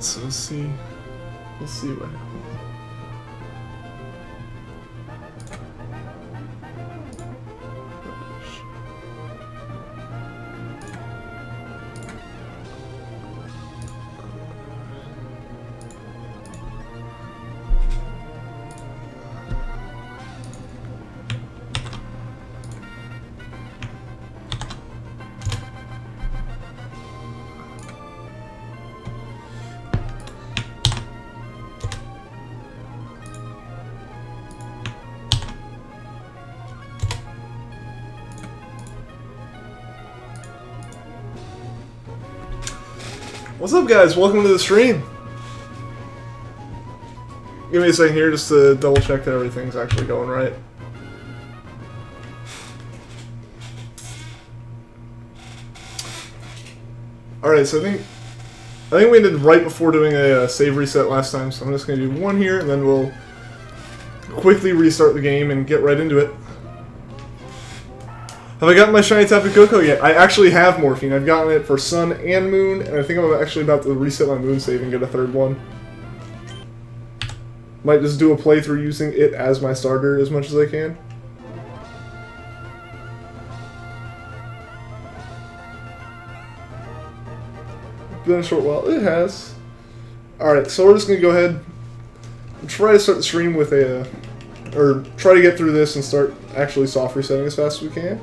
So we'll see what happens. What's up, guys? Welcome to the stream. Give me a second here just to double check that everything's actually going right. Alright, so I think we ended right before doing a save reset last time, so I'm just going to do one here, and then we'll quickly restart the game and get right into it. Have I gotten my shiny Tapu Koko yet? I actually have Morphine. I've gotten it for Sun and Moon, and I think I'm actually about to reset my Moon save and get a third one. Might just do a playthrough using it as my starter as much as I can. Been a short while. It has. Alright, so we're just going to go ahead and try to start the stream with a... or try to get through this and start actually soft resetting as fast as we can.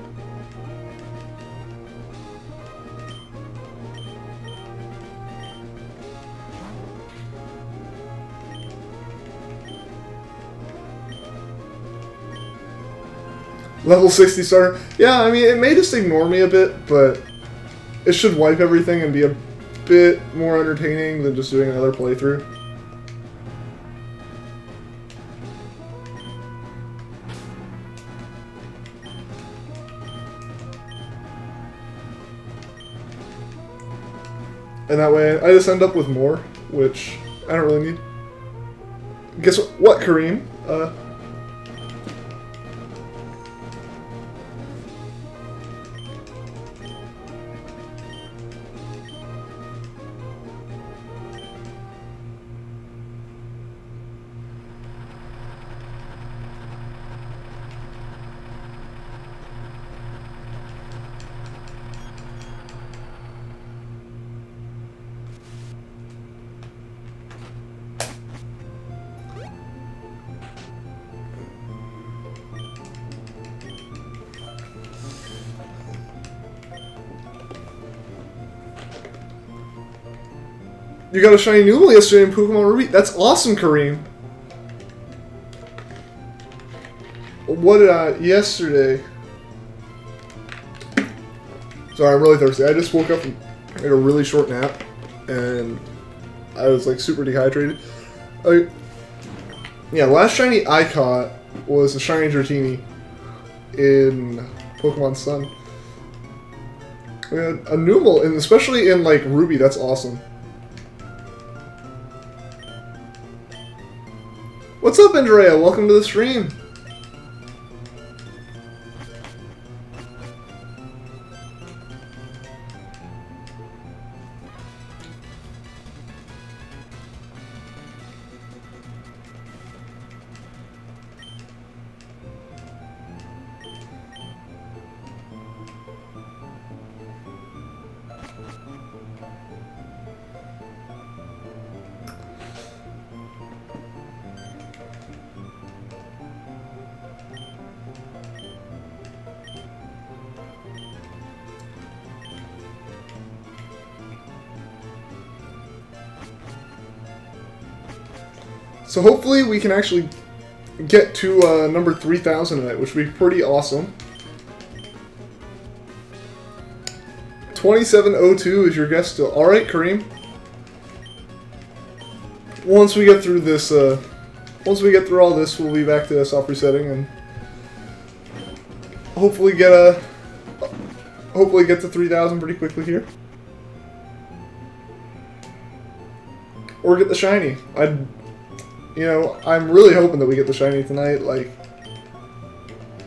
Level 60 starter. Yeah, I mean, it may just ignore me a bit, but it should wipe everything and be a bit more entertaining than just doing another playthrough. And that way, I just end up with more, which I don't really need. Guess what, Kareem? You got a shiny Numel yesterday in Pokémon Ruby. That's awesome, Kareem. What did I... yesterday... Sorry, I'm really thirsty. I just woke up from like a really short nap, and I was like super dehydrated. Yeah, last shiny I caught was a shiny Dratini in Pokemon Sun. We had a Numel, and especially in like Ruby, that's awesome. What's up, Andrea? Welcome to the stream. So hopefully we can actually get to number 3,000 tonight, which would be pretty awesome. 2702 is your guess still. Alright, Kareem. Once we get through this, once we get through all this, we'll be back to soft resetting and hopefully get to 3,000 pretty quickly here. Or get the shiny. You know, I'm really hoping that we get the shiny tonight. Like,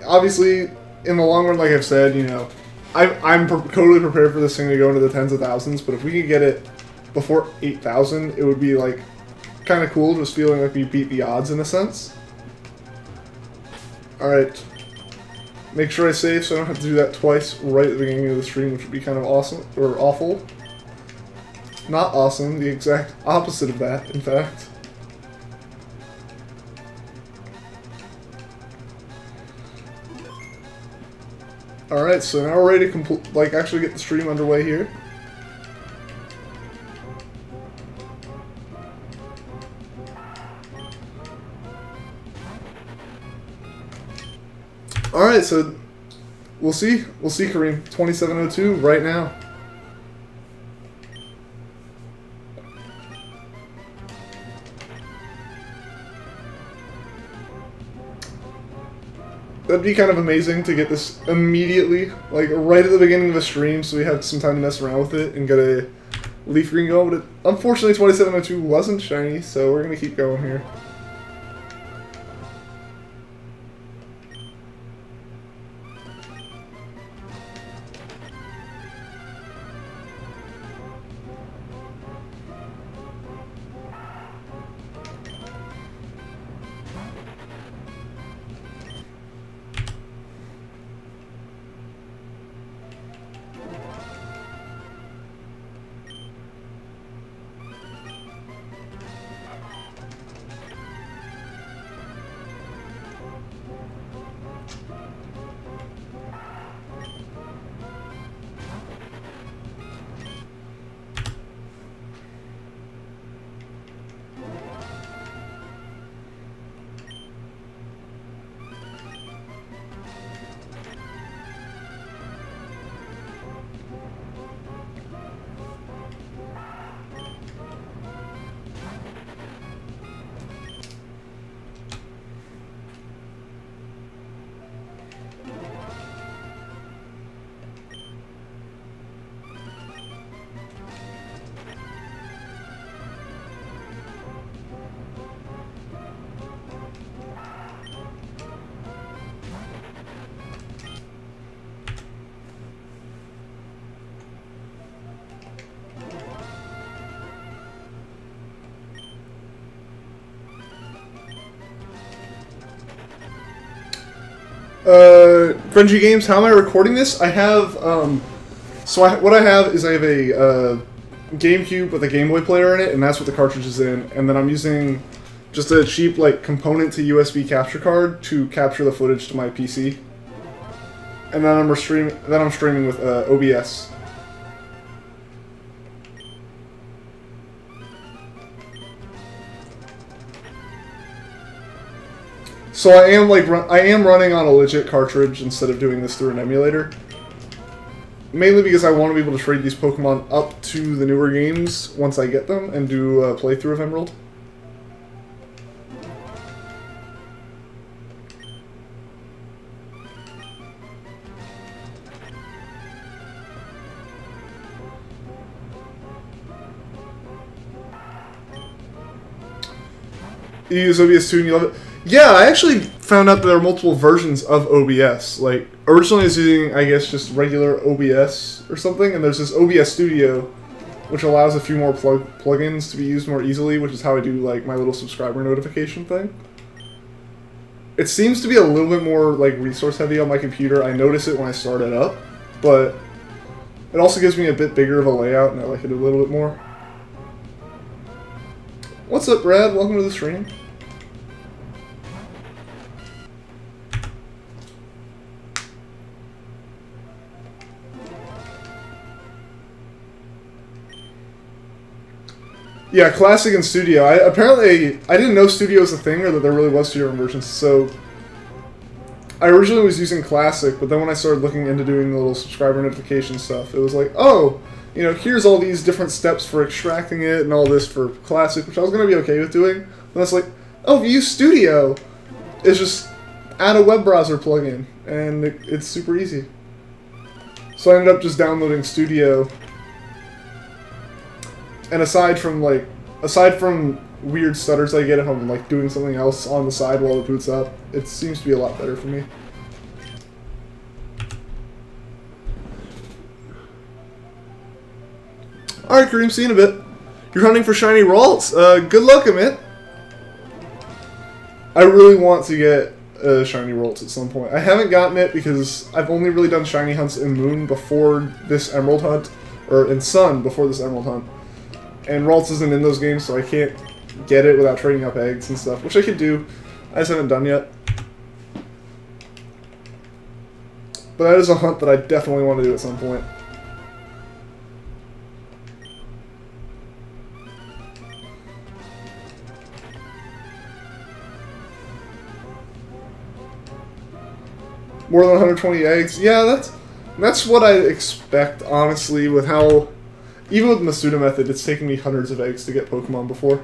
obviously, in the long run, like I've said, you know, I'm totally prepared for this thing to go into the tens of thousands. But if we could get it before 8,000, it would be like kind of cool, just feeling like we beat the odds in a sense. Alright. Make sure I save so I don't have to do that twice right at the beginning of the stream, which would be kind of awesome, or awful. Not awesome, the exact opposite of that, in fact. Alright, so now we're ready to actually get the stream underway here. Alright, so we'll see. We'll see, Kareem. 2702 right now. That'd be kind of amazing to get this immediately, like right at the beginning of the stream, so we have some time to mess around with it and get a leaf green going. But unfortunately, 2702 wasn't shiny, so we're gonna keep going here. Grungy Games, how am I recording this? I have, what I have is I have a GameCube with a Game Boy player in it, and that's what the cartridge is in, and then I'm using just a cheap, like, component to USB capture card to capture the footage to my PC. And then I'm streaming with OBS. So I am running on a legit cartridge instead of doing this through an emulator. Mainly because I want to be able to trade these Pokemon up to the newer games once I get them and do a playthrough of Emerald. You use OBS 2 and you love it? Yeah, I actually found out that there are multiple versions of OBS. Like, originally I was using, I guess, just regular OBS or something, and there's this OBS Studio, which allows a few more plugins to be used more easily, which is how I do, like, my little subscriber notification thing. It seems to be a little bit more, like, resource heavy on my computer. I notice it when I start it up, but it also gives me a bit bigger of a layout, and I like it a little bit more. What's up, Brad? Welcome to the stream. Yeah, Classic and Studio. Apparently, I didn't know Studio was a thing, or that there really was two different versions, so I originally was using Classic, but then when I started looking into doing the little subscriber notification stuff, it was like, oh, you know, here's all these different steps for extracting it and all this for Classic, which I was going to be okay with doing. And it's like, oh, if you use Studio, it's just add a web browser plugin, and it's super easy. So I ended up just downloading Studio. And aside from weird stutters I get if I'm like doing something else on the side while it boots up, it seems to be a lot better for me. Alright, Kareem, see you in a bit. You're hunting for shiny Ralts. Good luck, Amit. I really want to get shiny Ralts at some point. I haven't gotten it because I've only really done shiny hunts in Moon before this Emerald hunt, or in Sun before this Emerald hunt. And Ralts isn't in those games, so I can't get it without trading up eggs and stuff, which I could do. I just haven't done yet. But that is a hunt that I definitely want to do at some point. More than 120 eggs? Yeah, that's what I expect, honestly, with how... Even with Masuda method, it's taken me hundreds of eggs to get Pokemon before.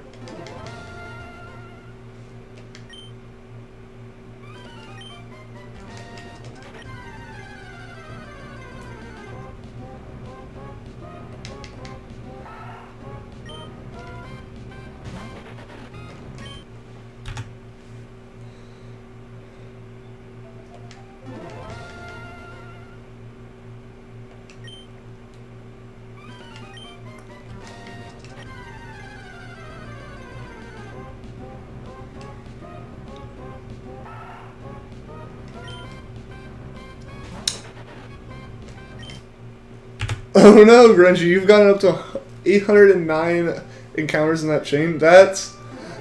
Oh no, Grungy, you've gotten up to 809 encounters in that chain. That's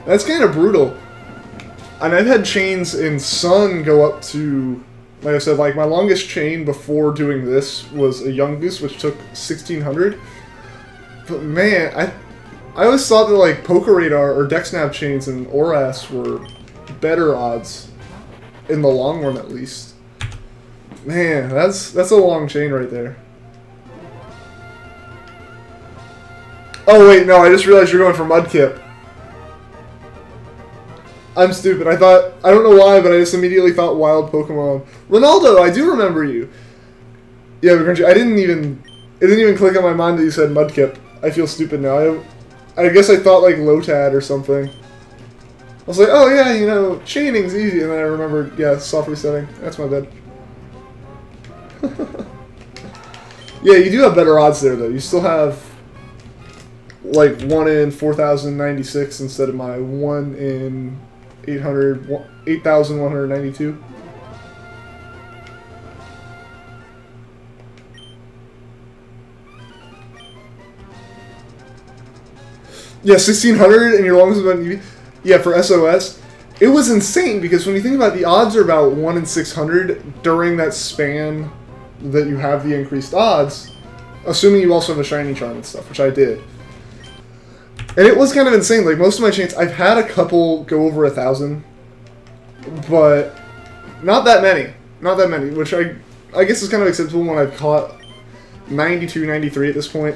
kind of brutal. And I've had chains in Sun go up to, like I said, like my longest chain before doing this was a Young Goose, which took 1600. But man, I always thought that like Pokeradar or Dexnab chains and Oras were better odds in the long run, at least. Man, that's a long chain right there. Oh wait, no, I just realized you're going for Mudkip. I'm stupid. I don't know why, but I just immediately thought wild Pokemon. Ronaldo, I do remember you. Yeah, but it didn't even click on my mind that you said Mudkip. I feel stupid now. I guess I thought like Lotad or something. I was like, oh yeah, you know, chaining's easy, and then I remembered, yeah, soft resetting. That's my bad. Yeah, you do have better odds there though. You still have like 1 in 4,096 instead of my 1 in 8,192. Yeah, 1,600 and your longest about EV. Yeah, for SOS. It was insane because when you think about it, the odds are about 1 in 600 during that span that you have the increased odds, assuming you also have a shiny charm and stuff, which I did. And it was kind of insane. Like, most of my chains, I've had a couple go over 1,000, but not that many. Not that many, which I guess is kind of acceptable when I've caught 92, 93 at this point.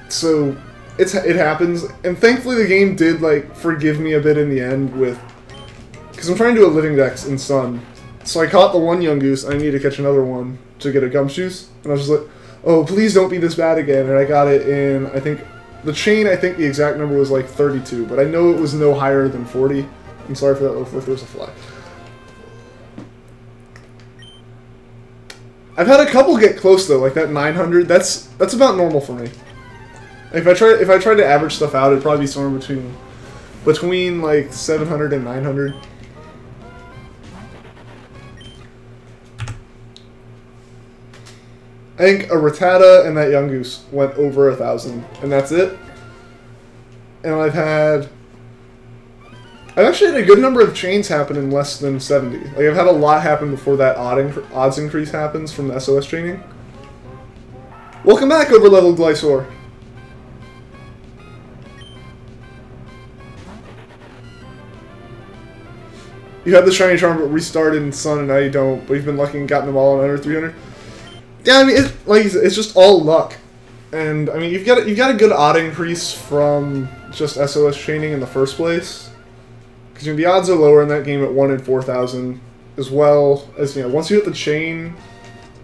So, it happens. And thankfully the game did, like, forgive me a bit in the end with... Because I'm trying to do a living dex in Sun. So I caught the one Young Goose, and I need to catch another one to get a Gumshoes. And I was just like, oh, please don't be this bad again. And I got it in, I think... The chain, I think the exact number was like 32, but I know it was no higher than 40. I'm sorry for that, if there was a fly. I've had a couple get close though, like that 900. That's about normal for me. If I tried to average stuff out, it'd probably be somewhere between like 700 and 900. I think a Rattata and that Young Goose went over 1,000, and that's it. And I've actually had a good number of chains happen in less than 70. Like, I've had a lot happen before that odds increase happens from the SOS chaining. Welcome back, overleveled Glysaur. You had the shiny charm, but restarted in Sun, and now you don't. But you've been lucky and gotten them all in under 300. Yeah, I mean, it's just all luck, and I mean, you've got a good odd increase from just SOS chaining in the first place, because the odds are lower in that game at 1 in 4,000, as well as, you know, once you hit the chain,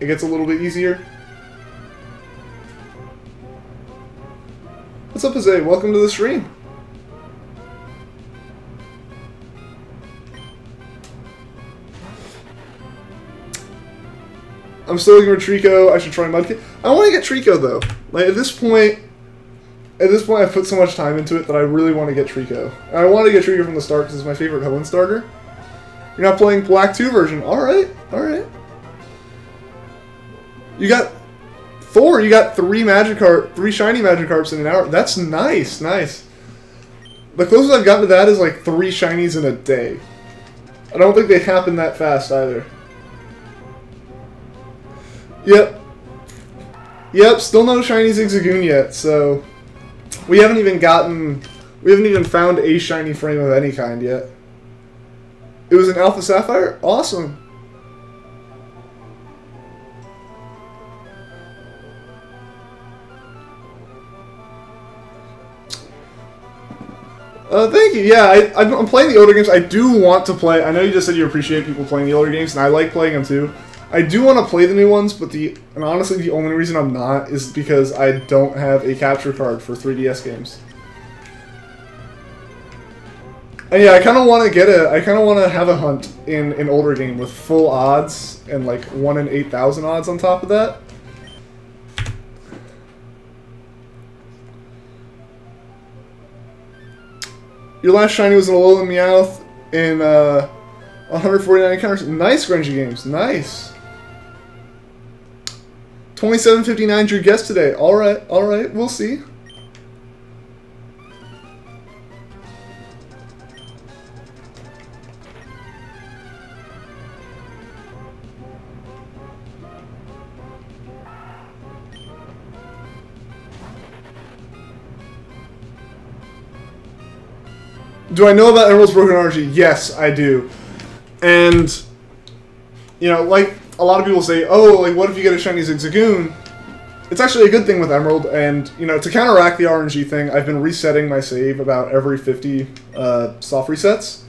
it gets a little bit easier. What's up, Jose? Welcome to the stream. I'm still looking for Treecko. I should try Mudkip. I want to get Treecko, though. Like, at this point, at this point, I've put so much time into it that I really want to get Treecko. And I want to get Treecko from the start because it's my favorite Hoenn starter. You're not playing Black 2 version. Alright, alright. You got 4. You got 3 shiny Magikarps in an hour. That's nice, nice. The closest I've gotten to that is like 3 shinies in a day. I don't think they happen that fast either. Yep. Yep, still no shiny Zigzagoon yet, so we haven't even found a shiny frame of any kind yet. It was an Alpha Sapphire? Awesome. Thank you. Yeah, I'm playing the older games. I do want to play. I know you just said you appreciate people playing the older games, and I like playing them too. I do want to play the new ones, but and honestly, the only reason I'm not is because I don't have a capture card for 3DS games. And yeah, I kind of want to have a hunt in an older game with full odds and like 1 in 8,000 odds on top of that. Your last shiny was an Alolan Meowth in 149 encounters. Nice, Grungy Games. Nice. 2759 your guess today. Alright, alright. We'll see. Do I know about Emerald's Broken Energy? Yes, I do. And, you know, like a lot of people say, oh, like, what if you get a shiny Zigzagoon? It's actually a good thing with Emerald, and, you know, to counteract the RNG thing, I've been resetting my save about every 50 soft resets.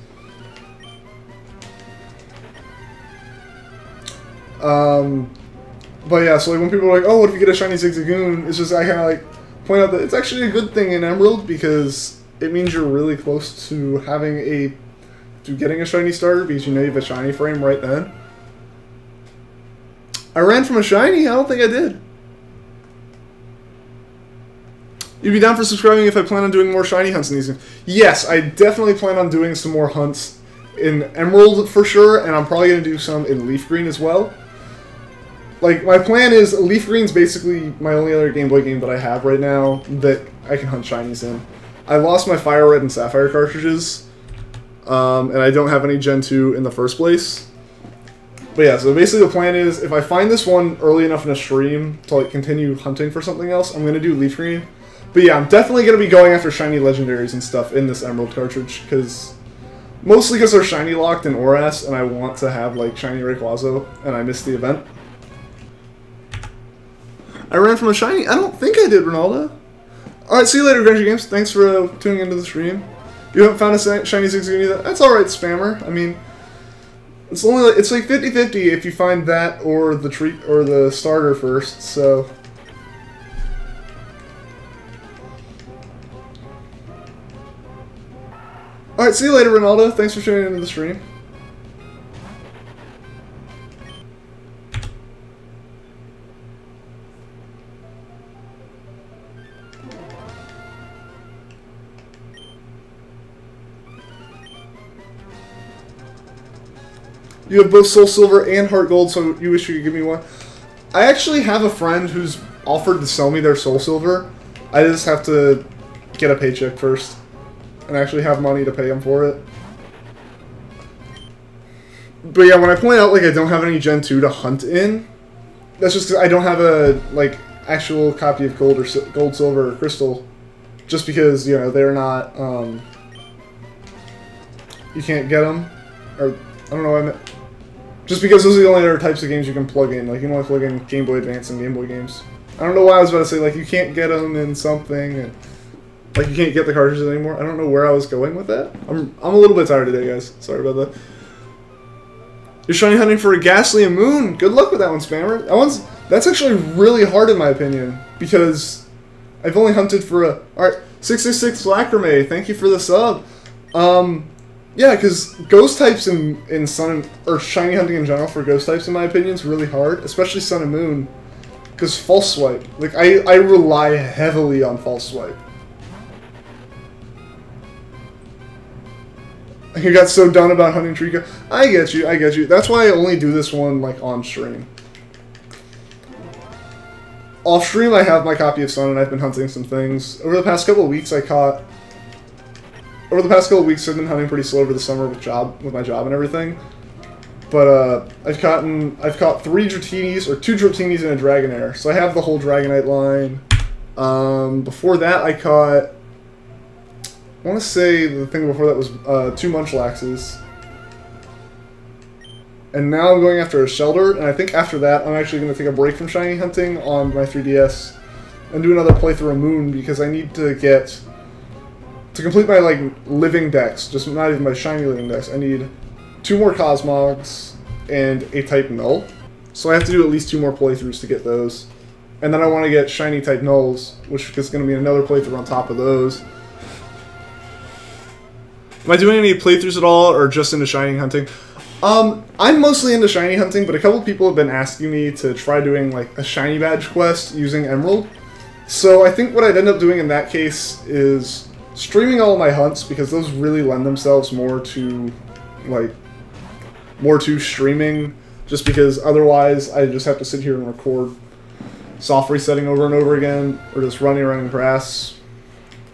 But yeah, so like when people are like, oh, what if you get a shiny Zigzagoon? It's just, I kind of like point out that it's actually a good thing in Emerald because it means you're really close to getting a shiny starter because you know you have a shiny frame right then. I ran from a shiny? I don't think I did. You'd be down for subscribing if I plan on doing more shiny hunts in these games. Yes, I definitely plan on doing some more hunts in Emerald for sure, and I'm probably going to do some in Leaf Green as well. Like, my plan is, Leaf Green's basically my only other Game Boy game that I have right now that I can hunt shinies in. I lost my Fire Red and Sapphire cartridges, and I don't have any Gen 2 in the first place. But yeah, so basically the plan is, if I find this one early enough in a stream to like continue hunting for something else, I'm going to do Leaf Green. But yeah, I'm definitely going to be going after shiny legendaries and stuff in this Emerald cartridge, mostly because they're shiny locked in Oras, and I want to have like shiny Rayquaza, and I missed the event. I ran from a shiny? I don't think I did, Ronaldo. Alright, see you later, Grungy Games. Thanks for tuning into the stream. You haven't found a shiny Zigzagoon either? That's alright, Spammer. I mean, it's like 50-50 if you find that or the starter first, so. Alright, see you later, Ronaldo. Thanks for tuning into the stream. You have both Soul Silver and Heart Gold, so you wish you could give me one. I actually have a friend who's offered to sell me their Soul Silver. I just have to get a paycheck first and actually have money to pay him for it. But yeah, when I point out like I don't have any Gen 2 to hunt in, that's just because I don't have a like actual copy of Gold, Silver, or Crystal. Just because, you know, they're not, you can't get them, or I don't know what I meant. Just because those are the only other types of games you can plug in. Like, you can only plug in Game Boy Advance and Game Boy games. I don't know why I was about to say, like, you can't get them in something, and, like, you can't get the cartridges anymore. I don't know where I was going with that. I'm a little bit tired today, guys. Sorry about that. You're shiny hunting for a Ghastly and Moon. Good luck with that one, Spammer. That's actually really hard, in my opinion, because I've only hunted for a... Alright, 666 Lacrimé, thank you for the sub. Yeah, because ghost types in Sun or shiny hunting in general for ghost types, in my opinion, is really hard, especially Sun and Moon. Because false swipe, like I rely heavily on false swipe. You got so done about hunting Treecko. I get you, I get you. That's why I only do this one, like, on stream. Off stream, I have my copy of Sun, and I've been hunting some things. Over the past couple of weeks, I've been hunting pretty slow over the summer with my job and everything. But I've caught 3 Dratinis, or 2 Dratinis and a Dragonair. So I have the whole Dragonite line. Before that, I caught, I want to say the thing before that was 2 Munchlaxes. And now I'm going after a Shelter, and I think after that I'm actually going to take a break from shiny hunting on my 3DS and do another playthrough of Moon, because I need to complete my, like, living decks, just not even my shiny living decks. I need 2 more Cosmogs and a type Null. So I have to do at least 2 more playthroughs to get those. And then I want to get shiny type Nulls, which is going to be another playthrough on top of those. Am I doing any playthroughs at all, or just into shiny hunting? I'm mostly into shiny hunting, but a couple of people have been asking me to try doing, like, a shiny badge quest using Emerald. So I think what I'd end up doing in that case is streaming all of my hunts, because those really lend themselves more to streaming, just because otherwise I just have to sit here and record soft resetting over and over again, or just running around in grass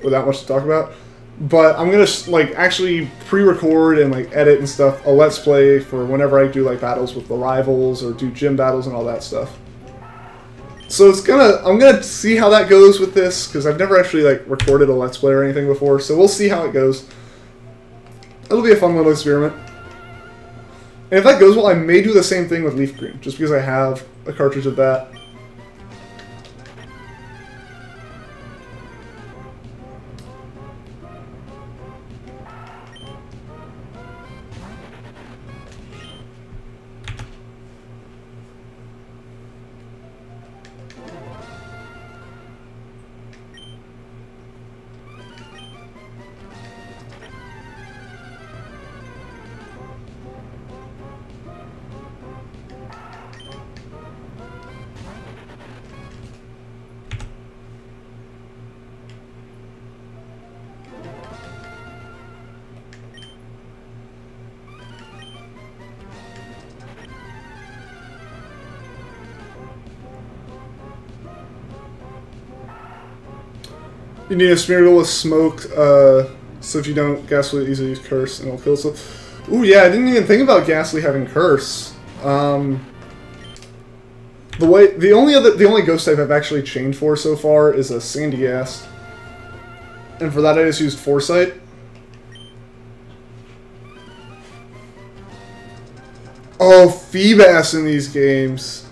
without much to talk about. But I'm gonna, like, actually pre-record and, like, edit and stuff a Let's Play for whenever I do, like, battles with the rivals or do gym battles and all that stuff. So I'm gonna see how that goes with this, because I've never actually, like, recorded a Let's Play or anything before, so we'll see how it goes. It'll be a fun little experiment. And if that goes well, I may do the same thing with Leaf Green, just because I have a cartridge of that. You need a Smeargle with smoke, so if you don't, Ghastly easily use Curse and it'll kill itself. Ooh, yeah, I didn't even think about Ghastly having Curse. The only Ghost type I've actually chained for so far is a Sandygast, and for that I just used Foresight. Oh, Feebas in these games.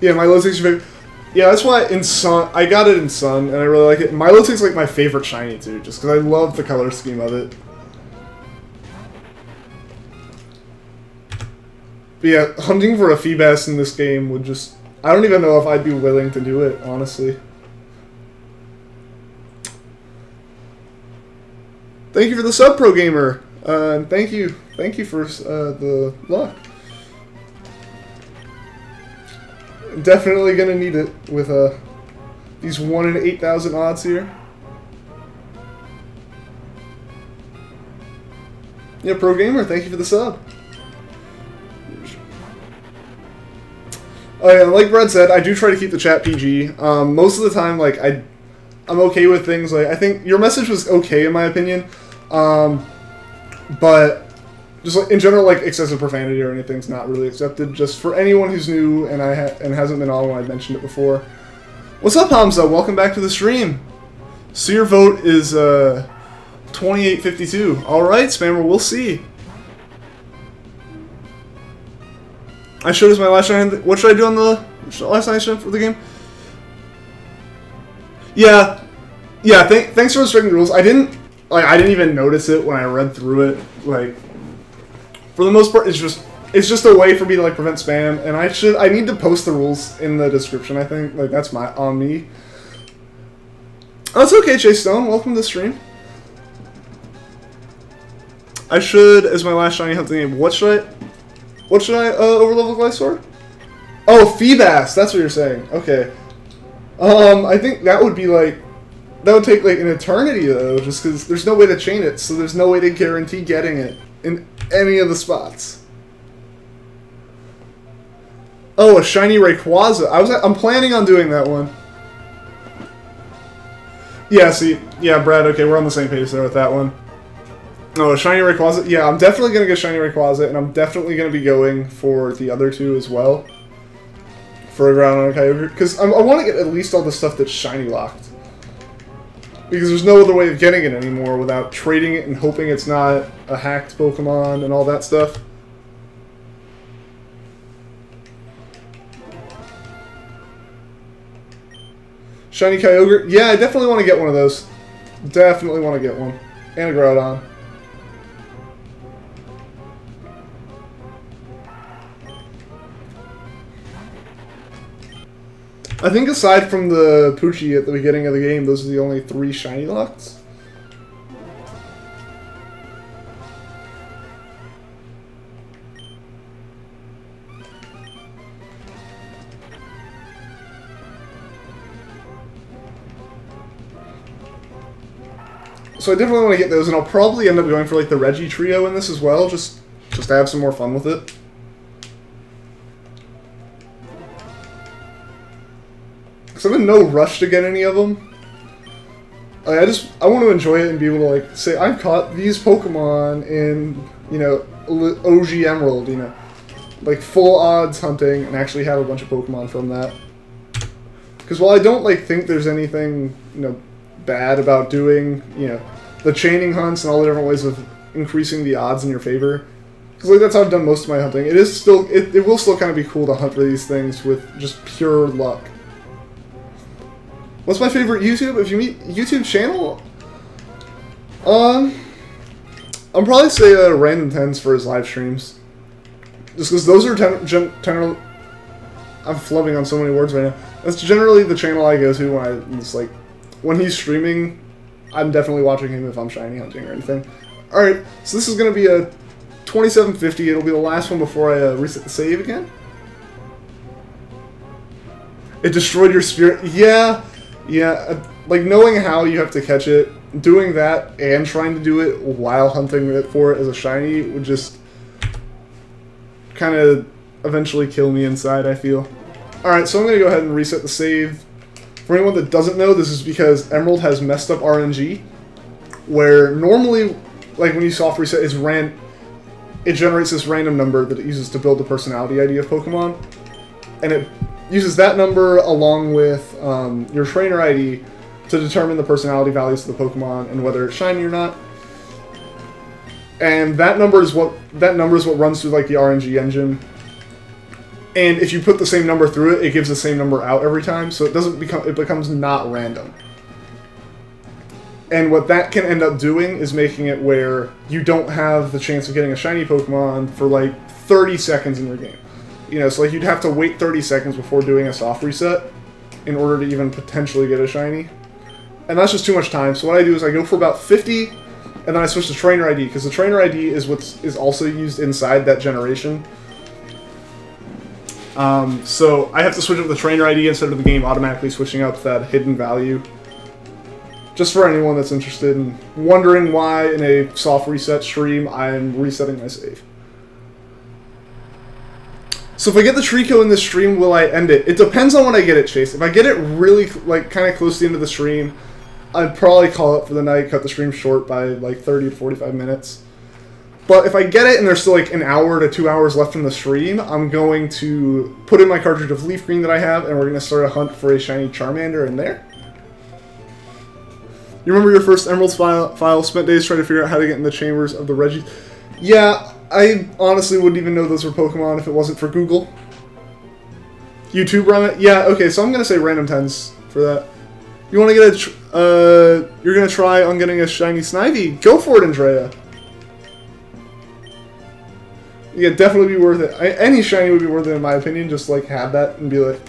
Yeah, my Milotic's your favorite. Yeah, that's why in Sun, I got it in Sun, and I really like it. Milotic's like my favorite shiny too, just because I love the color scheme of it. But yeah, hunting for a Feebas in this game would just... I don't even know if I'd be willing to do it, honestly. Thank you for the sub, Pro Gamer! And thank you for the luck. Definitely gonna need it with these 1 in 8,000 odds here. Yeah, Pro Gamer, thank you for the sub. Oh yeah, like Brad said, I do try to keep the chat PG. Most of the time, like I'm okay with things like, I think your message was okay in my opinion, but just like, in general, like excessive profanity or anything's not really accepted. Just for anyone who's new and hasn't been on when I mentioned it before. What's up, Hamza? Welcome back to the stream. So your vote is 2852. All right, Spammer, we'll see. I showed us my last shine. What should I do on the last shine for the game? Yeah. Thanks for respecting the rules. I didn't even notice it when I read through it. Like, for the most part, it's just a way for me to like prevent spam, and I need to post the rules in the description. I think like that's on me. Oh, it's okay, Chase Stone. Welcome to the stream. I should, as my last shiny hunting name, what should I overlevel Glysaur? Oh, Feebas. That's what you're saying. Okay. I think that would be like That would take like an eternity though, just because there's no way to chain it, so there's no way to guarantee getting it in any of the spots. Oh, a shiny Rayquaza. I'm planning on doing that one. Yeah, see, yeah, Brad. Okay, we're on the same page there with that one. Oh, a shiny Rayquaza. Yeah, I'm definitely gonna get shiny Rayquaza, and I'm definitely gonna be going for the other two as well. For a Groudon Kyogre, because I want to get at least all the stuff that's shiny locked. Because there's no other way of getting it anymore without trading it and hoping it's not a hacked Pokemon and all that stuff. Shiny Kyogre? Yeah, I definitely want to get one of those. Definitely want to get one. And a Groudon. I think aside from the Poochie at the beginning of the game, those are the only 3 shiny locks. So I definitely want to get those, and I'll probably end up going for like the Reggie trio in this as well, just to have some more fun with it. Because I'm in no rush to get any of them. I want to enjoy it and be able to like say I've caught these Pokemon in, you know, OG Emerald, you know, like full odds hunting, and actually have a bunch of Pokemon from that. Because while I don't like think there's anything, you know, bad about doing, you know, the chaining hunts and all the different ways of increasing the odds in your favor, because like that's how I've done most of my hunting. It is still it will still kind of be cool to hunt for these things with just pure luck. What's my favorite YouTube? If you meet YouTube channel, I'll probably say Random Tens for his live streams, just because those are generally. I'm flubbing on so many words right now. That's generally the channel I go to when he's streaming. I'm definitely watching him if I'm shiny hunting or anything. All right, so this is gonna be a 2750. It'll be the last one before I reset the save again. It destroyed your spirit. Yeah. Yeah, like knowing how you have to catch it, doing that and trying to do it while hunting for it as a shiny would just kind of eventually kill me inside, I feel. Alright, so I'm going to go ahead and reset the save. For anyone that doesn't know, this is because Emerald has messed up RNG, where normally, like when you soft reset, it generates this random number that it uses to build the personality ID of Pokemon, and it uses that number along with your trainer ID to determine the personality values of the Pokemon and whether it's shiny or not. And that number is what runs through like the RNG engine. And if you put the same number through it, it gives the same number out every time, so it becomes not random. And what that can end up doing is making it where you don't have the chance of getting a shiny Pokemon for like 30 seconds in your game. You know, so like you'd have to wait 30 seconds before doing a soft reset in order to even potentially get a shiny. And that's just too much time. So what I do is I go for about 50, and then I switch to trainer ID, because the trainer ID is what is also used inside that generation. So I have to switch up the trainer ID instead of the game automatically switching up that hidden value. Just for anyone that's interested in wondering why in a soft reset stream I'm resetting my save. So if I get the Treecko in this stream, will I end it? It depends on when I get it, Chase. If I get it really, like, kind of close to the end of the stream, I'd probably call it for the night, cut the stream short by, like, 30 to 45 minutes. But if I get it and there's still, like, an hour to 2 hours left in the stream, I'm going to put in my cartridge of Leaf Green that I have, and we're going to start a hunt for a shiny Charmander in there. You remember your first Emeralds file? Spent days trying to figure out how to get in the chambers of the Reggie. Yeah, I honestly wouldn't even know those were Pokemon if it wasn't for Google. YouTube Remit? Yeah, okay, so I'm going to say Random Tens for that. You want to get a... you're going to try on getting a shiny Snivy? Go for it, Andrea. Yeah, definitely be worth it. Any shiny would be worth it in my opinion, just like have that and be like...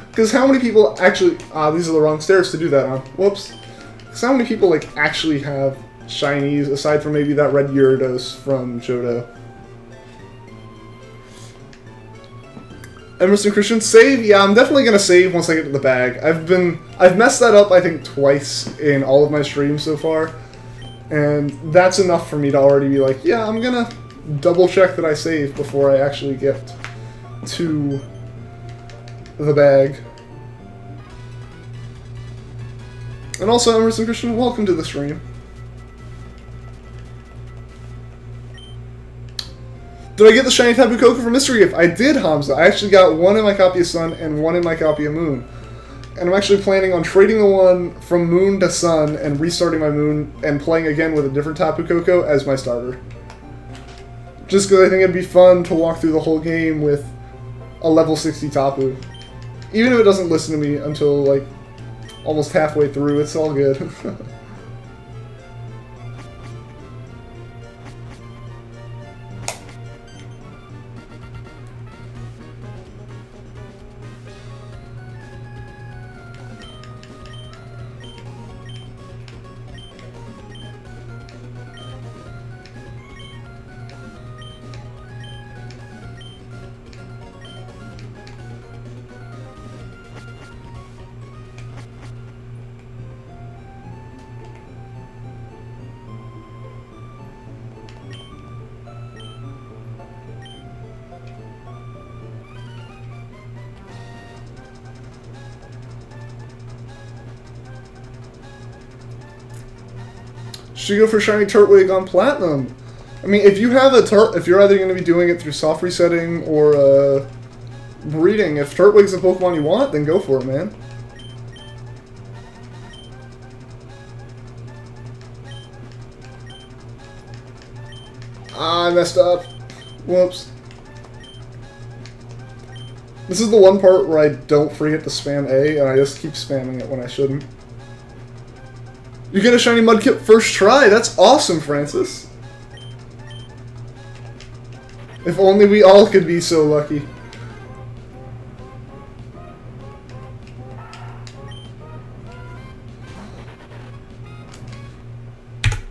Because how many people actually... these are the wrong stairs to do that on. Whoops. Because how many people like actually have shinies, aside from maybe that red Gyarados from Johto? Emerson Christian, save? Yeah, I'm definitely gonna save once I get to the bag. I've messed that up, I think, twice in all of my streams so far. And that's enough for me to already be like, yeah, I'm gonna double check that I save before I actually get to the bag. And also, Emerson Christian, welcome to the stream. Did I get the shiny Tapu Koko for Mystery Gift? I did, Hamza. I actually got one in my copy of Sun and one in my copy of Moon. And I'm actually planning on trading the one from Moon to Sun and restarting my Moon and playing again with a different Tapu Koko as my starter. Just because I think it'd be fun to walk through the whole game with a level 60 Tapu. Even if it doesn't listen to me until, like, almost halfway through, it's all good. Should you go for shiny Turtwig on Platinum? I mean, if you have a if you're either going to be doing it through soft resetting or breeding, if Turtwig's the Pokemon you want, then go for it, man. Ah, I messed up. Whoops. This is the one part where I don't forget to spam A, and I just keep spamming it when I shouldn't. You get a shiny Mudkip first try. That's awesome, Francis. If only we all could be so lucky.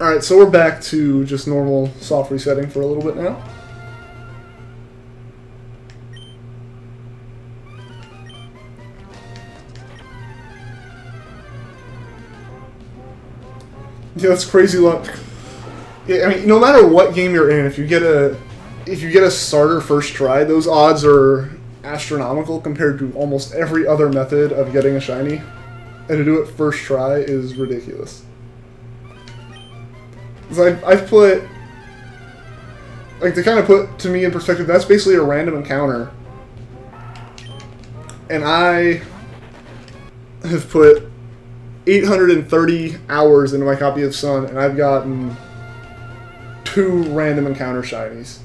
Alright, so we're back to just normal soft resetting for a little bit now. Yeah, that's crazy luck. Yeah, I mean, no matter what game you're in, if you get a starter first try, those odds are astronomical compared to almost every other method of getting a shiny. And to do it first try is ridiculous. Because I've put, like, to kind of put to me in perspective, that's basically a random encounter. And I have put 830 hours into my copy of Sun, and I've gotten 2 random encounter shinies.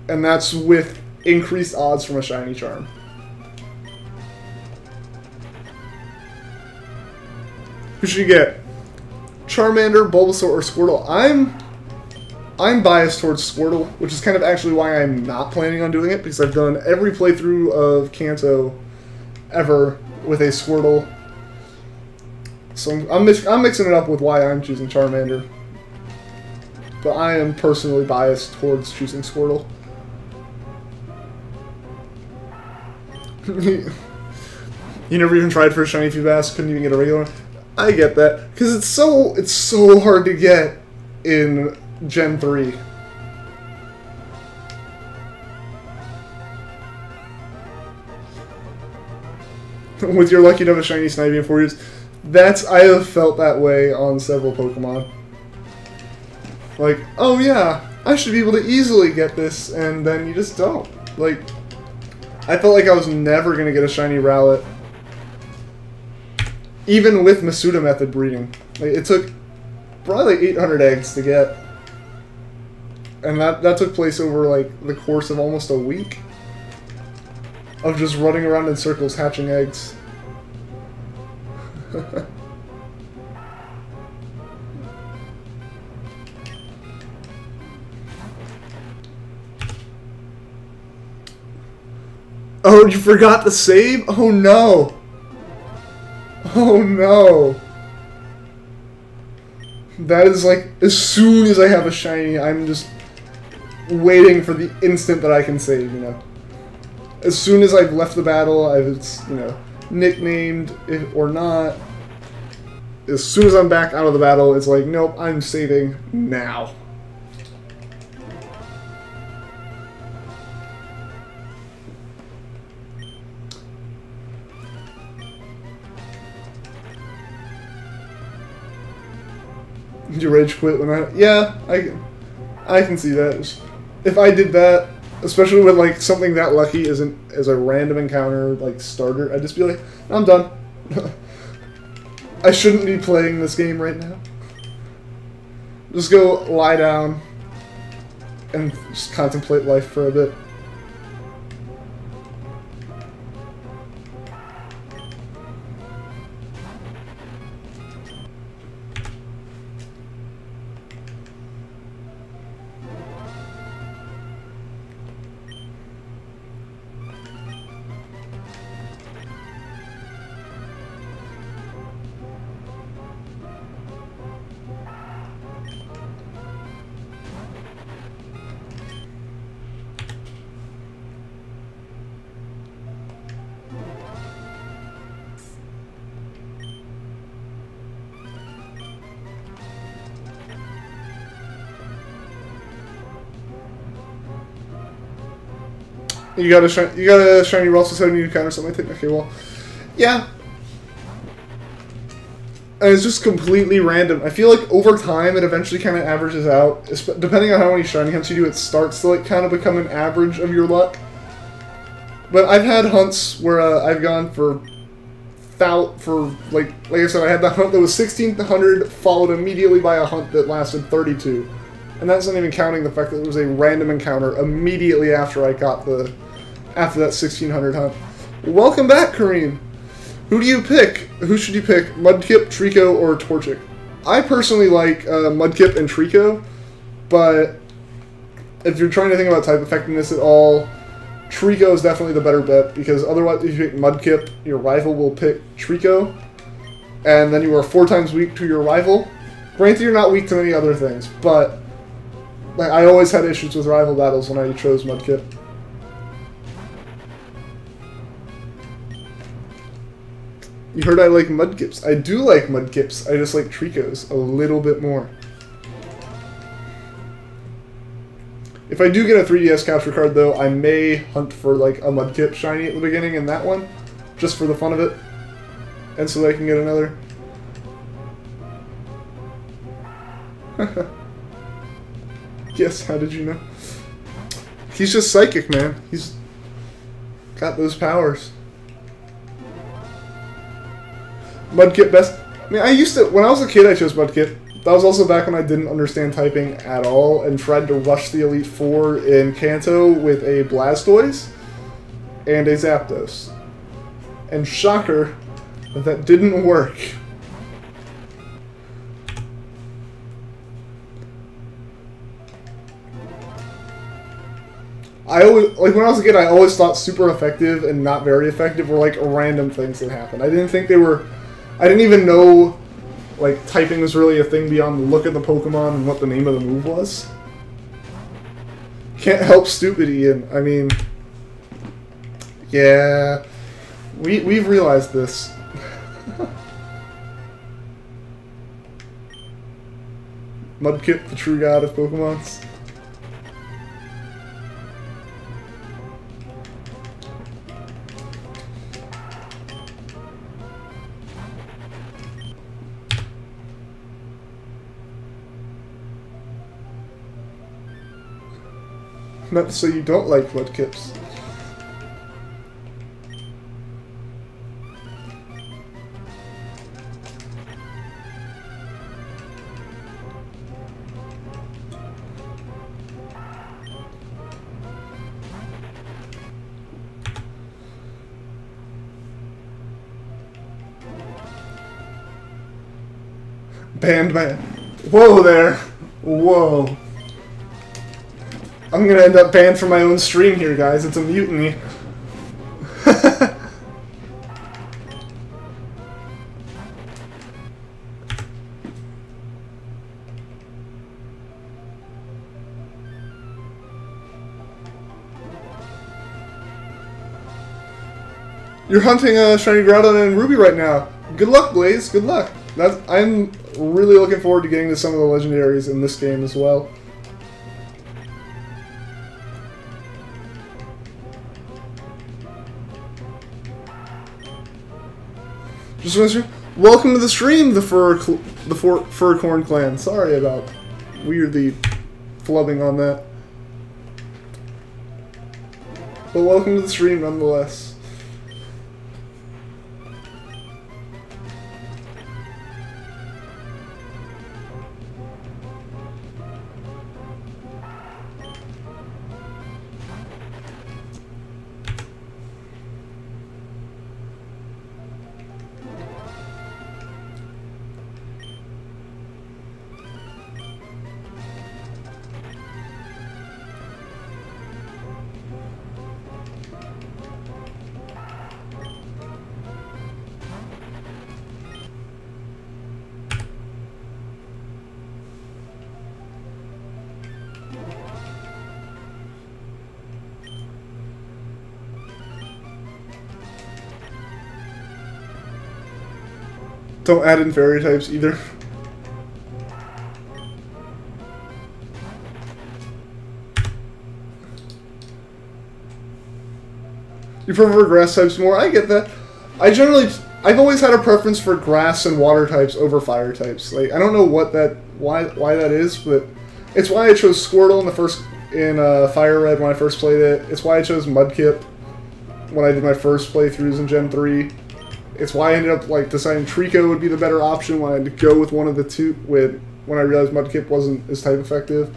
And that's with increased odds from a shiny charm. Who should you get? Charmander, Bulbasaur, or Squirtle? I'm biased towards Squirtle, which is kind of actually why I'm not planning on doing it, because I've done every playthrough of Kanto ever with a Squirtle. So I'm mixing it up with why I'm choosing Charmander. But I am personally biased towards choosing Squirtle. You never even tried for a shiny Feebas, couldn't even get a regular one? I get that. Because it's so hard to get in Gen 3. With your lucky to have a shiny Snivy in 4 years. I have felt that way on several Pokemon. Like, oh yeah, I should be able to easily get this, and then you just don't. Like, I felt like I was never going to get a shiny Rowlet. Even with Masuda method breeding. Like, it took probably like 800 eggs to get. And that took place over like the course of almost a week. Of just running around in circles hatching eggs. Oh, you forgot to save? Oh no! Oh no! That is like, as soon as I have a shiny, I'm just waiting for the instant that I can save, you know? as soon as I've left the battle, it's, you know, nicknamed or not. As soon as I'm back out of the battle, it's like, nope, I'm saving now. Did you rage quit when yeah, I can see that. If I did that, especially with like something that lucky isn't as a random encounter like starter, I'd just be like, I'm done. I shouldn't be playing this game right now. Just go lie down and just contemplate life for a bit. You got a shiny roll, so you encounter something. I think. Okay, well, yeah. And it's just completely random. I feel like over time it eventually kind of averages out. Depending on how many shiny hunts you do, it starts to like kind of become an average of your luck. But I've had hunts where I've gone for like I said, I had that hunt that was 1600 followed immediately by a hunt that lasted 32. And that's not even counting the fact that it was a random encounter immediately after I got after that 1600 hunt. Welcome back, Kareem. Who do you pick? Who should you pick? Mudkip, Treecko, or Torchic? I personally like Mudkip and Treecko, but if you're trying to think about type effectiveness at all, Treecko is definitely the better bet, because otherwise if you pick Mudkip, your rival will pick Treecko, and then you are 4 times weak to your rival. Granted, you're not weak to many other things, but like, I always had issues with rival battles when I chose Mudkip. You heard I like Mudkips. I do like Mudkips. I just like Treeckos a little bit more. If I do get a 3DS capture card, though, I may hunt for like a Mudkip shiny at the beginning in that one, just for the fun of it, and so that I can get another. Yes, how did you know? He's just psychic, man. He's got those powers. Mudkip best. I mean, I used to, when I was a kid, I chose Mudkip. That was also back when I didn't understand typing at all and tried to rush the Elite Four in Kanto with a Blastoise and a Zapdos. And shocker, that didn't work. I always, like when I was a kid, I always thought super effective and not very effective were like random things that happened. I didn't think they were, I didn't even know like typing was really a thing beyond the look at the Pokemon and what the name of the move was. Can't help stupid, Ian. I mean, yeah, we've realized this. Mudkip, the true god of Pokemons. Not so you don't like Mudkips. Banned man. Whoa there. Whoa. I'm gonna end up banned from my own stream here, guys. It's a mutiny. You're hunting a shiny Groudon and Ruby right now. Good luck, Blaze. Good luck. I'm really looking forward to getting to some of the legendaries in this game as well. Just want welcome to the stream, the Furcorn clan. Sorry about weirdly flubbing on that, but welcome to the stream nonetheless. Don't add in fairy types either. You prefer grass types more? I get that. I've always had a preference for grass and water types over fire types. Like, I don't know why that is, but it's why I chose Squirtle in Fire Red when I first played it. It's why I chose Mudkip when I did my first playthroughs in Gen 3. It's why I ended up deciding Treecko would be the better option when I had to go with one of the two when I realized Mudkip wasn't as type effective.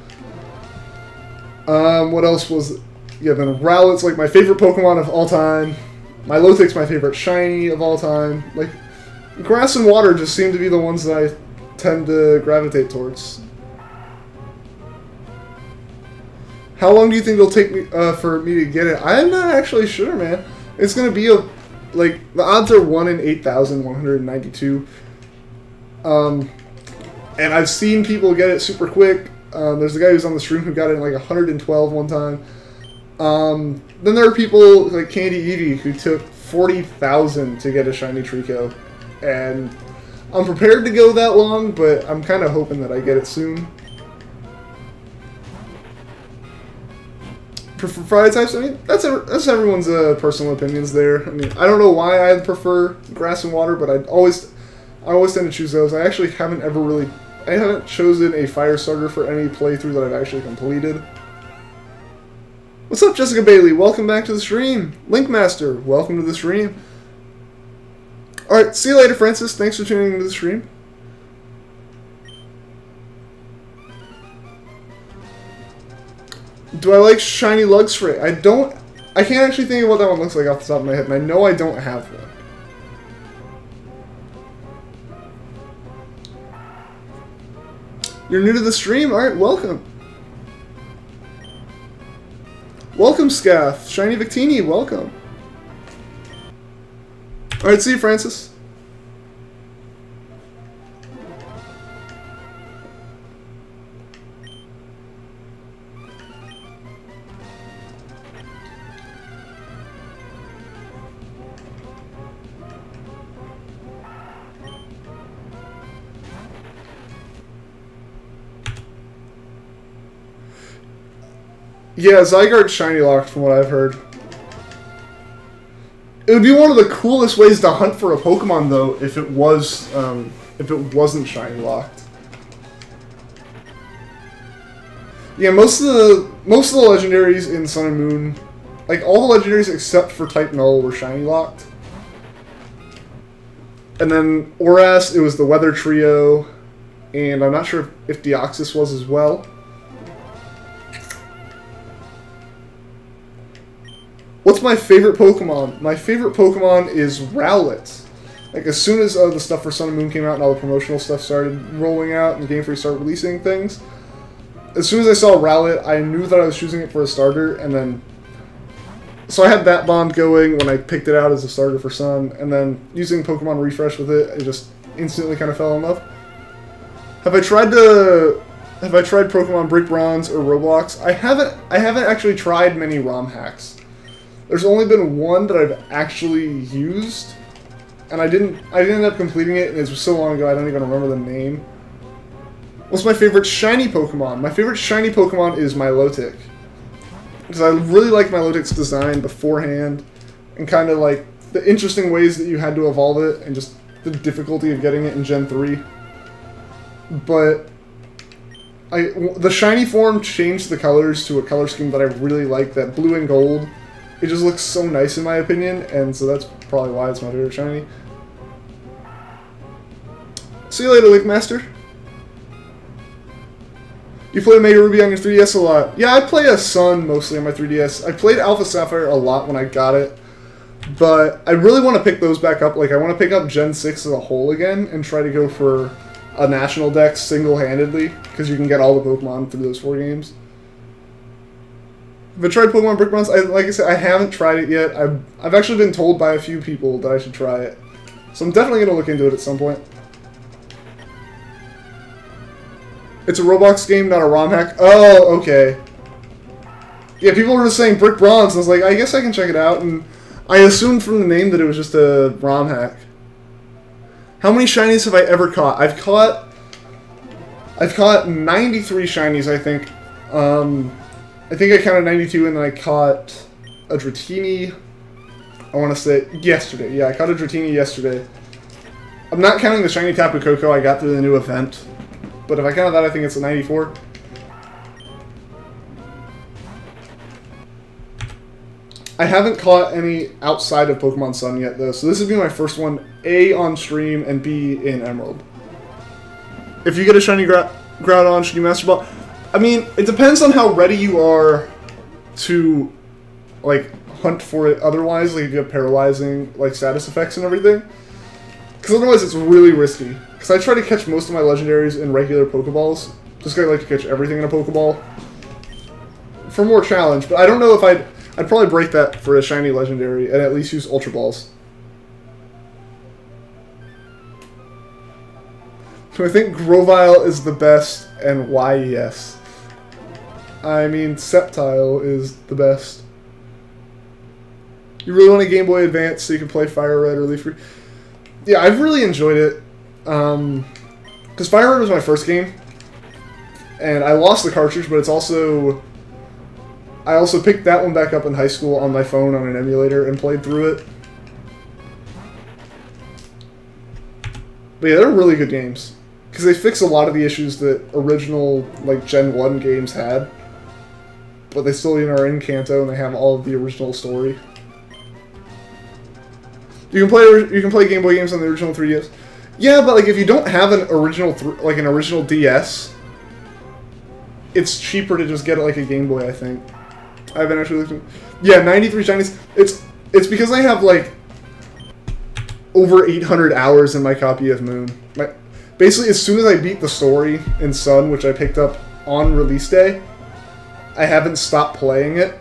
What else was... Yeah, then Rowlet's my favorite Pokemon of all time. Milotic's my favorite shiny of all time. Grass and water just seem to be the ones that I tend to gravitate towards. How long do you think it'll take me for me to get it? I'm not actually sure, man. It's gonna be the odds are 1 in 8,192. And I've seen people get it super quick. There's a guy who's on the stream who got it in 112 one time. Then there are people like Candy Eevee who took 40,000 to get a shiny Treecko. And I'm prepared to go that long, but I'm kind of hoping that I get it soon. Prefer fire types? I mean, that's everyone's personal opinions there. I mean, I don't know why I prefer grass and water, but I always tend to choose those. I actually haven't chosen a fire starter for any playthrough that I've actually completed. What's up, Jessica Bailey? Welcome back to the stream. Linkmaster, welcome to the stream. Alright, see you later, Francis. Thanks for tuning into the stream. Do I like shiny Luxray? I can't actually think of what that one looks like off the top of my head, and I know I don't have one. You're new to the stream? Alright, welcome. Welcome, Scaff. Shiny Victini, welcome. Alright, see you, Francis. Yeah, Zygarde's shiny locked from what I've heard. It would be one of the coolest ways to hunt for a Pokemon though if it wasn't shiny locked. Yeah, most of the legendaries in Sun and Moon, all the legendaries except for Type Null were shiny locked. And then Oras, it was the Weather Trio, and I'm not sure if Deoxys was as well. What's my favorite Pokemon? My favorite Pokemon is Rowlet. As soon as the stuff for Sun and Moon came out and all the promotional stuff started rolling out and Game Freak started releasing things, as soon as I saw Rowlet, I knew that I was choosing it for a starter, and then... So I had that bond going when I picked it out as a starter for Sun, and then using Pokemon Refresh with it, I just instantly kind of fell in love. Have I tried Pokemon Brick Bronze or Roblox? I haven't actually tried many ROM hacks. There's only been one that I've actually used, and I didn't end up completing it, and it was so long ago I don't even remember the name. What's my favorite shiny Pokemon? My favorite shiny Pokemon is Milotic. Because I really like Milotic's design beforehand, and kind of like the interesting ways that you had to evolve it, and just the difficulty of getting it in Gen 3. But the shiny form changed the colors to a color scheme that I really like, that blue and gold. It just looks so nice in my opinion, and so that's probably why it's my favorite shiny. See you later, Link Master. You play Mega Ruby on your 3DS a lot. Yeah, I play a Sun mostly on my 3DS. I played Alpha Sapphire a lot when I got it, but I really want to pick those back up. Like, I want to pick up Gen 6 as a whole again and try to go for a National Dex single-handedly, because you can get all the Pokemon through those 4 games. Have I tried Pokemon Brick Bronze? Like I said, I haven't tried it yet. I've actually been told by a few people that I should try it. So I'm definitely going to look into it at some point. It's a Roblox game, not a ROM hack. Oh, okay. Yeah, people were just saying Brick Bronze, and I was like, I guess I can check it out, and I assumed from the name that it was just a ROM hack. How many shinies have I ever caught? I've caught 93 shinies, I think. I think I counted 92, and then I caught a Dratini, I want to say, yesterday. Yeah, I caught a Dratini yesterday. I'm not counting the shiny Tapu Koko I got through the new event, but if I count that, I think it's a 94. I haven't caught any outside of Pokemon Sun yet, though, so this would be my first one, A, on stream, and B, in Emerald. If you get a shiny Groudon, should you Master Ball? I mean, it depends on how ready you are to, like, hunt for it otherwise, like if you have paralyzing, like, status effects and everything. Because otherwise it's really risky. Because I try to catch most of my legendaries in regular Pokeballs, just because I like to catch everything in a Pokeball for more challenge, but I don't know if I'd probably break that for a shiny legendary and at least use Ultra Balls. So I think Grovyle is the best, and why yes. I mean, Sceptile is the best. You really want a Game Boy Advance so you can play Fire Red or Leaf Green? Yeah, I've really enjoyed it. Because Fire Red was my first game, and I lost the cartridge, but it's also... I also picked that one back up in high school on my phone on an emulator and played through it. But yeah, they're really good games. Because they fix a lot of the issues that original, like, Gen 1 games had. But they still, are in Kanto and they have all of the original story. You can play Game Boy games on the original 3DS. Yeah, but, like, if you don't have an original DS, it's cheaper to just get it like a Game Boy, I think. I haven't actually looked at... Yeah, 93 shinies. It's because I have, like, over 800 hours in my copy of Moon. Basically, as soon as I beat the story in Sun, which I picked up on release day, I haven't stopped playing it.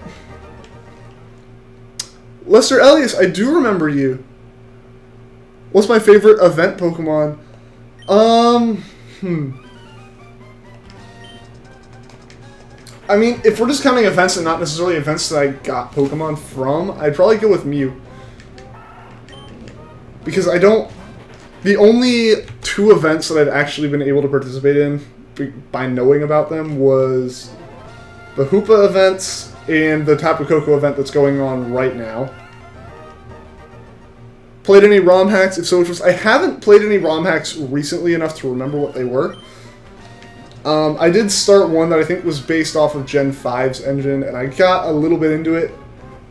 Lester Elias, I do remember you. What's my favorite event Pokemon? I mean, if we're just counting events and not necessarily events that I got Pokemon from, I'd probably go with Mew. Because I don't... The only 2 events that I've actually been able to participate in by knowing about them was the Hoopa events and the Tapu Koko event that's going on right now. Played any ROM hacks? If so, which was... I haven't played any ROM hacks recently enough to remember what they were. I did start one that I think was based off of Gen 5's engine, and I got a little bit into it.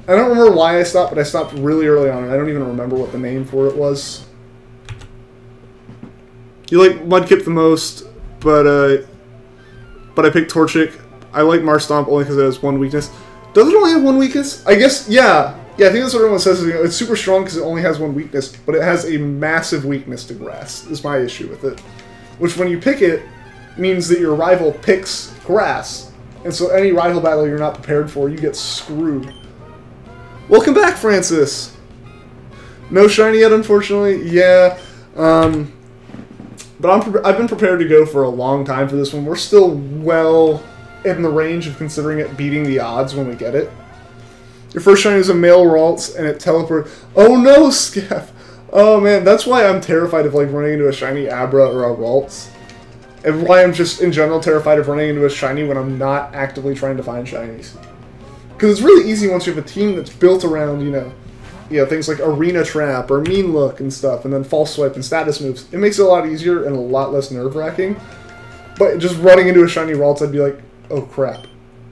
I don't remember why I stopped, but I stopped really early on, and I don't even remember what the name for it was. You like Mudkip the most, but I picked Torchic. I like Marstomp only because it has 1 weakness. Does it only have 1 weakness? I guess, yeah. Yeah, I think that's what everyone says. It's super strong because it only has 1 weakness, but it has a massive weakness to grass, is my issue with it. Which, when you pick it, means that your rival picks grass. And so any rival battle you're not prepared for, you get screwed. Welcome back, Francis! No shiny yet, unfortunately. Yeah, but I've been prepared to go for a long time for this one. We're still well in the range of considering it beating the odds when we get it. Your first shiny is a male Ralts, and it teleports. Oh no, Scaff! Oh man, that's why I'm terrified of like running into a shiny Abra or a Ralts. And why I'm just, in general, terrified of running into a shiny when I'm not actively trying to find shinies. Because it's really easy once you have a team that's built around, you know, things like Arena Trap or Mean Look and stuff, and then False Swipe and status moves. It makes it a lot easier and a lot less nerve-wracking. But just running into a shiny Ralts, I'd be like, oh crap.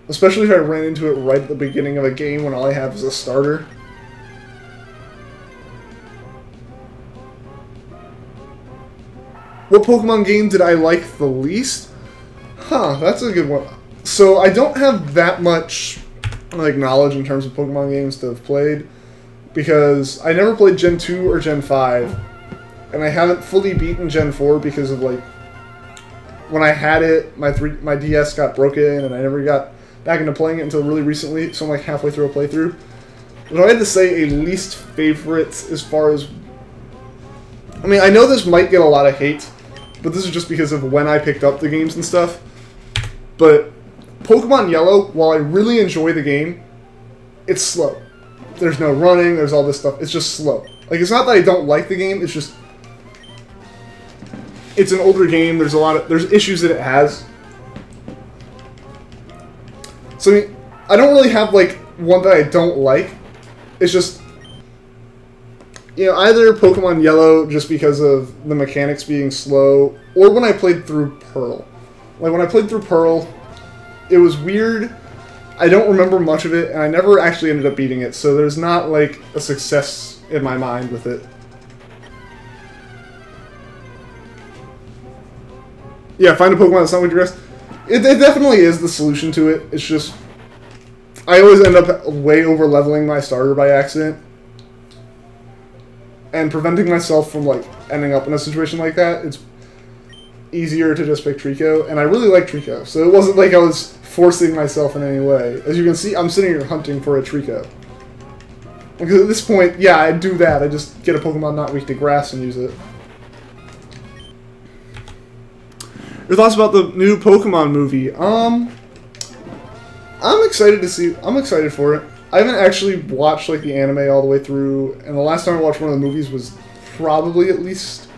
Especially if I ran into it right at the beginning of a game when all I have is a starter. What Pokemon game did I like the least? Huh, that's a good one. So I don't have that much like knowledge in terms of Pokemon games to have played, because I never played Gen 2 or Gen 5, and I haven't fully beaten Gen 4 because of like when I had it, my DS got broken, and I never got back into playing it until really recently, so I'm like halfway through a playthrough. But I had to say a least favorite as far as... I mean, I know this might get a lot of hate, but this is just because of when I picked up the games and stuff. But Pokemon Yellow, while I really enjoy the game, it's slow. There's no running, there's all this stuff. It's just slow. Like, it's not that I don't like the game, it's just... It's an older game, there's issues that it has. So, I mean, I don't really have, like, one that I don't like. It's just... You know, either Pokemon Yellow, just because of the mechanics being slow, or when I played through Pearl. Like, when I played through Pearl, it was weird. I don't remember much of it, and I never actually ended up beating it, so there's not, like, a success in my mind with it. Yeah, find a Pokemon that's not with your rest. It definitely is the solution to it. It's just... I always end up way over-leveling my starter by accident. And preventing myself from, like, ending up in a situation like that, it's easier to just pick Treecko. And I really like Treecko, so it wasn't like I was forcing myself in any way. As you can see, I'm sitting here hunting for a Treecko. Because at this point, yeah, I do that. I just get a Pokemon not weak to grass and use it. Your thoughts about the new Pokemon movie? I'm excited to see... I'm excited for it. I haven't actually watched, like, the anime all the way through, and the last time I watched one of the movies was probably at least...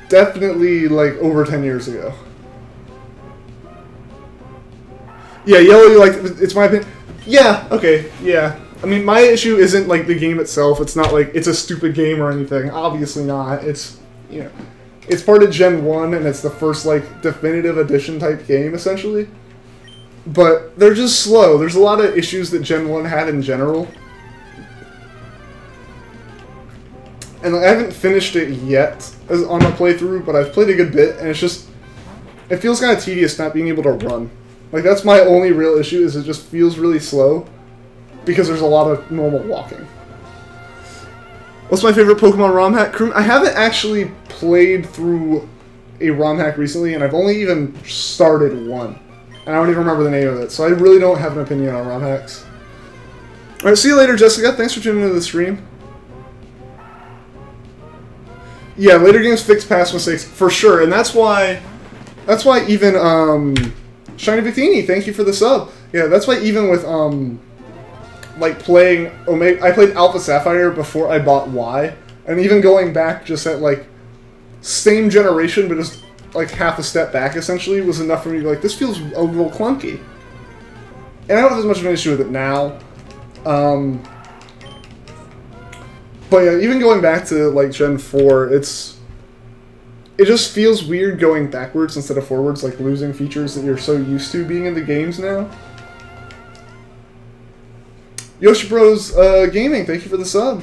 Definitely, like, over 10 years ago. Yeah, Yellow, you like... It's my opinion. Yeah, okay, yeah. I mean, my issue isn't, like, the game itself. It's not, like, it's a stupid game or anything. Obviously not. It's, you know... It's part of Gen 1, and it's the first, like, definitive edition type game, essentially. But they're just slow. There's a lot of issues that Gen 1 had in general. And I haven't finished it yet on a playthrough, but I've played a good bit, and it's just... It feels kind of tedious not being able to run. Like, that's my only real issue, is it just feels really slow, because there's a lot of normal walking. What's my favorite Pokemon ROM hack? I haven't actually played through a ROM hack recently, and I've only even started one. And I don't even remember the name of it, so I really don't have an opinion on ROM hacks. Alright, see you later, Jessica. Thanks for tuning into the stream. Yeah, later games fix past mistakes, for sure, and that's why even, Shiny Victini, thank you for the sub. Yeah, that's why even with, like, playing Omega... I played Alpha Sapphire before I bought Y, and even going back just at, like, same generation, but just, like, half a step back, essentially, was enough for me to be like, this feels a little clunky. And I don't have as much of an issue with it now. But yeah, even going back to, like, Gen 4, it just feels weird going backwards instead of forwards, like, losing features that you're so used to being in the games now. Yoshi Bros Gaming, thank you for the sub.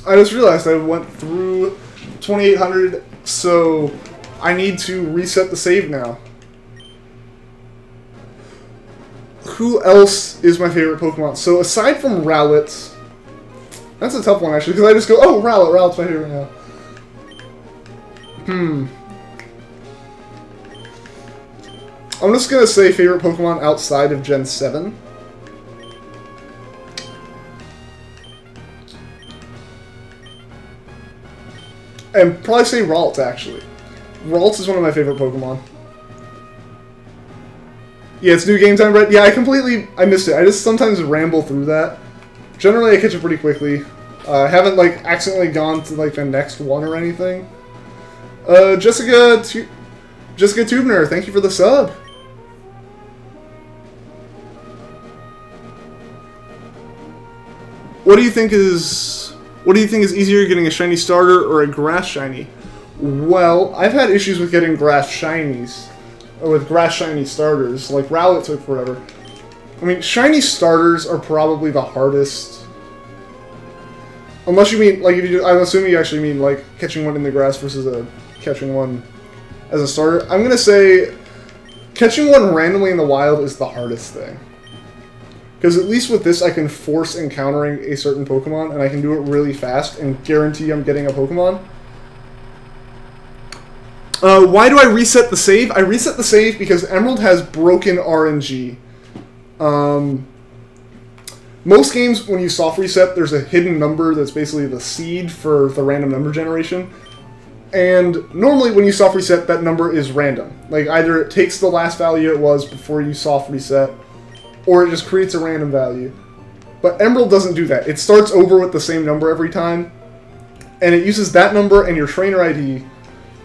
I just realized I went through 2800, so I need to reset the save now. Who else is my favorite Pokemon? So aside from Rowlet, that's a tough one actually, because I just go, oh, Rowlet's my favorite now. I'm just gonna say favorite Pokemon outside of Gen 7. And probably say Ralt, actually. Ralt is one of my favorite Pokemon. Yeah, it's new game time, right? Yeah, I missed it. I just sometimes ramble through that. Generally, I catch it pretty quickly. I haven't, like, accidentally gone to, like, the next one or anything. Jessica Tubner, thank you for the sub. What do you think is easier, getting a shiny starter or a grass shiny? Well, I've had issues with getting grass shinies, or with grass shiny starters. Like Rowlet took forever. I mean, shiny starters are probably the hardest. Unless you mean, like, I'm assuming you actually mean, like, catching one in the grass versus catching one as a starter. I'm gonna say catching one randomly in the wild is the hardest thing. Because at least with this, I can force encountering a certain Pokemon, and I can do it really fast and guarantee I'm getting a Pokemon. Why do I reset the save? I reset the save because Emerald has broken RNG. Most games, when you soft reset, there's a hidden number that's basically the seed for the random number generation. And normally when you soft reset, that number is random. Like, either it takes the last value it was before you soft reset, or it just creates a random value. But Emerald doesn't do that. It starts over with the same number every time, and it uses that number and your trainer ID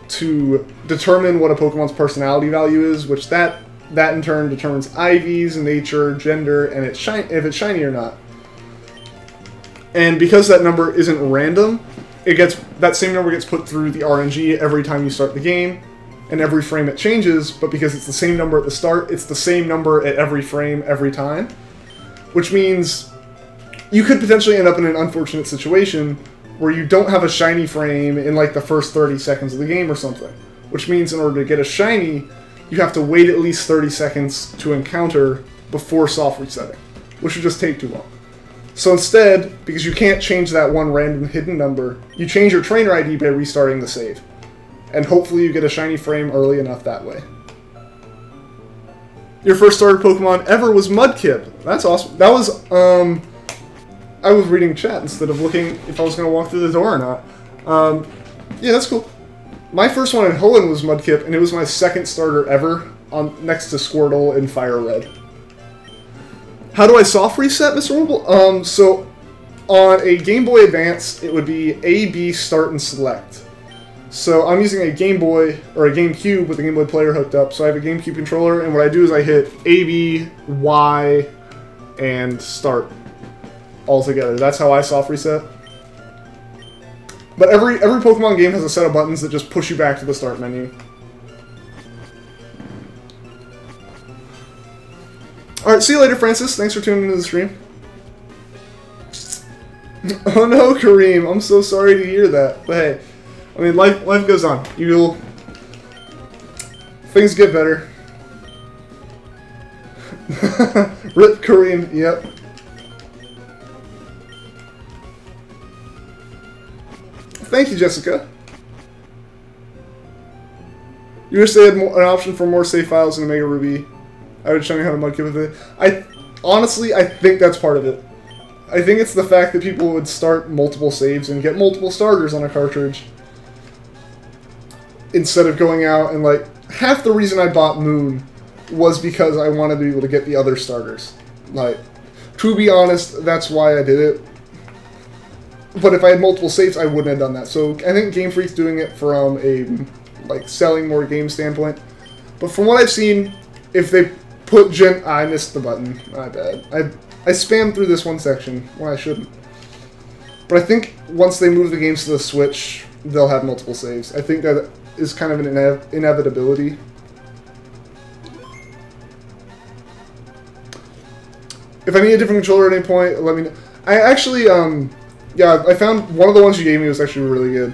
to determine what a Pokemon's personality value is, which that in turn determines IVs, nature, gender, and if it's shiny or not. And because that number isn't random, that same number gets put through the RNG every time you start the game, and every frame it changes, but because it's the same number at the start, it's the same number at every frame every time. Which means you could potentially end up in an unfortunate situation where you don't have a shiny frame in like the first 30 seconds of the game or something. Which means in order to get a shiny, you have to wait at least 30 seconds to encounter before soft resetting, which would just take too long. So instead, because you can't change that one random hidden number, you change your trainer ID by restarting the save. And hopefully you get a shiny frame early enough that way. Your first starter Pokemon ever was Mudkip. That's awesome. That was, I was reading chat instead of looking if I was going to walk through the door or not. Yeah, that's cool. My first one in Hoenn was Mudkip, and it was my second starter ever, next to Squirtle in Fire Red. How do I soft reset, Mr. Rumble? So, on a Game Boy Advance, it would be A, B, start, and select. So I'm using a Game Boy, or a GameCube with a Game Boy player hooked up, so I have a GameCube controller, and what I do is I hit A, B, Y, and start all together. That's how I soft reset. But every Pokemon game has a set of buttons that just push you back to the start menu. Alright, see you later, Francis. Thanks for tuning into the stream. Oh no, Kareem. I'm so sorry to hear that. But hey, I mean, life goes on. Things get better. Rip Kareem, yep. Thank you, Jessica. You wish they had an option for more save files in Omega Ruby. I would show you how to Mudkip with it. Honestly, I think that's part of it. I think it's the fact that people would start multiple saves and get multiple starters on a cartridge. Instead of going out and, like, half the reason I bought Moon was because I wanted to be able to get the other starters. Like, to be honest, that's why I did it. But if I had multiple saves, I wouldn't have done that. So I think Game Freak's doing it from a, like, selling more game standpoint. But from what I've seen, if they put I missed the button. My bad. I spammed through this one section when I shouldn't. But I think once they move the games to the Switch, they'll have multiple saves. I think that is kind of an inevitability. If I need a different controller at any point, let me know. I actually, yeah, I found one of the ones you gave me was actually really good.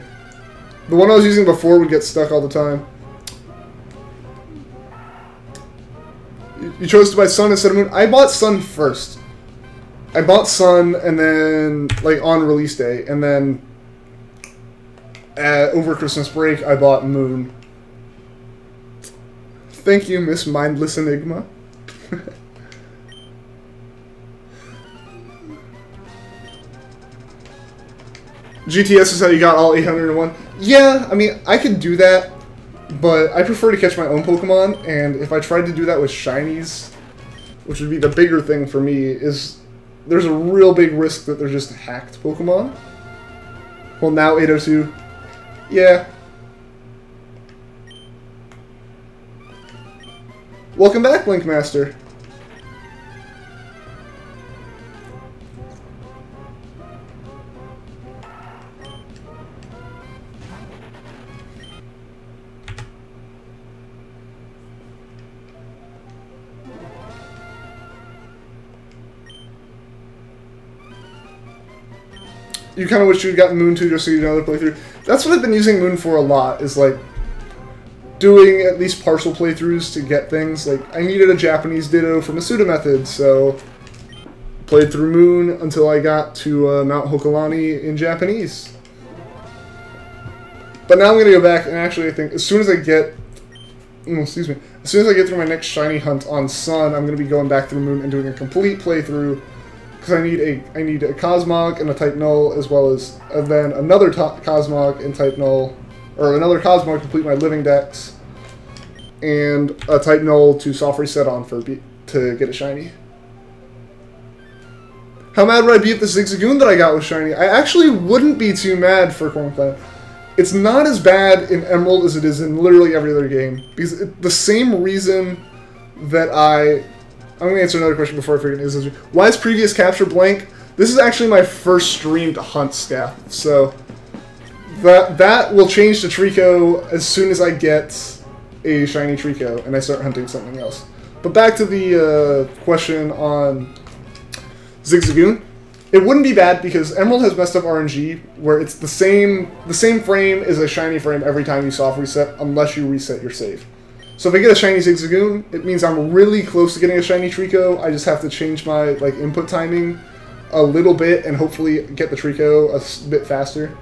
The one I was using before would get stuck all the time. You chose to buy Sun instead of Moon. I bought Sun first. I bought Sun, and then, like, on release day, and then over Christmas break, I bought Moon. Thank you, Miss Mindless Enigma. GTS is how you got all 801. Yeah, I mean, I can do that, but I prefer to catch my own Pokemon, and if I tried to do that with shinies, which would be the bigger thing for me, is there's a real big risk that they're just hacked Pokemon. Well, now 802. Yeah. Welcome back, Linkmaster. You kind of wish you'd gotten Moon 2 just so you know another playthrough. That's what I've been using Moon for a lot, is like doing at least partial playthroughs to get things. Like, I needed a Japanese Ditto for Masuda Method, so played through Moon until I got to Mount Hokulani in Japanese. But now I'm going to go back, and actually I think as soon as I get... excuse me. As soon as I get through my next shiny hunt on Sun, I'm going to be going back through Moon and doing a complete playthrough. Because I need a Cosmog and a Type Null, as well as then another Cosmog and Type Null, or another Cosmog to complete my living dex, and a Type Null to soft reset on to get a shiny. How mad would I be if the Zigzagoon that I got was shiny? I actually wouldn't be too mad for Corn Planet. It's not as bad in Emerald as it is in literally every other game, because the same reason that I'm going to answer another question before I forget this. Why is previous capture blank? This is actually my first stream to hunt Scath, so that will change to Treecko as soon as I get a shiny Treecko and I start hunting something else. But back to the question on Zigzagoon. It wouldn't be bad because Emerald has messed up RNG where it's the same frame as a shiny frame every time you soft reset unless you reset your save. So if I get a shiny Zigzagoon, it means I'm really close to getting a shiny Treecko. I just have to change my input timing a little bit and hopefully get the Treecko a bit faster.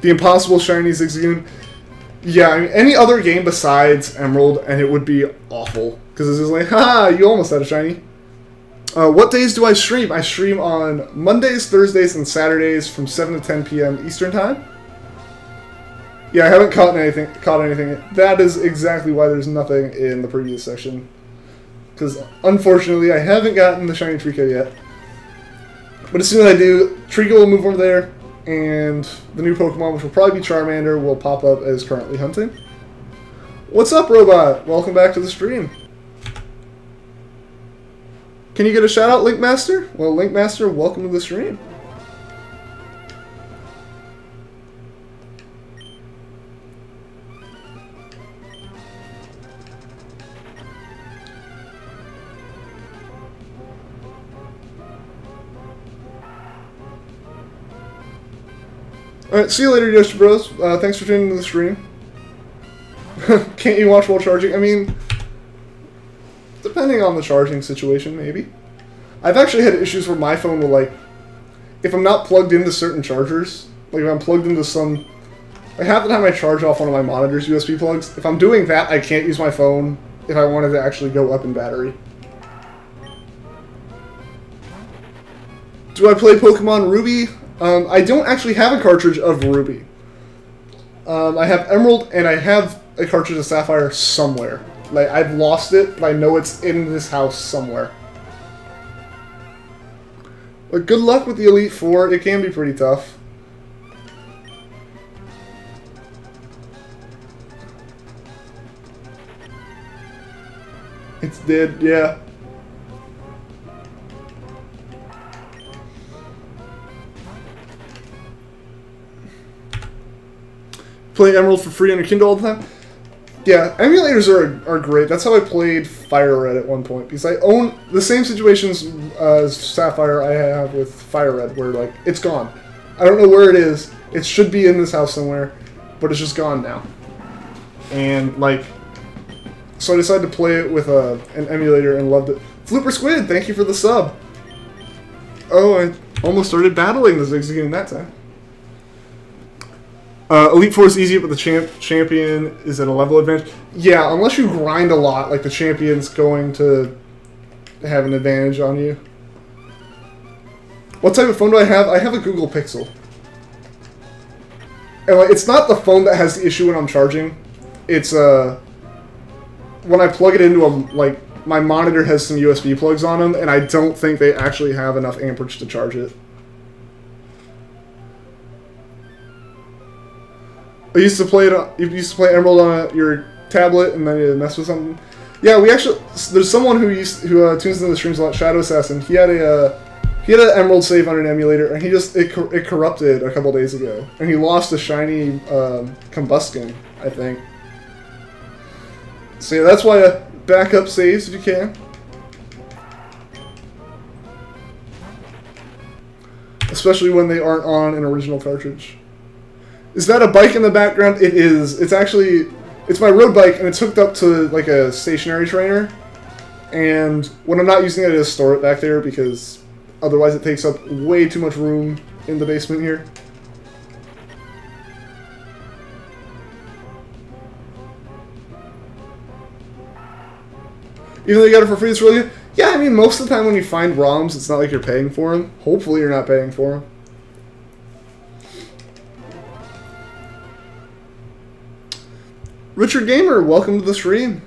The impossible shiny Zigzagoon. Yeah, I mean, any other game besides Emerald, and it would be awful. Because it's just like, haha, you almost had a shiny. What days do I stream? I stream on Mondays, Thursdays, and Saturdays from 7 to 10 p.m. Eastern Time. Yeah, I haven't caught anything. That is exactly why there's nothing in the previous section. Because, unfortunately, I haven't gotten the shiny Treecko yet. But as soon as I do, Treecko will move over there, and the new Pokemon, which will probably be Charmander, will pop up as currently hunting. What's up, Robot? Welcome back to the stream. Can you get a shout-out, Linkmaster? Well, Linkmaster, welcome to the stream. Alright, see you later, Yoshi Bros. Thanks for tuning into the stream. Can't you watch while charging? I mean, depending on the charging situation, maybe. I've actually had issues where my phone will, if I'm not plugged into certain chargers, if I'm plugged into some... half the time I charge off one of my monitor's USB plugs. If I'm doing that, I can't use my phone if I wanted to actually go up in battery. Do I play Pokemon Ruby? I don't actually have a cartridge of Ruby. I have Emerald, and I have a cartridge of Sapphire somewhere. I've lost it, but I know it's in this house somewhere. But good luck with the Elite Four. It can be pretty tough. It's dead, yeah. Play Emerald for free on your Kindle all the time? Yeah, emulators are great. That's how I played Fire Red at one point. Because I own the same situations as Sapphire I have with Fire Red, where, it's gone. I don't know where it is. It should be in this house somewhere, but it's just gone now. And, so I decided to play it with an emulator and loved it. Flooper Squid, thank you for the sub. Oh, I almost started battling the Zigzagoon that time. Elite Four is easy, but the champion is at a level advantage. Yeah, unless you grind a lot, like the champion's going to have an advantage on you. What type of phone do I have? I have a Google Pixel. And like, it's not the phone that has the issue when I'm charging. It's when I plug it into like my monitor has some USB plugs on them, and I don't think they actually have enough amperage to charge it. You used to play Emerald on your tablet, and then you mess with something. Yeah, we actually there's someone who tunes into the streams a lot. Shadow Assassin. He had an Emerald save on an emulator, and it corrupted a couple days ago, and he lost a shiny Combuskin, I think. So yeah, that's why backup saves if you can. Especially when they aren't on an original cartridge. Is that a bike in the background? It is. It's actually, it's my road bike, and it's hooked up to like a stationary trainer. And when I'm not using it, I just store it back there because otherwise it takes up way too much room in the basement here. Even though you got it for free, it's really good. Yeah, I mean, most of the time when you find ROMs, it's not like you're paying for them. Hopefully you're not paying for them. Richard Gamer, welcome to the stream.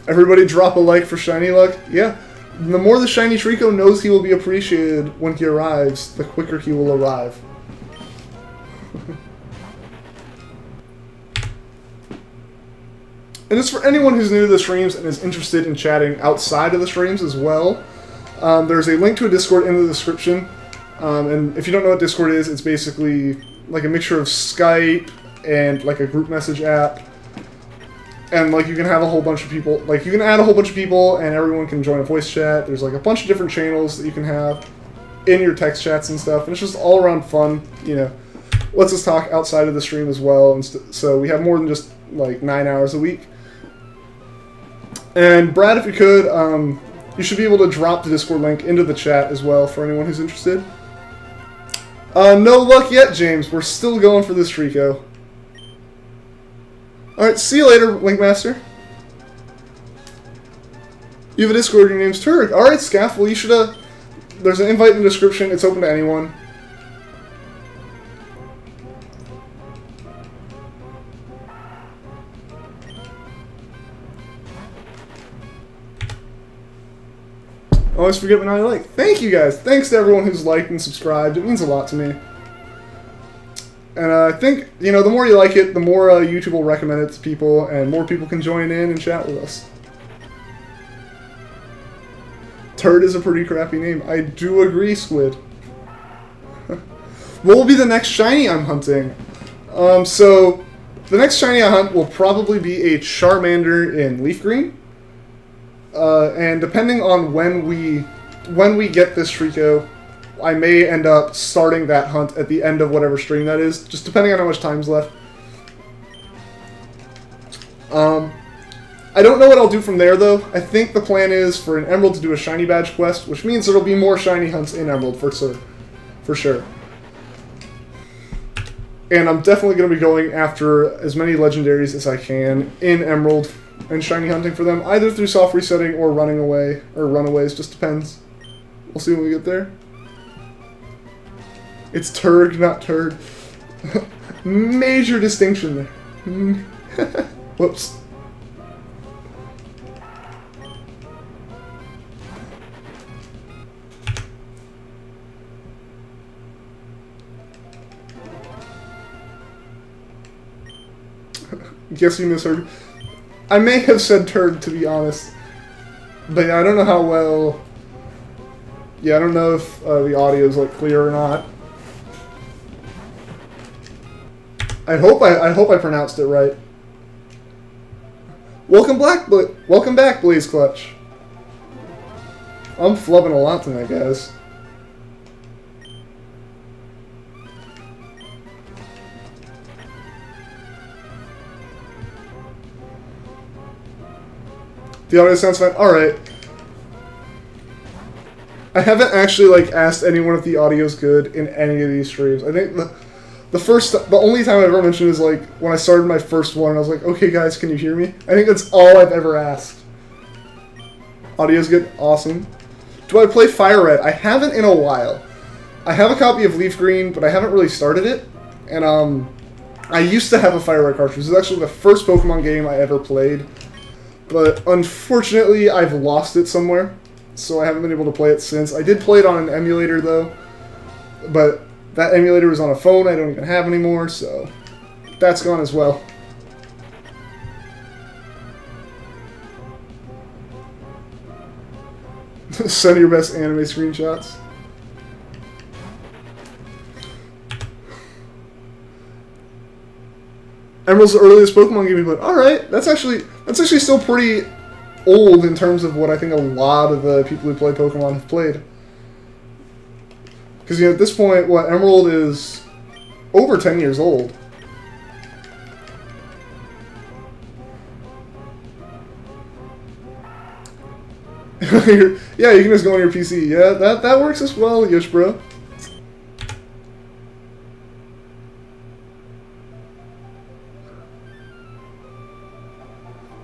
Everybody drop a like for Shiny Luck. Yeah, the more the Shiny Treecko knows he will be appreciated when he arrives, the quicker he will arrive. And it's for anyone who's new to the streams and is interested in chatting outside of the streams as well. There's a link to a Discord in the description. And if you don't know what Discord is, it's basically like a mixture of Skype and like a group message app. And like you can have a whole bunch of people, like you can add a whole bunch of people and everyone can join a voice chat. There's like a bunch of different channels that you can have in your text chats and stuff. And it's just all around fun, you know. Lets us talk outside of the stream as well. And so we have more than just like 9 hours a week. And Brad, if you could, you should be able to drop the Discord link into the chat as well for anyone who's interested. No luck yet, James. We're still going for this Treecko. Alright, see you later, Linkmaster. You have a Discord, your name's Turk. Alright, Scaff, well you should, there's an invite in the description, it's open to anyone. Always forget when I like. Thank you guys. Thanks to everyone who's liked and subscribed. It means a lot to me. And I think, you know, the more you like it, the more YouTube will recommend it to people, and more people can join in and chat with us. Turd is a pretty crappy name. I do agree, Squid. What will be the next shiny I'm hunting? So, the next shiny I hunt will probably be a Charmander in Leaf Green. And depending on when we get this Treecko, I may end up starting that hunt at the end of whatever stream that is, just depending on how much time's left. I don't know what I'll do from there, though. I think the plan is for an Emerald to do a Shiny Badge quest, which means there'll be more Shiny hunts in Emerald, for sure. And I'm definitely going to be going after as many Legendaries as I can in Emerald, and shiny hunting for them, either through soft resetting or running away, or runaways, just depends. We'll see when we get there. It's Turg, not Turd. Major distinction there. Whoops. Guess you misheard. I may have said turd, to be honest. But yeah, I don't know how well... Yeah, I don't know if the audio is like clear or not. I hope I pronounced it right. Welcome back, Blaze Clutch. I'm flubbing a lot tonight, guys. The audio sounds fine. Alright. I haven't actually like asked anyone if the audio's good in any of these streams. I think the only time I've ever mentioned is like when I started my first one. I was like, okay, guys, can you hear me? I think that's all I've ever asked. Audio's good, awesome. Do I play Fire Red? I haven't in a while. I have a copy of Leaf Green, but I haven't really started it. And I used to have a Fire Red cartridge. This is actually the first Pokemon game I ever played. But unfortunately, I've lost it somewhere. So I haven't been able to play it since. I did play it on an emulator, though. But that emulator was on a phone I don't even have anymore, so that's gone as well. Send your best anime screenshots. Emerald's the earliest Pokemon game we played. Alright, that's actually still pretty old in terms of what I think a lot of the people who play Pokemon have played. Because, you know, at this point, what, Emerald is over 10 years old. Yeah, you can just go on your PC. Yeah, that works as well, Yosh bro.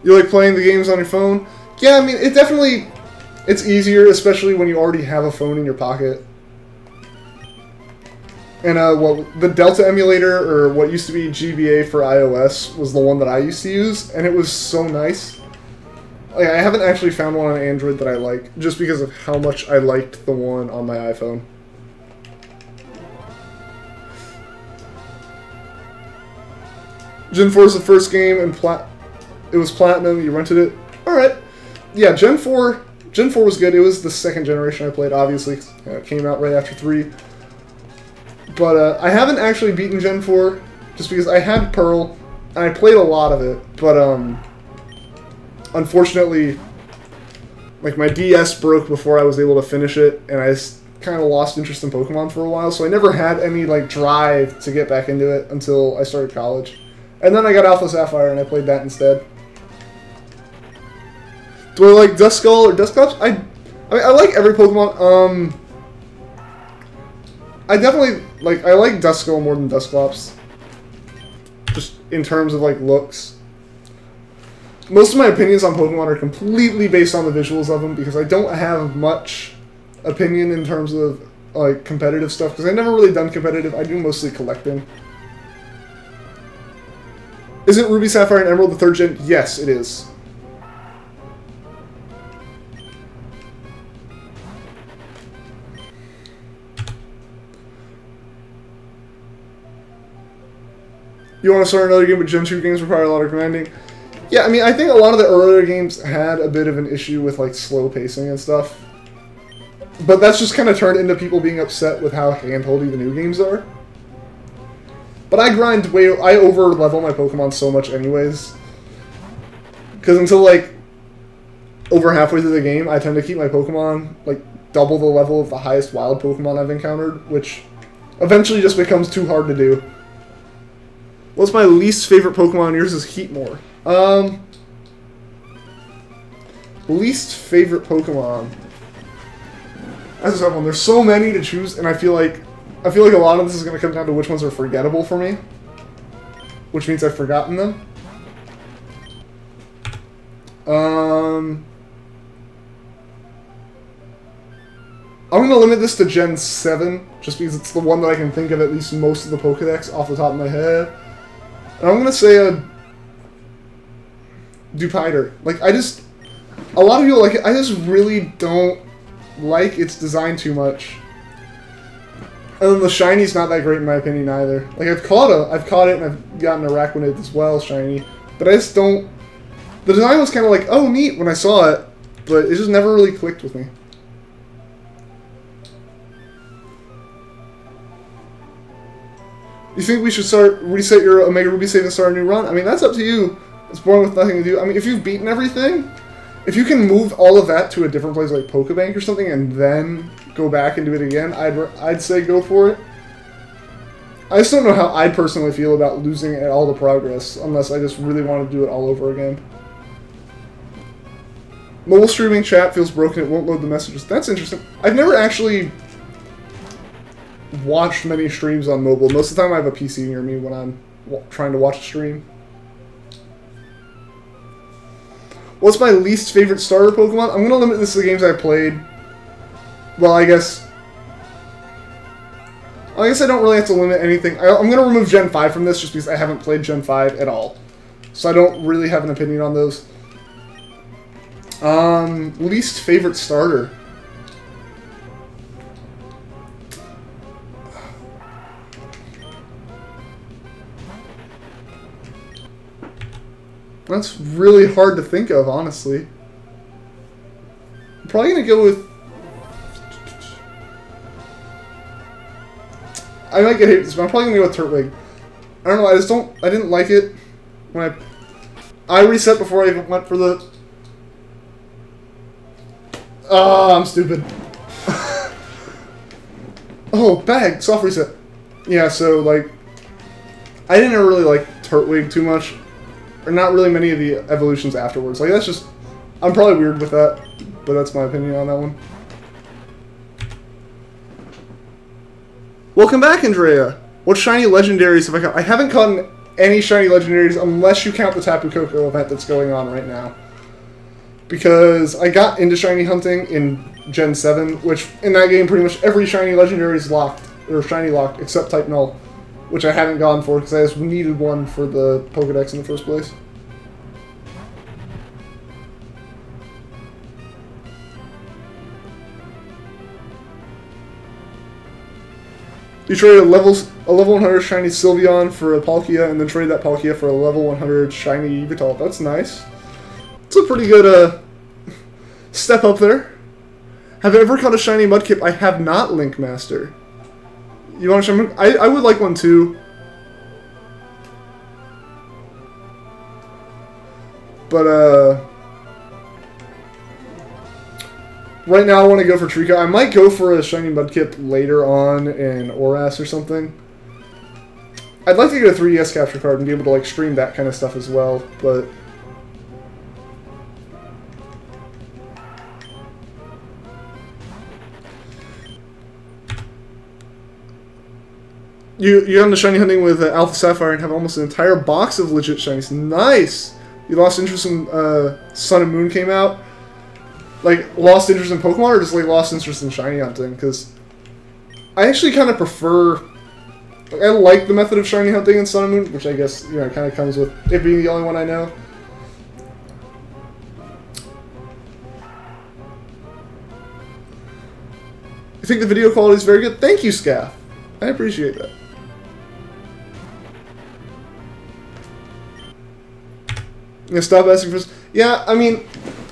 You like playing the games on your phone? Yeah, I mean, it's easier, especially when you already have a phone in your pocket. And the Delta emulator, or what used to be GBA for iOS, was the one that I used to use, and it was so nice. Like, I haven't actually found one on Android that I like, just because of how much I liked the one on my iPhone. Gen 4 is the first game, and it was Platinum, you rented it. Alright. Yeah, Gen 4 was good. It was the second generation I played, obviously. It came out right after 3. But I haven't actually beaten Gen 4, just because I had Pearl, and I played a lot of it, but unfortunately, like, my DS broke before I was able to finish it, and I just kind of lost interest in Pokemon for a while, so I never had any, like, drive to get back into it until I started college. And then I got Alpha Sapphire, and I played that instead. Do I like Duskull or Dusclops? I mean, I like every Pokemon. I definitely, like, I like Duskull more than Dusclops. Just in terms of, like, looks. Most of my opinions on Pokemon are completely based on the visuals of them, because I don't have much opinion in terms of, like, competitive stuff, because I've never really done competitive. I do mostly collecting. Isn't Ruby, Sapphire, and Emerald the 3rd gen? Yes, it is. You want to start another game, but Gen 2 games require a lot of commanding? Yeah, I mean, I think a lot of the earlier games had a bit of an issue with, like, slow pacing and stuff. But that's just kind of turned into people being upset with how hand-holdy the new games are. But I I over-level my Pokemon so much anyways. Because until, like, over halfway through the game, I tend to keep my Pokemon, like, double the level of the highest wild Pokemon I've encountered, which eventually just becomes too hard to do. What's my least favorite Pokemon? Yours is Heatmore. Least favorite Pokemon. That's a tough one. There's so many to choose, and I feel like a lot of this is going to come down to which ones are forgettable for me. Which means I've forgotten them. I'm going to limit this to Gen 7, just because it's the one that I can think of at least most of the Pokedex off the top of my head. And I'm going to say a Dewpider. Like, a lot of people like it. I just really don't like its design too much. And then the Shiny's not that great in my opinion either. Like, I've caught it and I've gotten Araquanid as well, Shiny. But I just don't... The design was kind of like, oh, neat when I saw it, but it just never really clicked with me. You think we should reset your Omega Ruby save and start a new run? I mean, that's up to you. It's born with nothing to do. I mean, if you've beaten everything, if you can move all of that to a different place like Pokebank or something and then go back and do it again, I'd say go for it. I just don't know how I personally feel about losing all the progress unless I just really want to do it all over again. Mobile streaming chat feels broken. It won't load the messages. That's interesting. I've never actually watched many streams on mobile. Most of the time I have a PC near me when I'm trying to watch a stream. What's my least favorite starter Pokemon? I'm going to limit this to the games I played. Well, I guess I don't really have to limit anything. I'm going to remove Gen 5 from this just because I haven't played Gen 5 at all. So I don't really have an opinion on those. Least favorite starter. That's really hard to think of, honestly. I'm probably going to go with... I might get hate this, but I'm probably going to go with Turtwig. I don't know, I didn't like it when I reset before I even went for the... Oh, I'm stupid. Oh, bag, soft reset. Yeah, so, like, I didn't really like Turtwig too much. Or not really many of the evolutions afterwards. Like, that's just... I'm probably weird with that, but that's my opinion on that one. Welcome back, Andrea! What shiny legendaries have I caught? I haven't caught any shiny legendaries unless you count the Tapu Koko event that's going on right now. Because I got into shiny hunting in Gen 7, which in that game pretty much every shiny legendary is locked, or shiny locked, except Type Null. Which I haven't gone for because I just needed one for the Pokedex in the first place. You traded a level 100 shiny Sylveon for a Palkia, and then traded that Palkia for a level 100 shiny Yveltal. That's nice. It's a pretty good step up there. Have I ever caught a shiny Mudkip? I have not, Link Master. You want to show me? I would like one too. But, right now I want to go for Treecko. I might go for a shiny Mudkip later on in Oras or something. I'd like to get a 3DS capture card and be able to, like, stream that kind of stuff as well, but... You got into shiny hunting with Alpha Sapphire and have almost an entire box of legit shinies. Nice! You lost interest in Sun and Moon came out. Like, lost interest in Pokemon or just, like, lost interest in shiny hunting? Because I actually kind of prefer... Like, I like the method of shiny hunting in Sun and Moon, which I guess, you know, kind of comes with it being the only one I know. I think the video quality is very good. Thank you, Scaff. I appreciate that. You know, stop asking for... Yeah, I mean,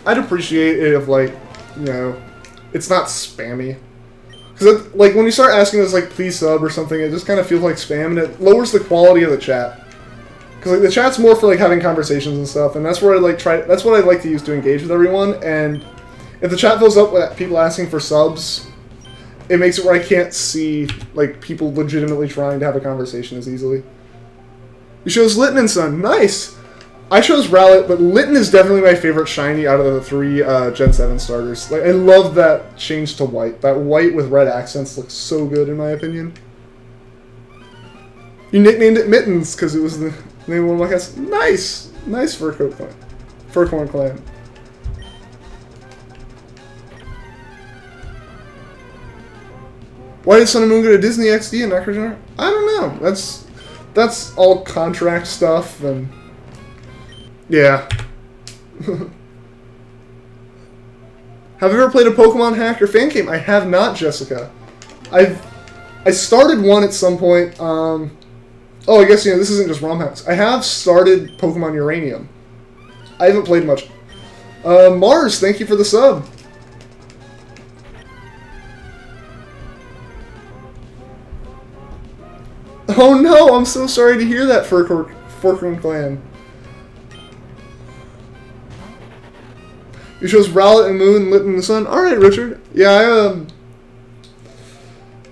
I'd appreciate it if, like, you know, it's not spammy. Because, like, when you start asking us, like, please sub or something, it just kind of feels like spam, and it lowers the quality of the chat. Because, like, the chat's more for, like, having conversations and stuff, and that's where I, like, that's what I like to use to engage with everyone, and if the chat fills up with people asking for subs, it makes it where I can't see, like, people legitimately trying to have a conversation as easily. You chose Litten and Sun. Nice! I chose Rowlet, but Litten is definitely my favorite shiny out of the 3 Gen 7 starters. Like, I love that change to white. That white with red accents looks so good, in my opinion. You nicknamed it Mittens, because it was the name of one of my cats. Nice! Nice Furcorn clan. Furcorn clan. Why did Sun and Moon go to Disney XD and not Cartoon? I don't know. That's all contract stuff, and... Yeah. Have you ever played a Pokemon hack or fan game? I have not, Jessica. I started one at some point. Oh, I guess, you know, this isn't just ROM hacks. I have started Pokemon Uranium. I haven't played much. Mars, thank you for the sub. Oh no, I'm so sorry to hear that, Furcorn Clan. You chose Rowlet and Moon, Litten and the Sun. Alright, Richard. Yeah,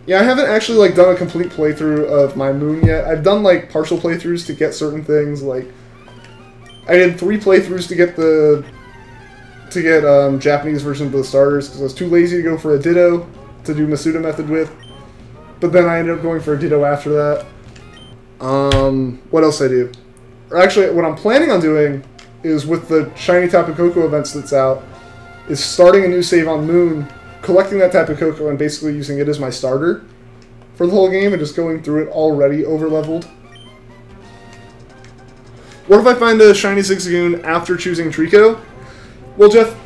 I haven't actually, like, done a complete playthrough of my Moon yet. I've done, like, partial playthroughs to get certain things, like... I did 3 playthroughs to get the to get Japanese versions of the starters because I was too lazy to go for a Ditto to do Masuda method with. But then I ended up going for a Ditto after that. What else I do? Or actually, what I'm planning on doing is with the Shiny Tapu Koko events that's out, is starting a new save on Moon, collecting that Tapu Koko and basically using it as my starter for the whole game and just going through it already over-leveled. What if I find a Shiny Zigzagoon after choosing Treecko? Well, Jeff,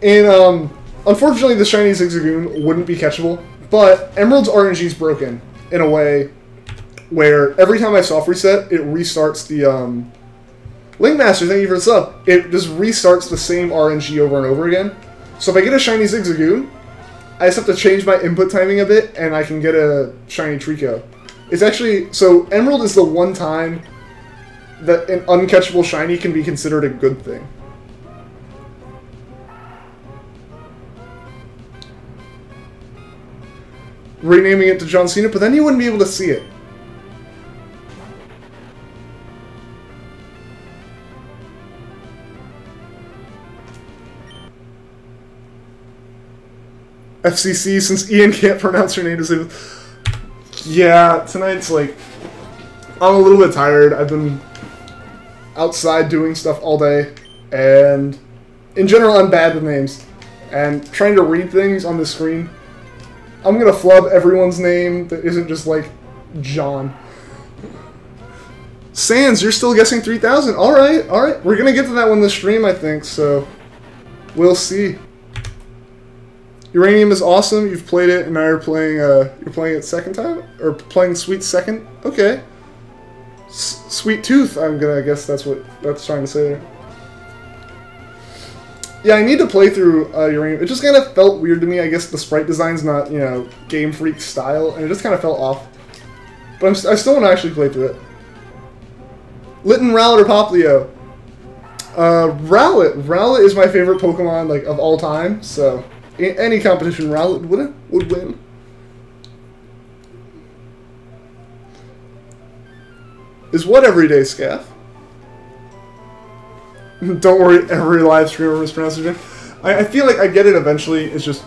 unfortunately the Shiny Zigzagoon wouldn't be catchable, but Emerald's RNG is broken in a way where every time I soft reset, it restarts the, Linkmaster, thank you for the sub. It just restarts the same RNG over and over again. So if I get a Shiny Zigzagoon, I just have to change my input timing a bit, and I can get a Shiny Treecko. It's actually, so Emerald is the one time that an uncatchable Shiny can be considered a good thing. Renaming it to John Cena, but then you wouldn't be able to see it. FCC, since Ian can't pronounce her name to say yeah, tonight's like, I'm a little bit tired. I've been outside doing stuff all day, and in general I'm bad with names. And trying to read things on the screen, I'm gonna flub everyone's name that isn't just like John. Sans, you're still guessing 3,000. Alright, alright. We're gonna get to that one this stream, I think, so we'll see. Uranium is awesome. You've played it, and now you're playing it second time? Or playing Sweet second? Okay. Sweet Tooth, I'm gonna guess that's what that's trying to say there. Yeah, I need to play through Uranium. It just kind of felt weird to me. I guess the sprite design's not, you know, Game Freak style, and it just kind of felt off. But I still want to actually play through it. Litten, Rowlet, or Poplio? Rowlet. Rowlet is my favorite Pokemon, like, of all time, so in any competition, Rowlet would win. Is what everyday, Scaff? Don't worry, every live streamer mispronounces it. I feel like I get it eventually. It's just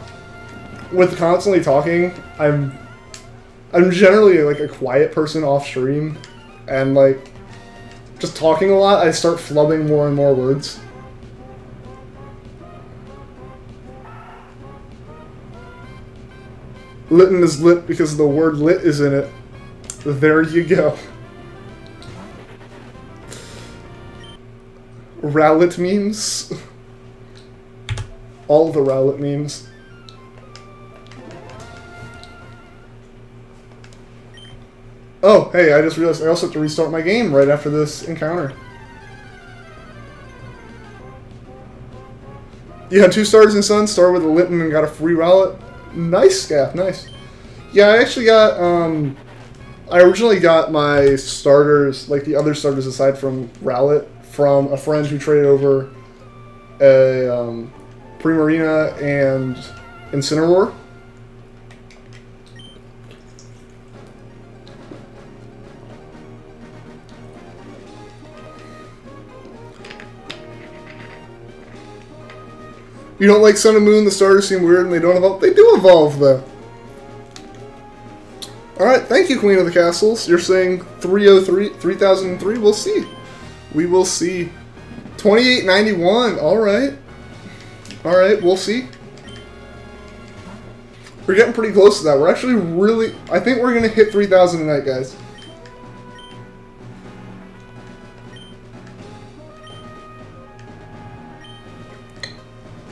with constantly talking, I'm generally like a quiet person off stream, and like just talking a lot, I start flubbing more and more words. Litten is lit because the word lit is in it. There you go. Rowlet memes. All the Rowlet memes. Oh, hey, I just realized I also have to restart my game right after this encounter. You had 2 stars in Sun, started with a Litten and got a free Rowlet. Nice, Scaff, nice. Yeah, I actually got, I originally got my starters, like the other starters aside from Rowlet, from a friend who traded over a Primarina and Incineroar. You don't like Sun and Moon, the starters seem weird and they don't evolve. They do evolve, though. Alright, thank you, Queen of the Castles. You're saying 303, 3003? We'll see. We will see. 2891, alright. Alright, we'll see. We're getting pretty close to that. We're actually really... I think we're going to hit 3,000 tonight, guys.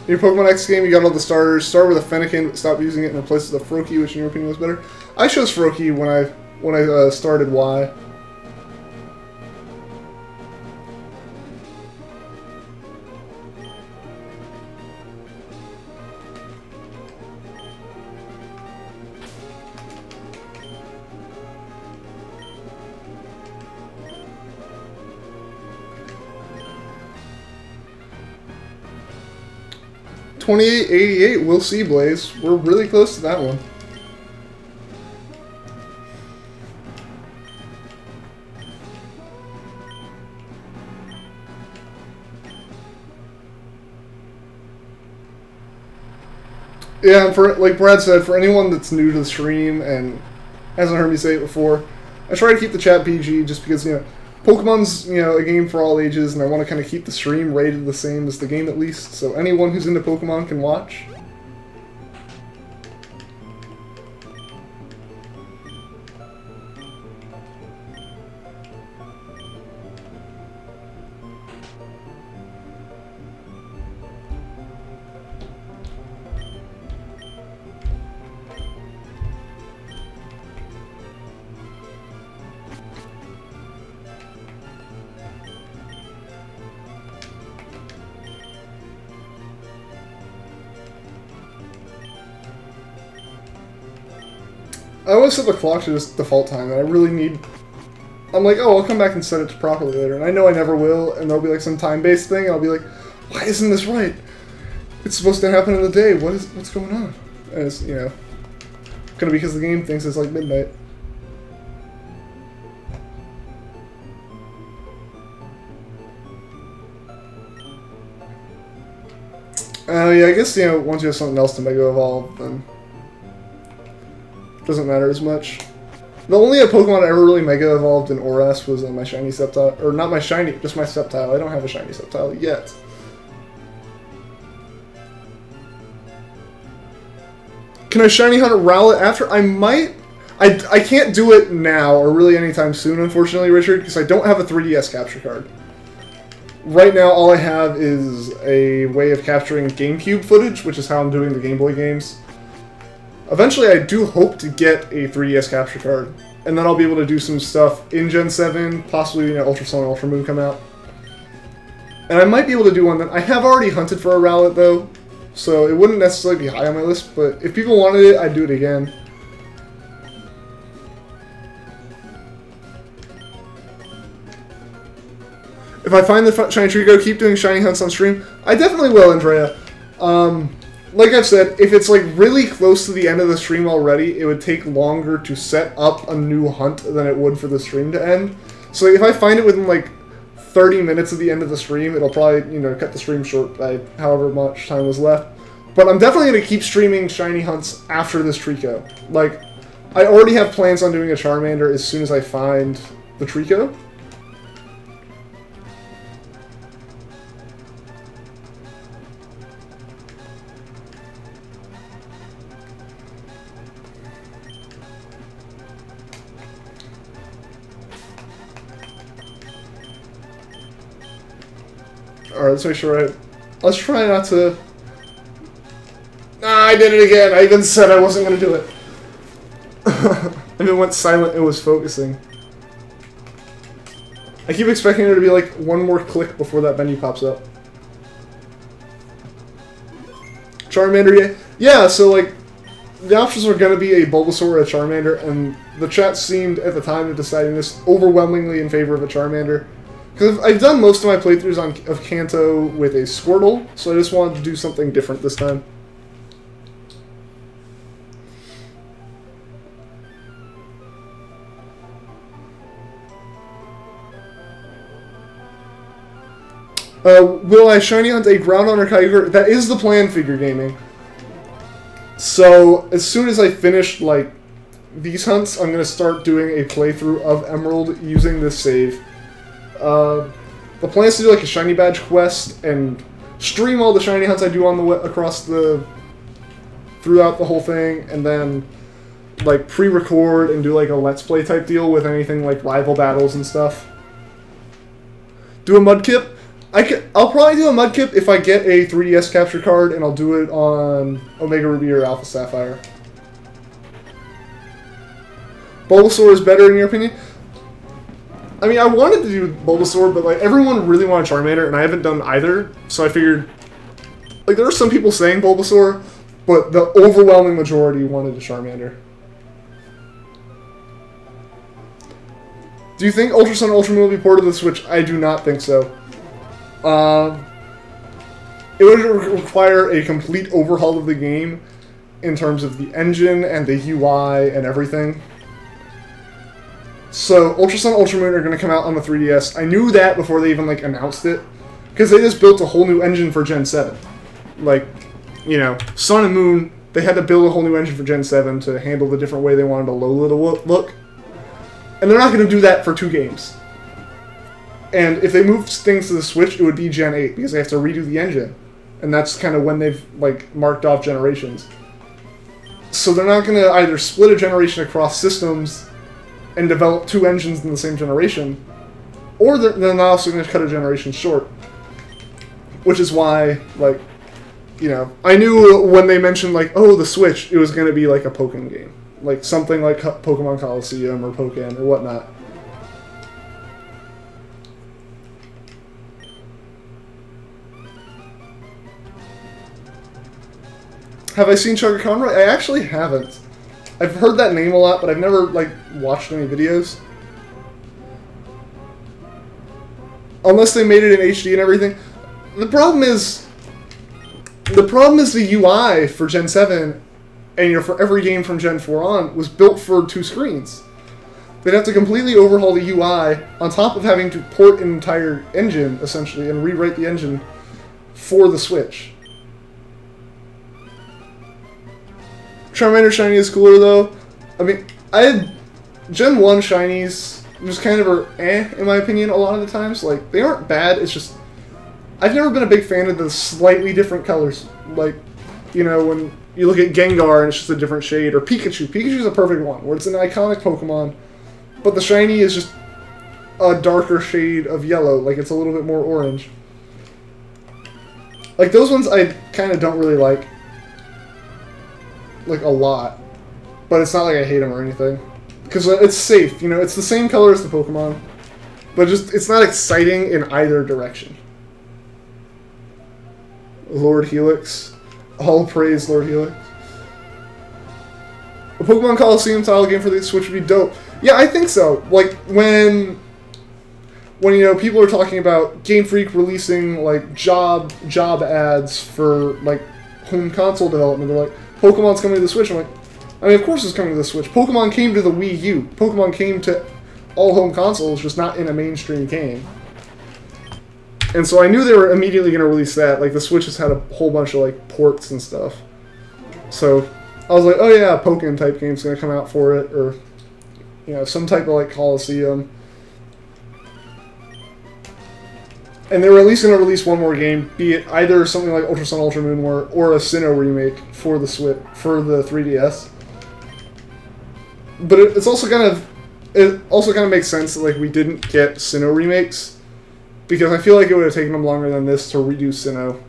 In your Pokemon X game, you got all the starters. Start with a Fennekin, but stop using it and replace it with a Froakie, which in your opinion was better. I chose Froakie when I started Y. $28.88, we'll see, Blaze. We're really close to that one. Yeah, and for like Brad said, for anyone that's new to the stream and hasn't heard me say it before, I try to keep the chat PG just because, you know, Pokemon's, you know, a game for all ages, and I want to kind of keep the stream rated the same as the game at least, so anyone who's into Pokemon can watch. I always set the clock to just default time, and I really need... I'm like, oh, I'll come back and set it to properly later, and I know I never will, and there'll be like some time-based thing, and I'll be like, why isn't this right? It's supposed to happen in the day, what's going on? And it's, you know, gonna be because the game thinks it's like midnight. Yeah, I guess, you know, once you have something else to Mega Evolve, then it doesn't matter as much. The only Pokemon I ever really Mega Evolved in ORAS was my Shiny Sceptile. Or not my Shiny, just my Sceptile. I don't have a Shiny Sceptile yet. Can I Shiny Hunt a Rowlet after? I might. I can't do it now, or really anytime soon, unfortunately, Richard, because I don't have a 3DS capture card. Right now, all I have is a way of capturing GameCube footage, which is how I'm doing the Game Boy games. Eventually, I do hope to get a 3DS capture card, and then I'll be able to do some stuff in Gen 7, possibly, you know, Ultra Sun and Ultra Moon come out. And I might be able to do one that I have already hunted for a Rowlet, though, so it wouldn't necessarily be high on my list, but if people wanted it, I'd do it again. If I find the Shiny Treecko, keep doing Shiny Hunts on stream. I definitely will, Andrea. Like I've said, if it's like really close to the end of the stream already, it would take longer to set up a new hunt than it would for the stream to end. So if I find it within like 30 minutes of the end of the stream, it'll probably, you know, cut the stream short by however much time was left. But I'm definitely going to keep streaming Shiny Hunts after this Treecko. Like, I already have plans on doing a Charmander as soon as I find the Treecko. Alright, let's make sure let's try not to... Ah, I did it again! I even said I wasn't going to do it. And it went silent, it was focusing. I keep expecting there to be like one more click before that menu pops up. Charmander, yeah. Yeah, so like, the options were going to be a Bulbasaur or a Charmander, and the chat seemed, at the time of deciding this, overwhelmingly in favor of a Charmander. Because I've done most of my playthroughs of Kanto with a Squirtle, so I just wanted to do something different this time. Will I Shiny Hunt a Groudon or Kyogre? That is the plan, Figure Gaming. So, as soon as I finish, like, these hunts, I'm going to start doing a playthrough of Emerald using this save. The plan is to do like a Shiny Badge quest and stream all the Shiny Hunts I do on the throughout the whole thing, and then like pre-record and do like a Let's Play type deal with anything like rival battles and stuff. Do a Mudkip. I'll probably do a Mudkip if I get a 3DS capture card, and I'll do it on Omega Ruby or Alpha Sapphire. Bulbasaur is better in your opinion? I mean, I wanted to do Bulbasaur, but like everyone really wanted Charmander, and I haven't done either. So I figured, like, there are some people saying Bulbasaur, but the overwhelming majority wanted a Charmander. Do you think Ultra Sun and Ultra Moon will be ported to the Switch? I do not think so. It would require a complete overhaul of the game in terms of the engine and the UI and everything. So, Ultra Sun and Ultra Moon are going to come out on the 3DS. I knew that before they even, like, announced it. Because they just built a whole new engine for Gen 7. Like, you know, Sun and Moon, they had to build a whole new engine for Gen 7 to handle the different way they wanted Alola to look. And they're not going to do that for 2 games. And if they move things to the Switch, it would be Gen 8, because they have to redo the engine. And that's kind of when they've, like, marked off generations. So they're not going to either split a generation across systems and develop 2 engines in the same generation, or they're not also going to cut a generation short. Which is why, like, you know, I knew when they mentioned, like, oh, the Switch, it was going to be like a Pokemon game. Like, something like Pokemon Coliseum or Pokken or whatnot. Have I seen Chugga Conroy? I actually haven't. I've heard that name a lot, but I've never, like, watched any videos. Unless they made it in HD and everything. The problem is the UI for Gen 7, and, you know, for every game from Gen 4 on, was built for 2 screens. They'd have to completely overhaul the UI, on top of having to port an entire engine, essentially, and rewrite the engine for the Switch. Charmander Shiny is cooler, though. I mean, I had Gen 1 Shinies just kind of are in my opinion, a lot of the times. Like, they aren't bad, it's just... I've never been a big fan of the slightly different colors. Like, you know, when you look at Gengar and it's just a different shade, or Pikachu. Pikachu's a perfect one, where it's an iconic Pokemon, but the Shiny is just a darker shade of yellow, like it's a little bit more orange. Like, those ones I kind of don't really like a lot, but it's not like I hate them or anything, because it's safe, you know, it's the same color as the Pokemon, but just, it's not exciting in either direction. Lord Helix. All praise Lord Helix. A Pokemon Coliseum style game for the Switch would be dope. Yeah, I think so. Like, when you know, people are talking about Game Freak releasing, like, job ads for, like, home console development, they're like, Pokemon's coming to the Switch. I'm like, I mean, of course it's coming to the Switch. Pokemon came to the Wii U. Pokemon came to all home consoles, just not in a mainstream game. And so I knew they were immediately going to release that. Like, the Switch has had a whole bunch of, like, ports and stuff. So I was like, oh yeah, a Pokemon type game's going to come out for it, or, you know, some type of, like, Coliseum. And they were at least going to release one more game, be it either something like Ultra Sun, Ultra Moon War, or a Sinnoh remake for the Switch, for the 3DS. But it also kind of makes sense that, like, we didn't get Sinnoh remakes, because I feel like it would have taken them longer than this to redo Sinnoh.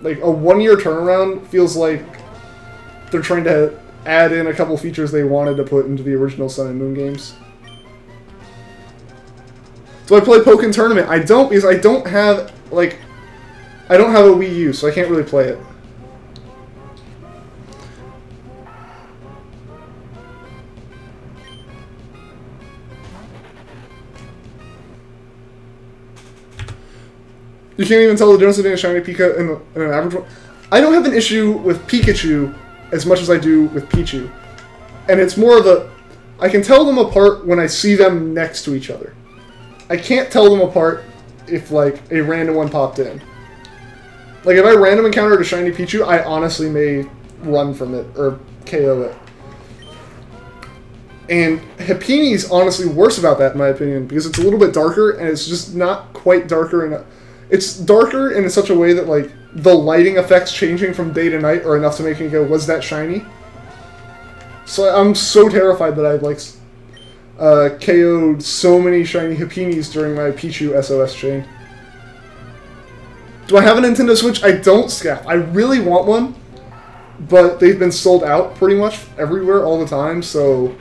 Like, a 1-year turnaround feels like they're trying to add in a couple features they wanted to put into the original Sun and Moon games. Do I play Pokken Tournament? I don't, because I don't have, like, I don't have a Wii U, so I can't really play it. You can't even tell the difference between a shiny Pika and an average one. I don't have an issue with Pikachu as much as I do with Pichu. And it's more of a... I can tell them apart when I see them next to each other. I can't tell them apart if, like, a random one popped in. Like, if I random encountered a shiny Pichu, I honestly may run from it, or KO it. And Happini's honestly worse about that, in my opinion, because it's a little bit darker, and it's just not quite darker enough. It's darker in such a way that, like, the lighting effects changing from day to night are enough to make me go, was that shiny? So I'm so terrified that I've, like, KO'd so many shiny Happinis during my Pichu SOS chain. Do I have a Nintendo Switch? I don't, Scaff. I really want one, but they've been sold out pretty much everywhere all the time, so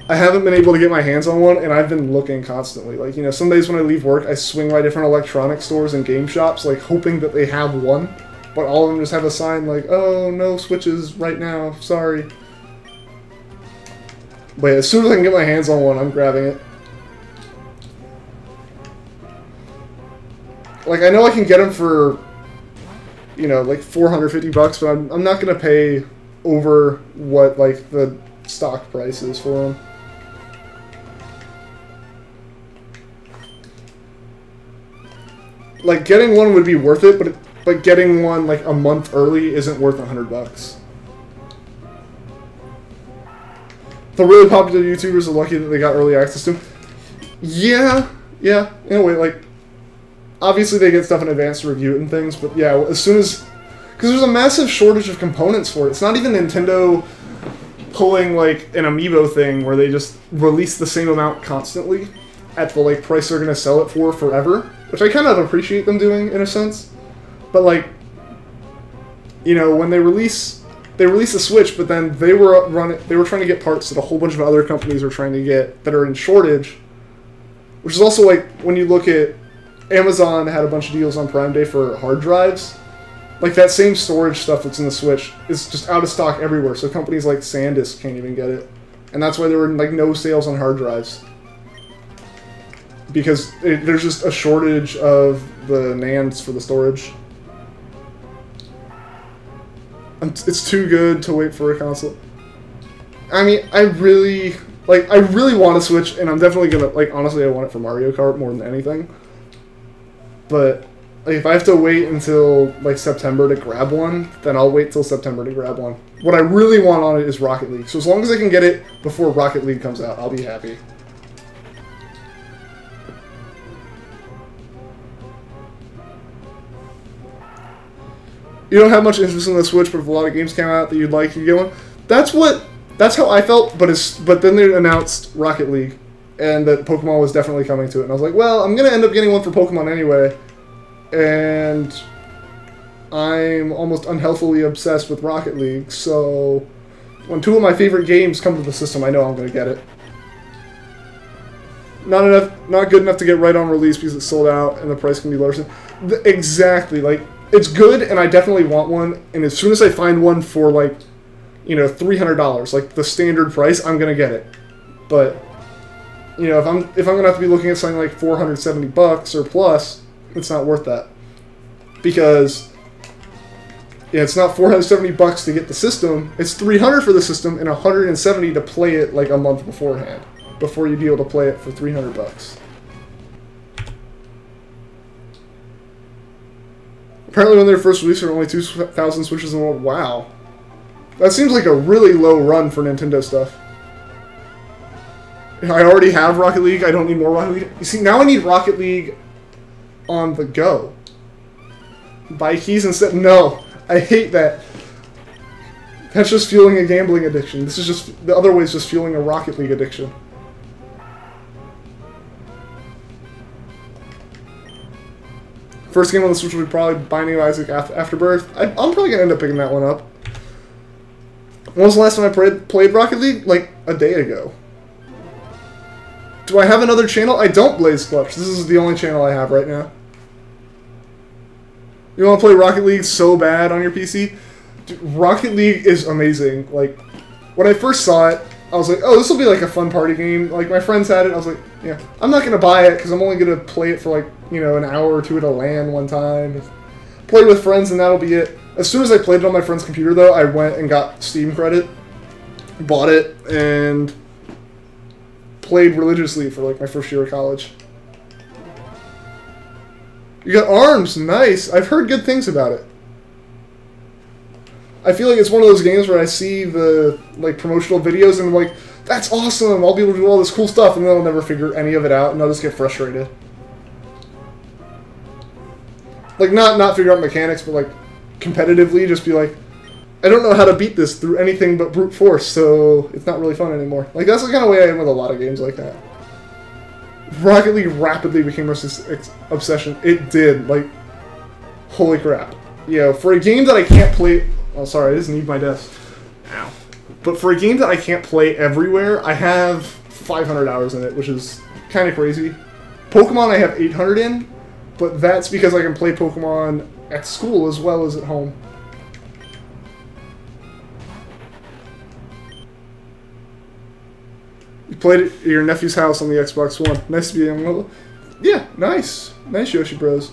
I haven't been able to get my hands on one, and I've been looking constantly. Like, you know, some days when I leave work, I swing by different electronic stores and game shops, like, hoping that they have one, but all of them just have a sign like, oh, no Switches right now, sorry. But yeah, as soon as I can get my hands on one, I'm grabbing it. Like, I know I can get them for, you know, like $450, but I'm not going to pay over what, like, the stock price is for them. Like, getting one would be worth it, but getting one, like, a month early isn't worth $100. The really popular YouTubers are lucky that they got early access to them. Yeah, in a way, like, obviously they get stuff in advance to review it and things, but yeah, as soon as, because there's a massive shortage of components for it. It's not even Nintendo pulling, like, an amiibo thing where they just release the same amount constantly at the, like, price they're going to sell it for forever, which I kind of appreciate them doing, in a sense. But, like, you know, when they release the Switch, but then they were trying to get parts that a whole bunch of other companies were trying to get that are in shortage, which is also, like, when you look at Amazon had a bunch of deals on Prime Day for hard drives. Like, that same storage stuff that's in the Switch is just out of stock everywhere, so companies like SanDisk can't even get it. And that's why there were, like, no sales on hard drives. Because there's just a shortage of the NANDs for the storage. It's too good to wait for a console. I mean, I really want a Switch, and I'm definitely gonna, like, honestly, I want it for Mario Kart more than anything. But, like, if I have to wait until, like, September to grab one, then I'll wait till September to grab one. What I really want on it is Rocket League. So as long as I can get it before Rocket League comes out, I'll be happy. You don't have much interest in the Switch, but if a lot of games came out that you'd like, you get one. That's how I felt, but then they announced Rocket League, and that Pokemon was definitely coming to it. And I was like, well, I'm going to end up getting one for Pokemon anyway. And I'm almost unhealthily obsessed with Rocket League, so when two of my favorite games come to the system, I know I'm going to get it. Not good enough to get right on release because it's sold out and the price can be lower. Exactly, like, it's good and I definitely want one, and as soon as I find one for, like, you know, $300, like the standard price, I'm going to get it. But, you know, if I'm going to have to be looking at something like $470 or plus, it's not worth that. Because, yeah, it's not $470 to get the system, it's $300 for the system and $170 to play it like a month beforehand, before you'd be able to play it for $300. Apparently when they were first released, there were only 2,000 Switches in the world. Wow. That seems like a really low run for Nintendo stuff. I already have Rocket League, I don't need more Rocket League. You see, now I need Rocket League on the go. Buy keys instead? No. I hate that. That's just fueling a gambling addiction. This is just, the other way is just fueling a Rocket League addiction. First game on the Switch will be probably Binding of Isaac Afterbirth. I'm probably going to end up picking that one up. When was the last time I played Rocket League? Like, a day ago. Do I have another channel? I don't, Blaze Clutch. This is the only channel I have right now. You want to play Rocket League so bad on your PC? Dude, Rocket League is amazing. Like, when I first saw it, I was like, oh, this will be like a fun party game. Like, my friends had it, I was like, yeah, I'm not going to buy it because I'm only going to play it for, like, you know, an hour or two at a LAN one time. Play with friends and that'll be it. As soon as I played it on my friend's computer, though, I went and got Steam credit, bought it, and played religiously for, like, my first year of college. You got ARMS, nice. I've heard good things about it. I feel like it's one of those games where I see the, like, promotional videos and I'm like, that's awesome, I'll be able to do all this cool stuff, and then I'll never figure any of it out, and I'll just get frustrated. Like, not figure out mechanics, but, like, competitively just be like, I don't know how to beat this through anything but brute force, so it's not really fun anymore. Like, that's the kind of way I am with a lot of games like that. Rocket League rapidly became an obsession. It did. Like, holy crap. You know, for a game that I can't play... Oh, sorry, I just need my desk. Ow. But for a game that I can't play everywhere, I have 500 hours in it, which is kind of crazy. Pokemon I have 800 in, but that's because I can play Pokemon at school as well as at home. You played it at your nephew's house on the Xbox One. Nice to be able to... Yeah, nice. Nice, Yoshi Bros.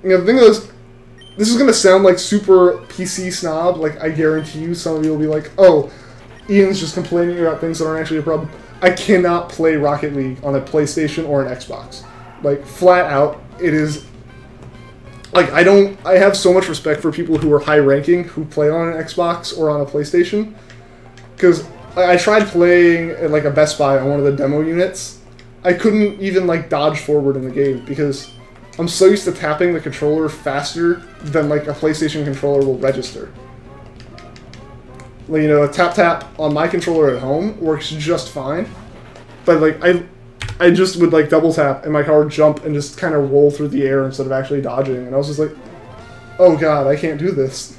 You know, the thing is, this is going to sound like super PC snob. Like, I guarantee you some of you will be like, oh, Ian's just complaining about things that aren't actually a problem. I cannot play Rocket League on a PlayStation or an Xbox. Like, flat out, it is like, I have so much respect for people who are high ranking who play on an Xbox or on a PlayStation, because I tried playing at like a Best Buy on one of the demo units. I couldn't even like dodge forward in the game because I'm so used to tapping the controller faster than like a PlayStation controller will register. Like, you know, a tap on my controller at home works just fine, but like I just would like double tap and my car would jump and just kind of roll through the air instead of actually dodging, and I was just like, oh god, I can't do this.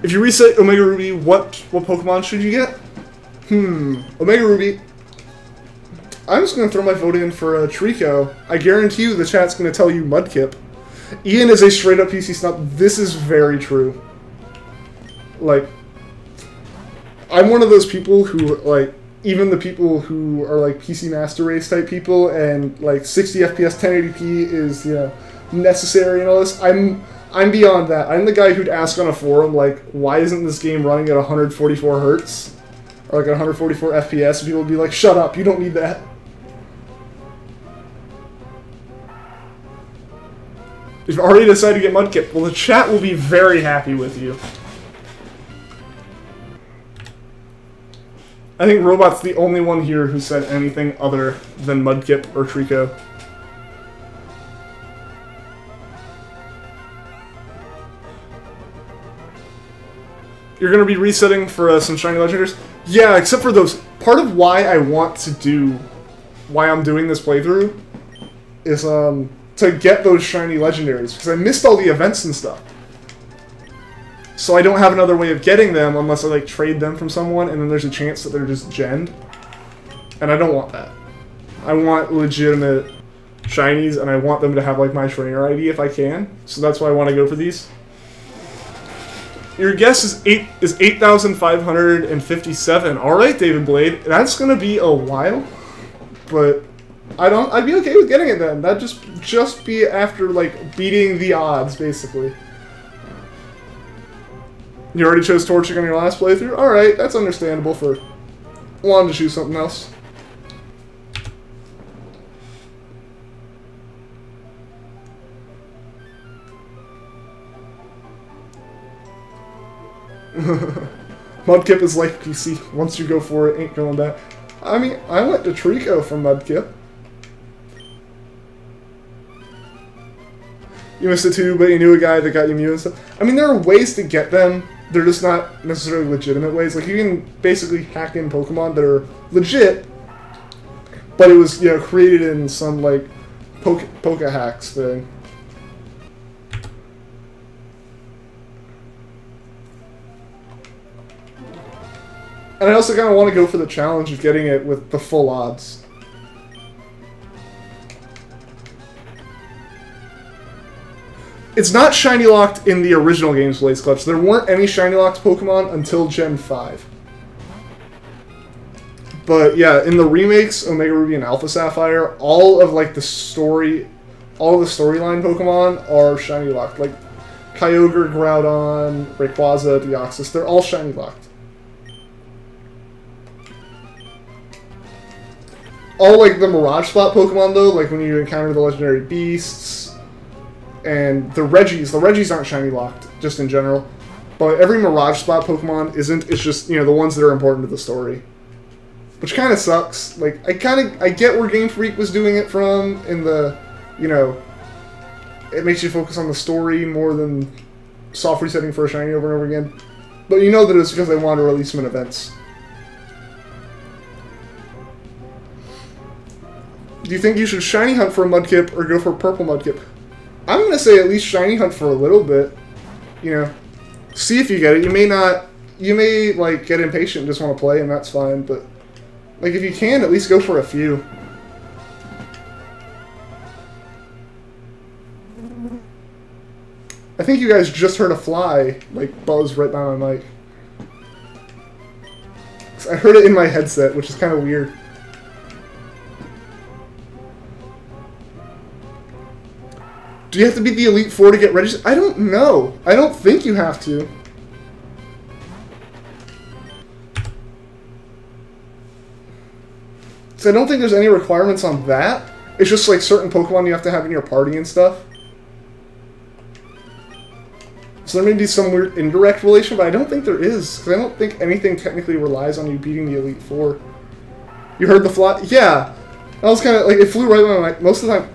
If you reset Omega Ruby, what Pokemon should you get? Omega Ruby. I'm just going to throw my vote in for Treecko. I guarantee you the chat's going to tell you Mudkip. Ian is a straight-up PC snub. This is very true. Like, I'm one of those people who, like, even the people who are, like, PC Master Race type people and, like, 60 FPS 1080p is, you know, necessary and all this. I'm beyond that. I'm the guy who'd ask on a forum, like, why isn't this game running at 144 hertz? Or, like, 144 FPS? And people would be like, shut up, you don't need that. You've already decided to get Mudkip. Well, the chat will be very happy with you. I think Robot's the only one here who said anything other than Mudkip or Treecko. You're going to be resetting for some Shiny Legendaries? Yeah, except for those. Part of why I want to do... why I'm doing this playthrough is to get those Shiny Legendaries, because I missed all the events and stuff. So I don't have another way of getting them unless I like trade them from someone, and then there's a chance that they're just genned. And I don't want that. I want legitimate Shinies, and I want them to have like my trainer ID if I can. So that's why I want to go for these. Your guess is 8,557. All right, David Blade. That's gonna be a while, but I'd be okay with getting it then. That'd just be after like beating the odds, basically. You already chose Torchic on your last playthrough? All right, that's understandable for wanting to choose something else. Mudkip is like PC. Once you go for it, ain't going back. I mean, I went to Treecko from Mudkip. You missed it too, but you knew a guy that got you Mew and stuff. I mean, there are ways to get them. They're just not necessarily legitimate ways. Like, you can basically hack in Pokemon that are legit, but it was, you know, created in some, like, Poke hacks thing. And I also kind of want to go for the challenge of getting it with the full odds. It's not shiny locked in the original game's Blaze Clutch. There weren't any shiny locked Pokemon until Gen 5. But yeah, in the remakes, Omega Ruby and Alpha Sapphire, all of like the storyline Pokemon are shiny locked. Like Kyogre, Groudon, Rayquaza, Deoxys, they're all shiny locked. All like the Mirage Spot Pokemon though, like when you encounter the legendary beasts and the Reggies aren't shiny locked, just in general. But every Mirage Spot Pokemon isn't, it's just, you know, the ones that are important to the story. Which kind of sucks. Like, I get where Game Freak was doing it from, in the, you know, it makes you focus on the story more than soft resetting for a shiny over and over again. But you know that it's because they want to release them in events. Do you think you should shiny hunt for a Mudkip or go for a purple Mudkip? I'm going to say at least shiny hunt for a little bit. You know, see if you get it. You may, like, get impatient and just want to play, and that's fine, but, like, if you can, at least go for a few. I think you guys just heard a fly, like, buzz right by my mic. I heard it in my headset, which is kind of weird. Do you have to beat the Elite Four to get registered? I don't know. I don't think you have to. So I don't think there's any requirements on that. It's just like certain Pokemon you have to have in your party and stuff. So there may be some weird indirect relation, but I don't think there is. Because I don't think anything technically relies on you beating the Elite Four. You heard the fly? Yeah. That was kind of like, it flew right by my mic. Most of the time,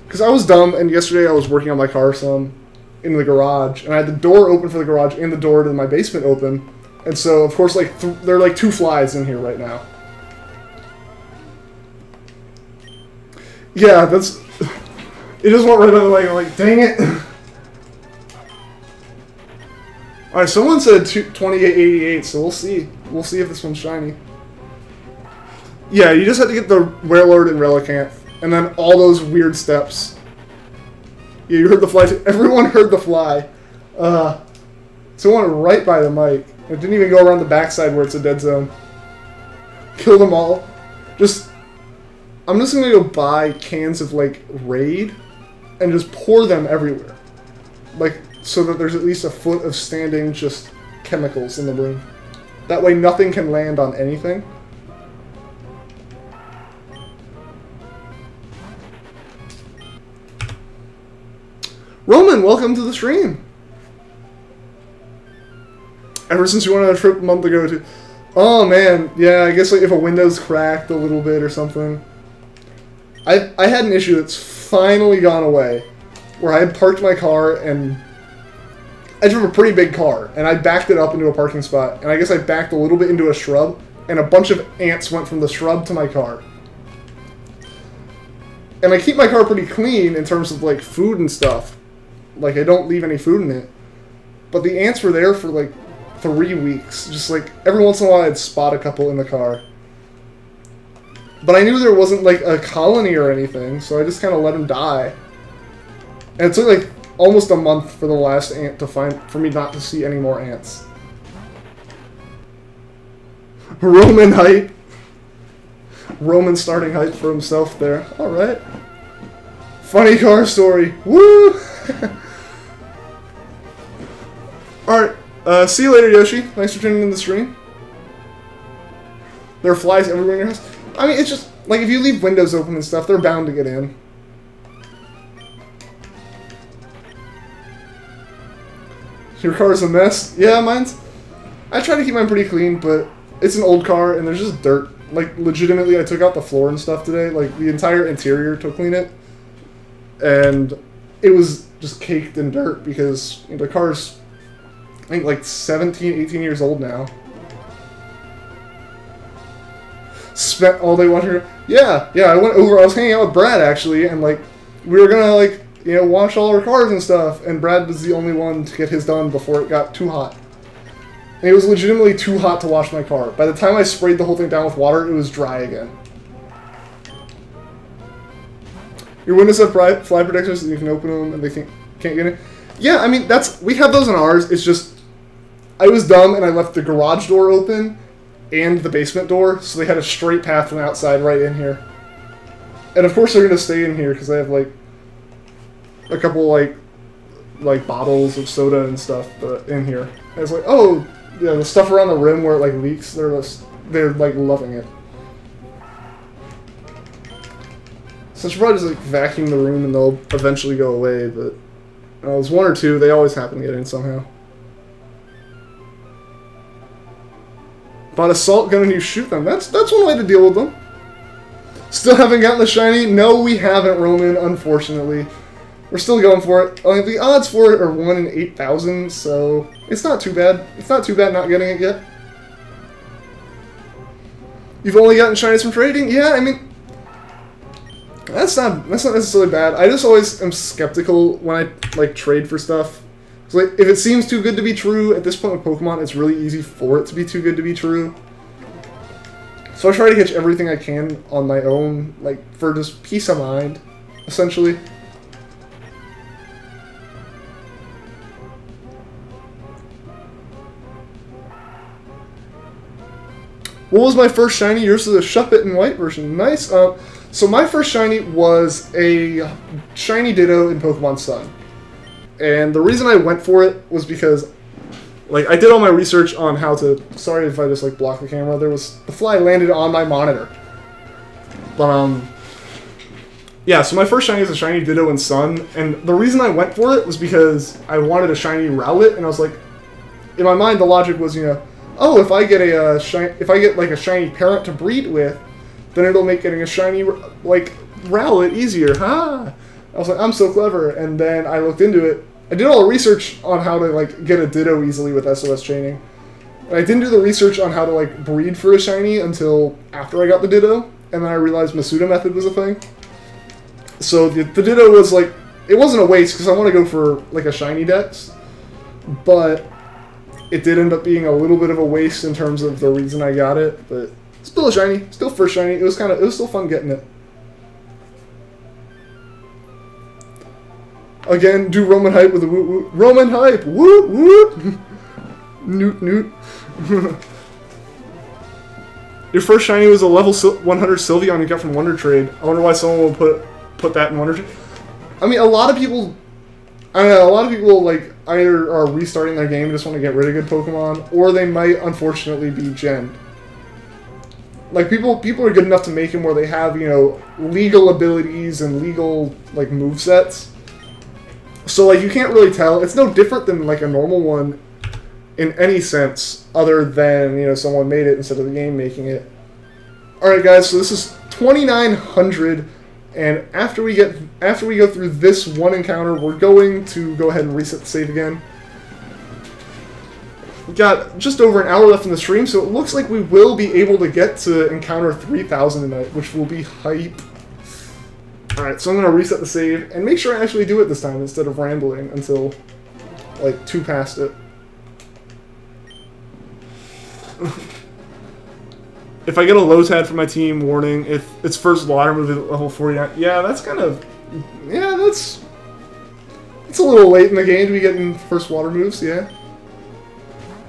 because I was dumb, and yesterday I was working on my car some in the garage, and I had the door open for the garage and the door to my basement open. And so, of course, like there are like 2 flies in here right now. Yeah, that's... It just went right by the mic. I'm like, dang it. Alright, someone said 2888, so we'll see. We'll see if this one's shiny. Yeah, you just have to get the Railord and Relicanth, and then all those weird steps. Yeah, you heard the fly too. Everyone heard the fly. So it went right by the mic. It didn't even go around the backside where it's a dead zone. Kill them all. I'm just gonna go buy cans of, like, Raid, and just pour them everywhere. Like, so that there's at least a foot of standing just chemicals in the room. That way nothing can land on anything. Roman, welcome to the stream! Ever since you went on a trip a month ago to... Oh man, yeah, I guess like if a window's cracked a little bit or something. I had an issue that's finally gone away, where I had parked my car and... I drove a pretty big car, and I backed it up into a parking spot, and I guess I backed a little bit into a shrub, and a bunch of ants went from the shrub to my car. And I keep my car pretty clean in terms of, like, food and stuff. Like, I don't leave any food in it. But the ants were there for, like, 3 weeks. Just, like, every once in a while I'd spot a couple in the car. But I knew there wasn't, like, a colony or anything, so I just kind of let them die. And it took, like, almost a month for the last ant to for me not to see any more ants. Roman hype. Roman starting hype for himself there. Alright. Funny car story. Woo! Alright. See you later, Yoshi. Thanks for tuning in the stream. There are flies everywhere in your house. I mean, it's just, like, if you leave windows open and stuff, they're bound to get in. Your car's a mess? Yeah, mine's... I try to keep mine pretty clean, but it's an old car, and there's just dirt. Like, legitimately, I took out the floor and stuff today. Like, the entire interior to clean it. And it was just caked in dirt, because the car's, I think, like 17, 18 years old now. Spent all day watching her. Yeah, I went over, I was hanging out with Brad, actually, and, like, we were gonna, like, you know, wash all our cars and stuff, and Brad was the only one to get his done before it got too hot. And it was legitimately too hot to wash my car. By the time I sprayed the whole thing down with water, it was dry again. Your windows have fly protectors so you can open them and they can't get in. Yeah, I mean, we have those in ours. It's just, I was dumb and I left the garage door open and the basement door, so they had a straight path from outside right in here. And of course they're going to stay in here because I have, like, a couple, like bottles of soda and stuff in here. And it's like, oh, yeah, the stuff around the rim where it, like, leaks, they're like, loving it. So I should probably just, like, vacuum the room and they'll eventually go away, but there's 1 or 2, they always happen to get in somehow. Bought a salt gun and you shoot them. That's one way to deal with them. Still haven't gotten the shiny? No, we haven't, Roman, unfortunately. We're still going for it. Like, the odds for it are 1 in 8,000, so it's not too bad. It's not too bad not getting it yet. You've only gotten shinies from trading? Yeah, I mean, that's not necessarily bad. I just always am skeptical when I, like, trade for stuff. So, like, if it seems too good to be true, at this point with Pokemon, it's really easy for it to be too good to be true. So I try to catch everything I can on my own, like, for just peace of mind, essentially. What was my first shiny? Yours is a Shuppet in white version. Nice. So my first shiny was a shiny Ditto in Pokemon Sun. And the reason I went for it was because, like, I did all my research on how to... Sorry if I just, like, block the camera. The fly landed on my monitor. But, yeah, so my first shiny is a shiny Ditto and Sun, and the reason I went for it was because I wanted a shiny Rowlet, and I was like, in my mind, the logic was, you know, oh, if I get like a shiny parent to breed with, then it'll make getting a shiny like Rowlet easier. Ha! I was like, I'm so clever, and then I looked into it. I did all the research on how to like get a Ditto easily with SOS training. And I didn't do the research on how to like breed for a shiny until after I got the Ditto, and then I realized Masuda method was a thing. So the Ditto was like, it wasn't a waste because I want to go for like a shiny dex, but it did end up being a little bit of a waste in terms of the reason I got it. But still a shiny, still first shiny. It was still fun getting it. Again, do Roman hype with a woot woot. Roman hype, woot woot. Newt newt. Your first shiny was a level 100 Sylveon you got from Wonder Trade. I wonder why someone will put that in Wonder Trade. I mean, a lot of people like either are restarting their game and just want to get rid of good Pokemon, or they might unfortunately be gen. Like people are good enough to make them where they have, you know, legal abilities and legal like movesets. So like you can't really tell. It's no different than like a normal one in any sense, other than, you know, someone made it instead of the game making it. All right, guys. So this is 2900. And after we go through this one encounter, we're going to go ahead and reset the save again. We've got just over an hour left in the stream, so it looks like we will be able to get to encounter 3000 tonight, which will be hype. Alright, so I'm going to reset the save, and make sure I actually do it this time instead of rambling until, like, 2 past it. If I get a Lotad for my team, warning, if its first water move is at level 49, yeah, that's kind of, yeah, it's a little late in the game to be getting first water moves, yeah.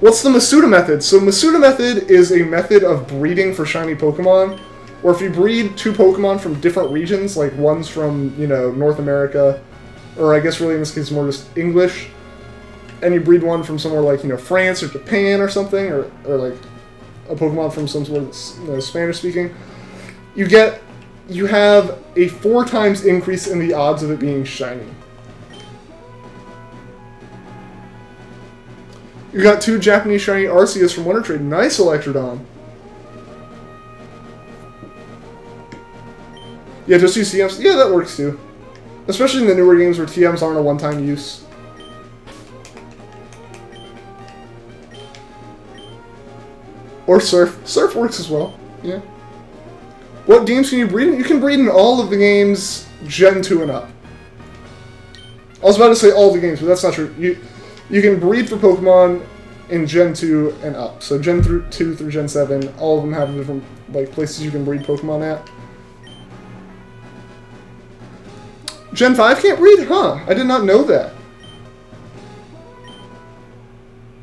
What's the Masuda method? So Masuda method is a method of breeding for shiny Pokemon, or if you breed 2 Pokemon from different regions, like one's from, you know, North America, or I guess really in this case more just English, and you breed one from somewhere like, you know, France or Japan or something, or like a Pokemon from some sort of, you know, Spanish speaking, you have a 4 times increase in the odds of it being shiny. You got 2 Japanese shiny Arceus from Wonder Trade. Nice, Electrodon. Yeah, just use TMs. Yeah, that works too. Especially in the newer games where TMs aren't a one-time use. Or Surf. Surf works as well. Yeah. What games can you breed in? You can breed in all of the games Gen 2 and up. I was about to say all the games, but that's not true. You can breed for Pokemon in Gen 2 and up. So Gen 2 through Gen 7, all of them have different like places you can breed Pokemon at. Gen 5 can't breed? Huh. I did not know that.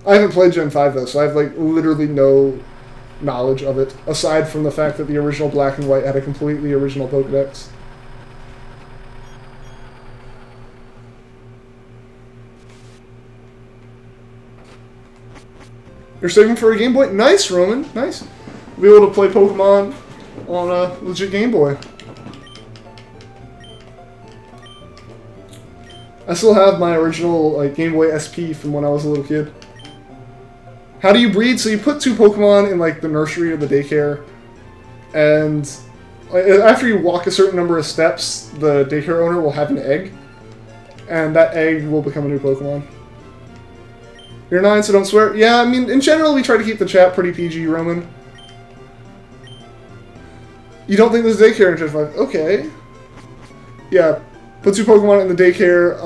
I haven't played Gen 5 though, so I have like literally no knowledge of it, aside from the fact that the original Black and White had a completely original Pokedex. You're saving for a Game Boy? Nice, Roman. Nice. Be able to play Pokemon on a legit Game Boy. I still have my original like Game Boy SP from when I was a little kid. How do you breed? So you put 2 Pokemon in like the nursery or the daycare, and after you walk a certain number of steps, the daycare owner will have an egg, and that egg will become a new Pokemon. You're 9, so don't swear. Yeah, I mean, in general, we try to keep the chat pretty PG, Roman. You don't think there's daycare in Gen 5? Okay. Yeah, put 2 Pokemon in the daycare.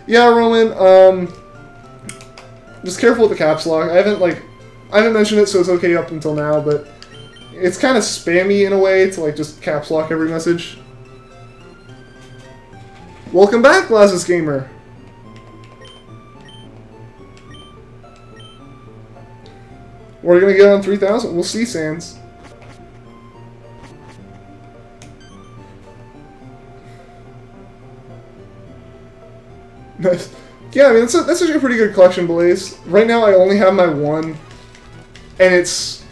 Yeah, Roman. Just careful with the caps lock. I haven't mentioned it, so it's okay up until now, but it's kind of spammy in a way to like just caps lock every message. Welcome back, Lazarus Gamer. We're gonna get on 3000. We'll see, Sans. Nice. Yeah, I mean, that's actually a pretty good collection, Blaze. Right now, I only have my one, and it's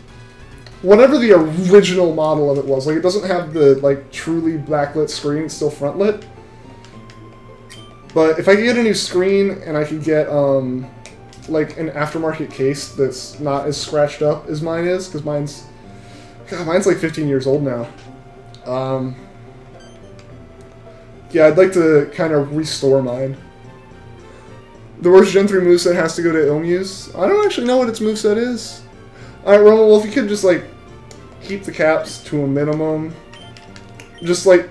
whatever the original model of it was. Like, it doesn't have the, like, truly backlit screen. It's still front lit. But if I could get a new screen and I could get, like, an aftermarket case that's not as scratched up as mine is, because mine's like 15 years old now. Yeah, I'd like to kind of restore mine. The worst Gen 3 moveset has to go to Ilmuse. I don't actually know what its moveset is. Alright, Roman, well, if you could just, like, keep the caps to a minimum. Just, like,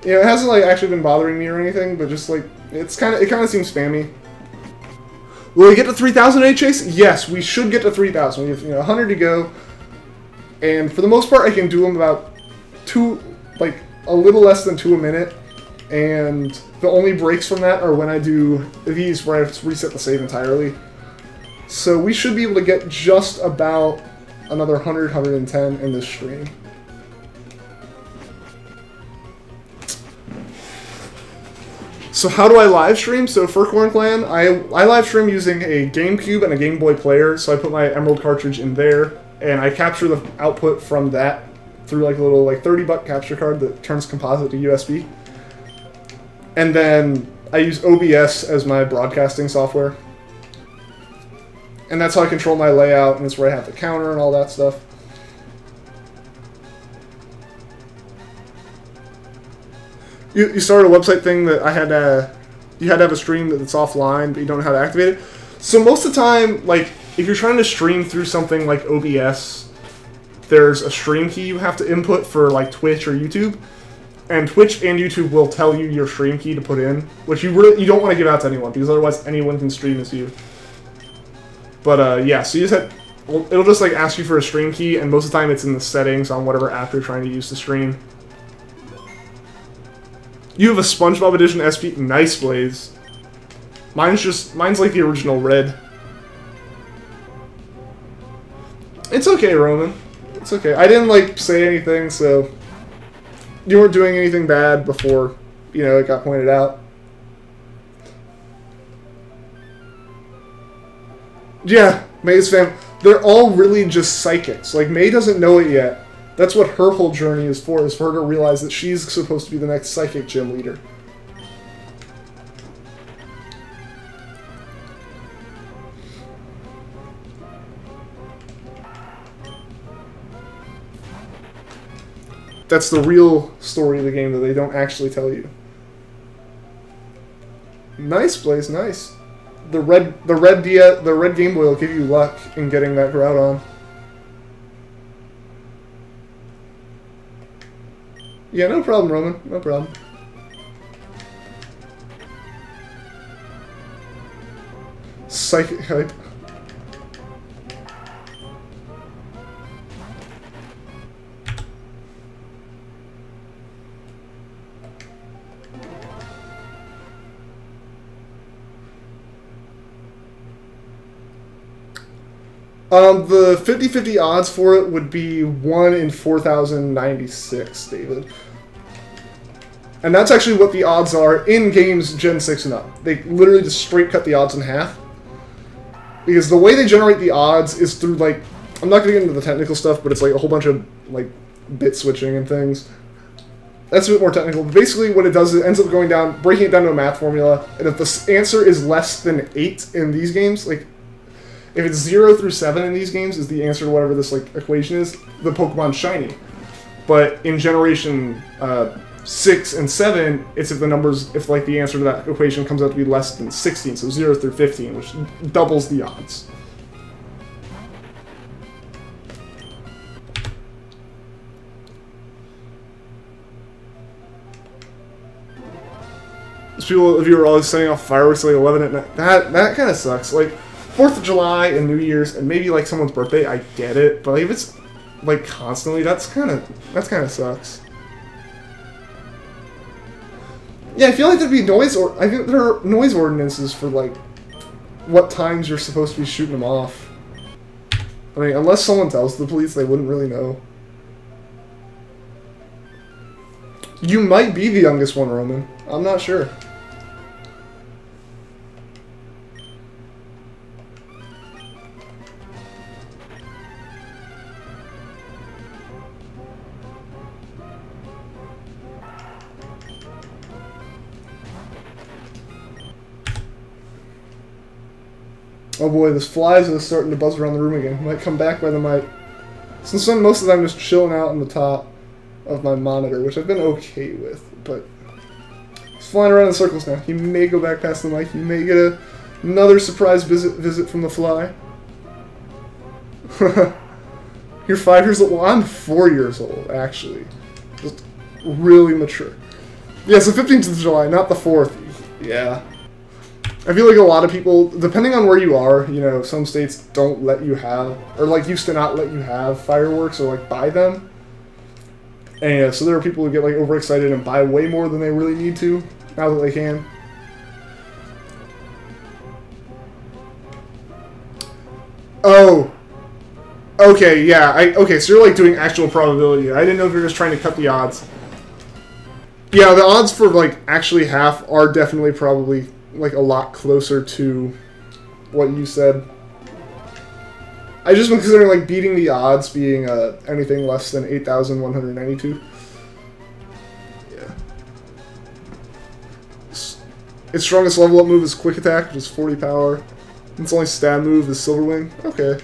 you know, it hasn't, like, actually been bothering me or anything, but just, like, it kind of seems spammy. Will we get to 3,000 a chase? Yes, we should get to 3,000. We have, you know, 100 to go. And for the most part, I can do them about a little less than 2 a minute. And the only breaks from that are when I do these where I have to reset the save entirely. So we should be able to get just about another 100, 110 in this stream. So how do I live stream? So for Corn Clan, I live stream using a GameCube and a Game Boy player. So I put my Emerald cartridge in there, and I capture the output from that through like a little like 30-buck capture card that turns composite to USB. And then I use OBS as my broadcasting software. And that's how I control my layout, and it's where I have the counter and all that stuff. You started a website thing that you had to have a stream that's offline, but you don't know how to activate it. So most of the time, like, if you're trying to stream through something like OBS, there's a stream key you have to input for, like, Twitch or YouTube. And Twitch and YouTube will tell you your stream key to put in, which you don't want to give out to anyone, because otherwise anyone can stream as you. But, yeah, so you just it'll just, like, ask you for a stream key, and most of the time it's in the settings on whatever app you're trying to use to stream. You have a SpongeBob Edition SP. Nice, Blaze. Mine's like the original red. It's okay, Roman. It's okay. I didn't, like, say anything, so you weren't doing anything bad before, you know, it got pointed out. Yeah, May's fam. They're all really just psychics. Like, May doesn't know it yet. That's what her whole journey is for her to realize that she's supposed to be the next psychic gym leader. That's the real story of the game that they don't actually tell you. Nice, Blaze, nice. The red Game Boy will give you luck in getting that Groudon. Yeah, no problem, Roman. No problem. Psychic hype. The 50-50 odds for it would be 1 in 4,096, David. And that's actually what the odds are in games Gen 6 and up. They literally just straight cut the odds in half. Because the way they generate the odds is through, like, I'm not going to get into the technical stuff, but it's like a whole bunch of, like, bit switching and things. That's a bit more technical. But basically what it does is it ends up going down, breaking it down to a math formula, and if the answer is less than 8 in these games, like, if it's 0 through 7 in these games is the answer to whatever this, like, equation is, the Pokemon's shiny. But in Generation 6 and 7, it's if like, the answer to that equation comes out to be less than 16, so 0 through 15, which doubles the odds. People of you are always setting off fireworks at like 11 at night. That kind of sucks. Like, 4th of July and New Year's and maybe like someone's birthday, I get it, but like, if it's like constantly, that kind of sucks. Yeah, I feel like there'd be I think there are noise ordinances for like what times you're supposed to be shooting them off. I mean, unless someone tells the police, they wouldn't really know. You might be the youngest one, Roman. I'm not sure. Oh boy, this flies is starting to buzz around the room again. Might come back by the mic. Since I'm most of the time just chilling out on the top of my monitor, which I've been okay with, but he's flying around in circles now. He may go back past the mic. You may get another surprise visit from the fly. You're 5 years old? Well, I'm 4 years old, actually. Just really mature. Yeah, so 15th of July, not the 4th. Yeah. I feel like a lot of people, depending on where you are, you know, some states don't let you have, or like used to not let you have fireworks or like buy them. And yeah, so there are people who get like overexcited and buy way more than they really need to, now that they can. Oh. Okay, yeah. Okay, so you're like doing actual probability. I didn't know if you were just trying to cut the odds. Yeah, the odds for like actually half are definitely probably like a lot closer to what you said. I just been considering like beating the odds being anything less than 8,192. Yeah. Its strongest level up move is Quick Attack, which is 40 power. Its only stab move is Silver Wing. Okay.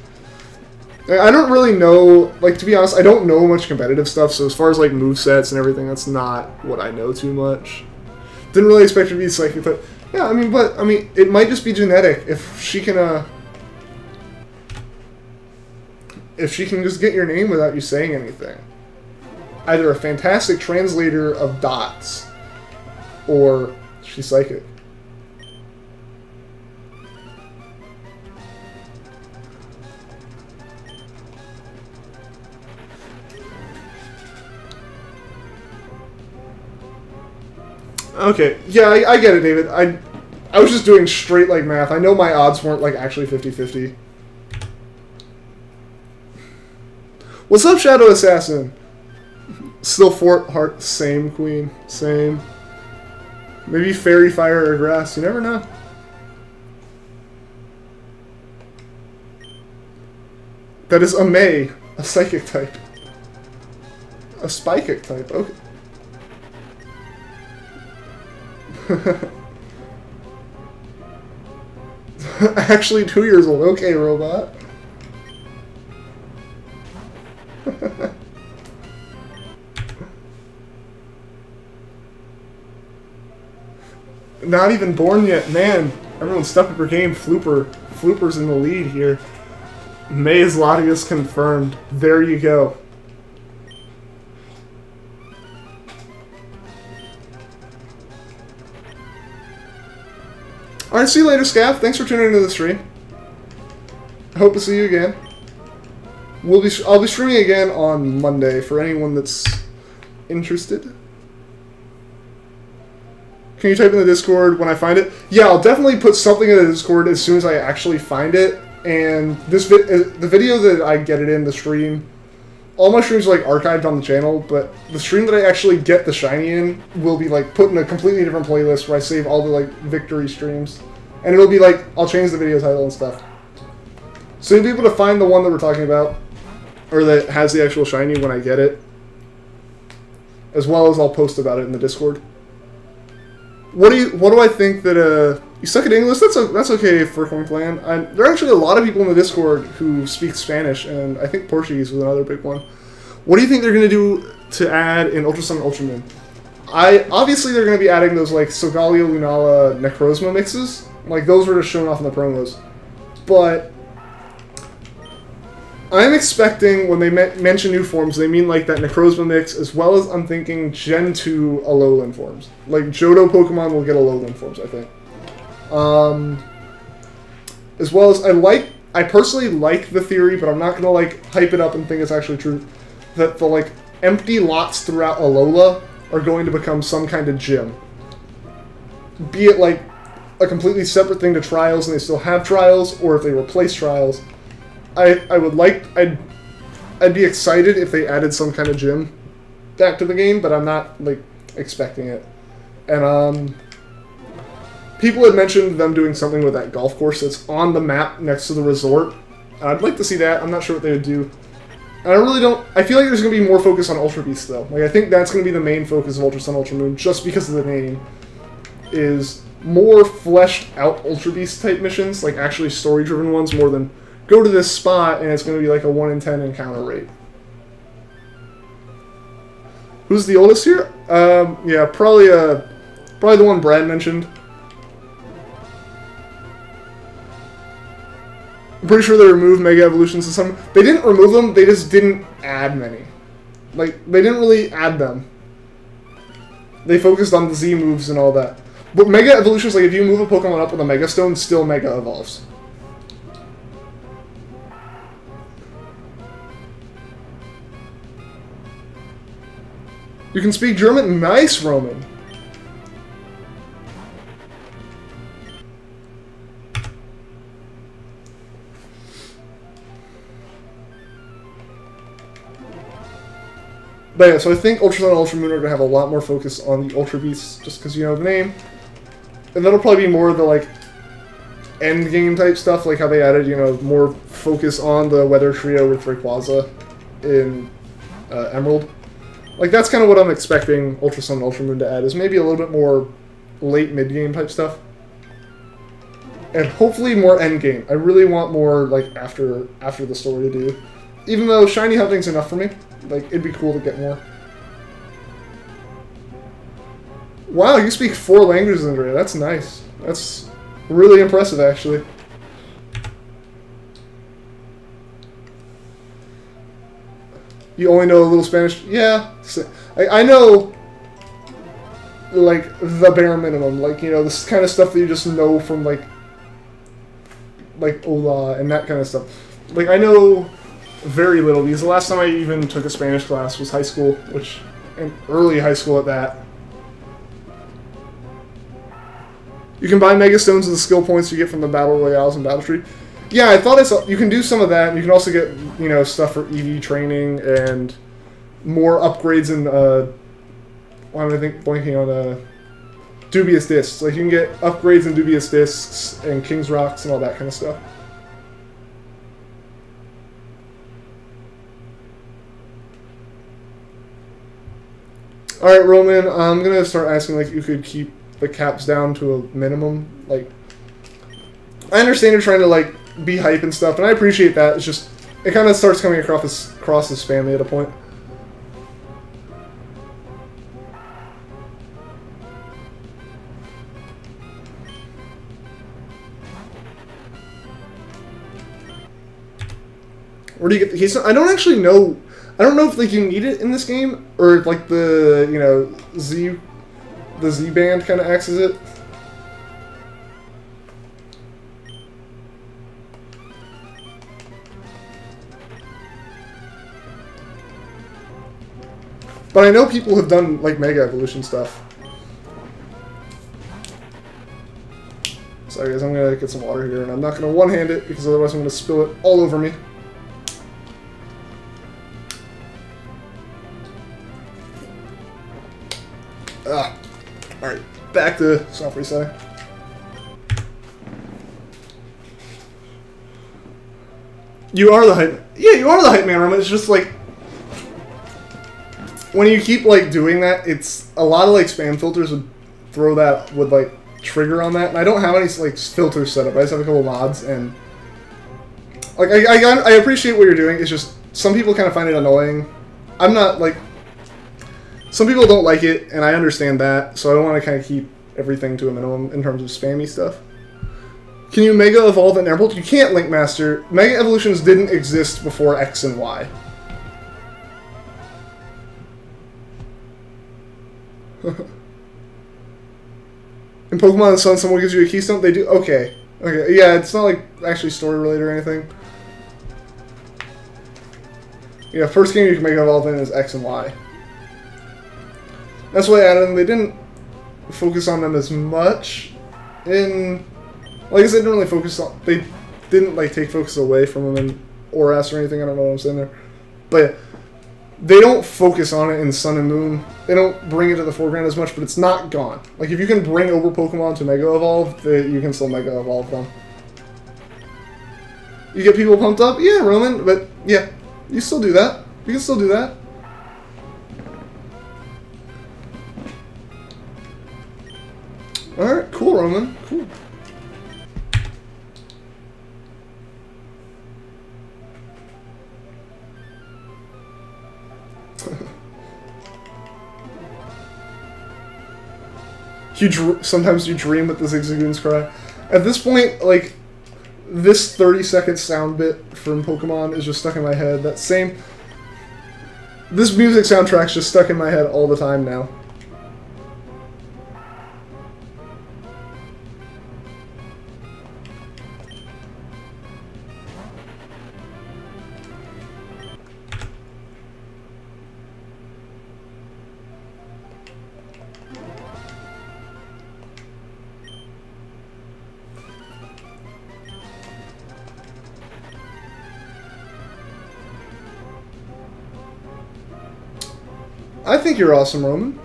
I don't really know, like, to be honest, I don't know much competitive stuff, so as far as, like, movesets and everything, that's not what I know too much. Didn't really expect her to be psychic, but, yeah, I mean, it might just be genetic. If she can just get your name without you saying anything. Either a fantastic translator of dots, or she's psychic. Okay, yeah, I get it, David. I was just doing straight, like, math. I know my odds weren't, like, actually 50-50. What's up, Shadow Assassin? Still Fort Heart, same, Queen, same. Maybe Fairy, Fire, or Grass, you never know. That is a May, a Psychic type. A Spikic type, okay. Actually 2 years old. Okay, robot. Not even born yet. Man, everyone step up your game. Flooper's in the lead here. Maze Latias confirmed. There you go. Alright, see you later, Scaff. Thanks for tuning into the stream. I hope to see you again. I'll be streaming again on Monday for anyone that's interested. Can you type in the Discord when I find it? Yeah, I'll definitely put something in the Discord as soon as I actually find it. And this the video that I get it in, the stream, all my streams are like archived on the channel, but the stream that I actually get the shiny in will be like put in a completely different playlist where I save all the like victory streams. And it'll be like, I'll change the video title and stuff. So you'll be able to find the one that we're talking about, or that has the actual shiny when I get it. As well as I'll post about it in the Discord. What do I think that, you suck at English? That's okay for Cornfland. There are actually a lot of people in the Discord who speak Spanish, and I think Portuguese was another big one. What do you think they're going to do to add in Ultra Sun and Ultra Moon? Obviously they're going to be adding those, like, Solgaleo Lunala Necrozma mixes. Like, those were just shown off in the promos. But I'm expecting, when they mention new forms, they mean, like, that Necrozma mix, as well as, I'm thinking, Gen 2 Alolan forms. Like, Johto Pokemon will get Alolan forms, I think. As well as, I personally like the theory, but I'm not going to, like, hype it up and think it's actually true, that the, like, empty lots throughout Alola are going to become some kind of gym. Be it, like, a completely separate thing to Trials, and they still have Trials, or if they replace Trials. I'd be excited if they added some kind of gym back to the game, but I'm not, like, expecting it. And, people had mentioned them doing something with that golf course that's on the map next to the resort. I'd like to see that. I'm not sure what they would do. And I feel like there's going to be more focus on Ultra Beast, though. Like, I think that's going to be the main focus of Ultra Sun, Ultra Moon, just because of the name, is more fleshed out Ultra Beast type missions, like actually story driven ones, more than go to this spot and it's going to be like a 1 in 10 encounter rate. Who's the oldest here? Yeah, probably the one Brad mentioned. I'm pretty sure they removed Mega Evolutions in some. They didn't remove them, they just didn't add many. Like, they didn't really add them. They focused on the Z moves and all that. But Mega Evolutions, like, if you move a Pokemon up with a Mega Stone, still Mega Evolves. You can speak German? Nice, Roman. But yeah, so I think Ultra Sun and Ultra Moon are going to have a lot more focus on the Ultra Beasts, just because you know the name. And that'll probably be more of the, like, end game type stuff, like how they added, you know, more focus on the Weather Trio with Rayquaza in Emerald. Like, that's kind of what I'm expecting Ultra Sun and Ultra Moon to add, is maybe a little bit more late mid-game type stuff. And hopefully more end game. I really want more, like, after the story to do. Even though shiny hunting's enough for me. Like, it'd be cool to get more. Wow, you speak 4 languages, Andrea. That's nice. That's really impressive, actually. You only know a little Spanish? Yeah. I know, like, the bare minimum. Like, you know, this kind of stuff that you just know from, like hola and that kind of stuff. Like, I know very little, because the last time I even took a Spanish class was high school, and early high school at that. You can buy Mega Stones with the skill points you get from the Battle Royales and Battle Tree. Yeah, I thought you can do some of that. You can also get, you know, stuff for EV training and more upgrades in, why am I blanking on, Dubious Discs. Like, you can get upgrades in Dubious Discs and King's Rocks and all that kind of stuff. Alright, Roman, I'm gonna start asking, like, you could keep the caps down to a minimum. Like, I understand you're trying to, like, be hype and stuff, and I appreciate that. It's just, it kind of starts coming across as spammy at a point. Where do you get the... I don't actually know... I don't know if, like, you need it in this game, or, like, the, you know, the Z-band kind of acts as it. But I know people have done, like, Mega Evolution stuff. Sorry guys, I'm gonna get some water here, and I'm not gonna one-hand it, because otherwise I'm gonna spill it all over me. Alright, back to soft resetting. You are the hype... Yeah, you are the hype man, Roman. It's just, like... When you keep, like, doing that, it's... A lot of, like, spam filters would like, trigger on that. And I don't have any, like, filters set up. I just have a couple mods, and... Like, I appreciate what you're doing. It's just... Some people kind of find it annoying. I'm not, like... Some people don't like it, and I understand that, so I want to kind of keep everything to a minimum in terms of spammy stuff. Can you Mega Evolve in Emerald? You can't, Link Master. Mega Evolutions didn't exist before X and Y. In Pokemon Sun, someone gives you a Keystone? They do? Okay. Okay, yeah, it's not, like, actually story-related or anything. Yeah, first game you can Mega Evolve in is X and Y. That's why I added them. They didn't focus on them as much in... Like I said, they didn't really focus on... They didn't, like, take focus away from them in Oras or anything. I don't know what I'm saying there. But they don't focus on it in Sun and Moon. They don't bring it to the foreground as much, but it's not gone. Like, if you can bring over Pokemon to Mega Evolve, you can still Mega Evolve them. You get people pumped up? Yeah, Roman, but yeah, you still do that. You can still do that. Alright, cool, Roman. Cool. Sometimes you dream with the Zigzagoon's cry. At this point, like, this 30-second sound bit from Pokemon is just stuck in my head. This music soundtrack's just stuck in my head all the time now. I think you're awesome, Roman.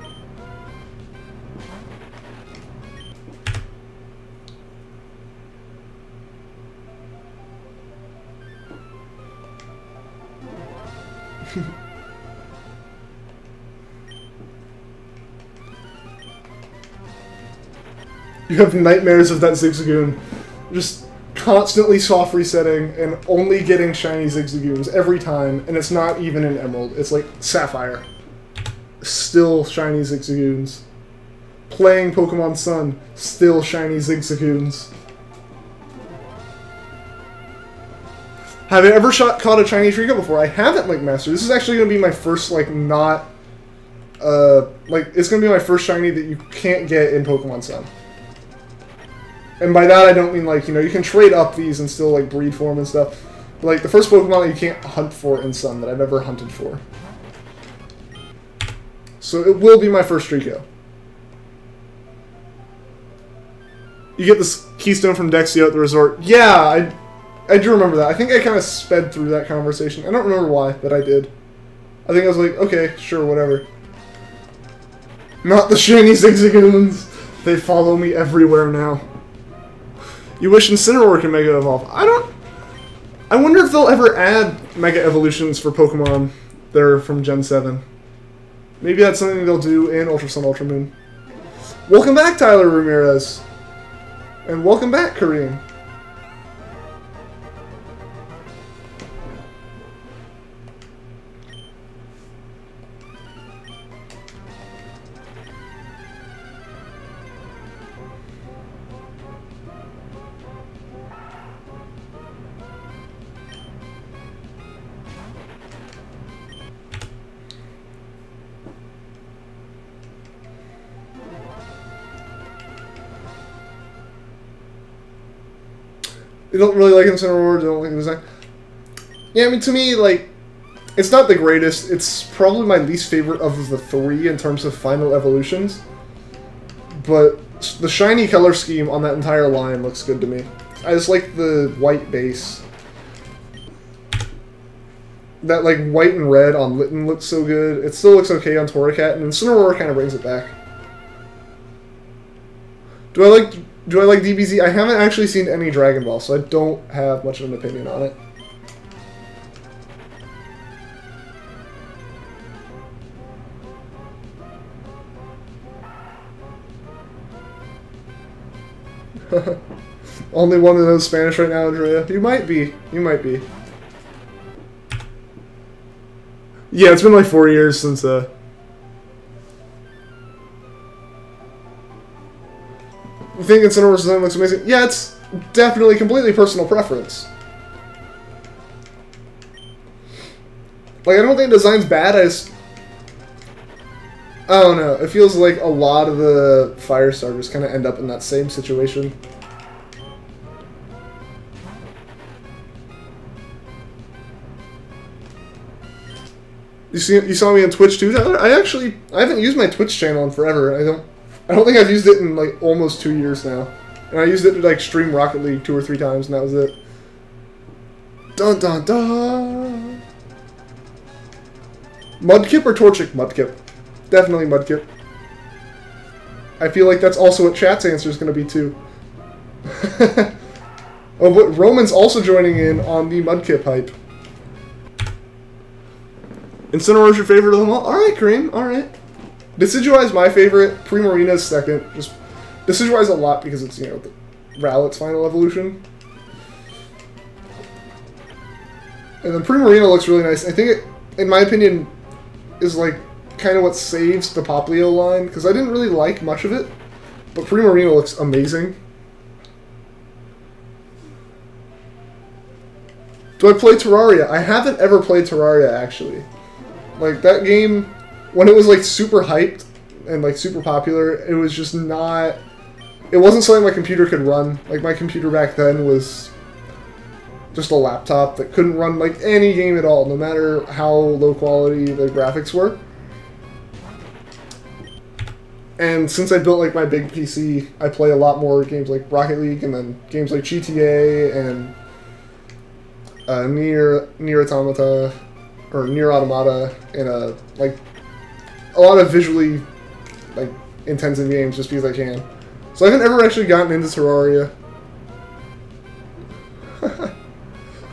You have nightmares of that Zigzagoon. Just constantly soft resetting and only getting shiny Zigzagoons every time, and it's not even an Emerald. It's like Sapphire. Still shiny Zigzagoons. Playing Pokemon Sun, still shiny Zigzagoons. Have I ever caught a Chinese Treecko before? I haven't, Link Master. This is actually going to be my first, like, not... it's going to be my first shiny that you can't get in Pokemon Sun. And by that I don't mean, like, you know, you can trade up these and still, like, breed for them and stuff. But, like, the first Pokemon that you can't hunt for in Sun that I've ever hunted for. So it will be my first Treecko. You get this Keystone from Dexio at the resort. Yeah, I do remember that. I think I kind of sped through that conversation. I don't remember why, but I did. I think I was like, okay, sure, whatever. Not the shiny Zigzagoons. They follow me everywhere now. You wish Incineroar can Mega Evolve. I wonder if they'll ever add Mega Evolutions for Pokemon that are from Gen 7. Maybe that's something they'll do in Ultra Sun, Ultra Moon. Welcome back, Tyler Ramirez. And welcome back, Kareem. You don't really like Incineroar, don't like the design. Yeah, I mean, to me, like, it's not the greatest. It's probably my least favorite of the three in terms of final evolutions. But the shiny color scheme on that entire line looks good to me. I just like the white base. That, like, white and red on Litten looks so good. It still looks okay on Torracat, and Incineroar kind of brings it back. Do I like DBZ? I haven't actually seen any Dragon Ball, so I don't have much of an opinion on it. Only one that knows Spanish right now, Andrea. You might be. You might be. Yeah, it's been like 4 years since, You think Incineroar's design looks amazing? Yeah, it's definitely completely personal preference. Like, I don't think the design's bad, I don't know. It feels like a lot of the fire starters kind of end up in that same situation. You saw me on Twitch too, Tyler? I haven't used my Twitch channel in forever. I don't think I've used it in like almost 2 years now. And I used it to like stream Rocket League 2 or 3 times and that was it. Dun dun dun! Mudkip or Torchic? Mudkip. Definitely Mudkip. I feel like that's also what chat's answer is going to be too. Oh, but Roman's also joining in on the Mudkip hype. Incineroar's your favorite of them all? Alright, Kareem, alright. Decidueye is my favorite, Primarina's second. Just Decision-wise, a lot because it's, you know, the Rowlet's final evolution. And then Primarina looks really nice. I think it, in my opinion, is like kind of what saves the Popplio line, because I didn't really like much of it, but Primarina looks amazing. Do I play Terraria? I haven't ever played Terraria, actually. Like, that game, when it was like super hyped and like super popular, it was just not... It wasn't something my computer could run. Like, my computer back then was just a laptop that couldn't run like any game at all, no matter how low quality the graphics were. And since I built like my big PC, I play a lot more games like Rocket League, and then games like GTA and Nier Automata, or Nier Automata, and like a lot of visually like intensive games just because I can. So I haven't ever actually gotten into Terraria.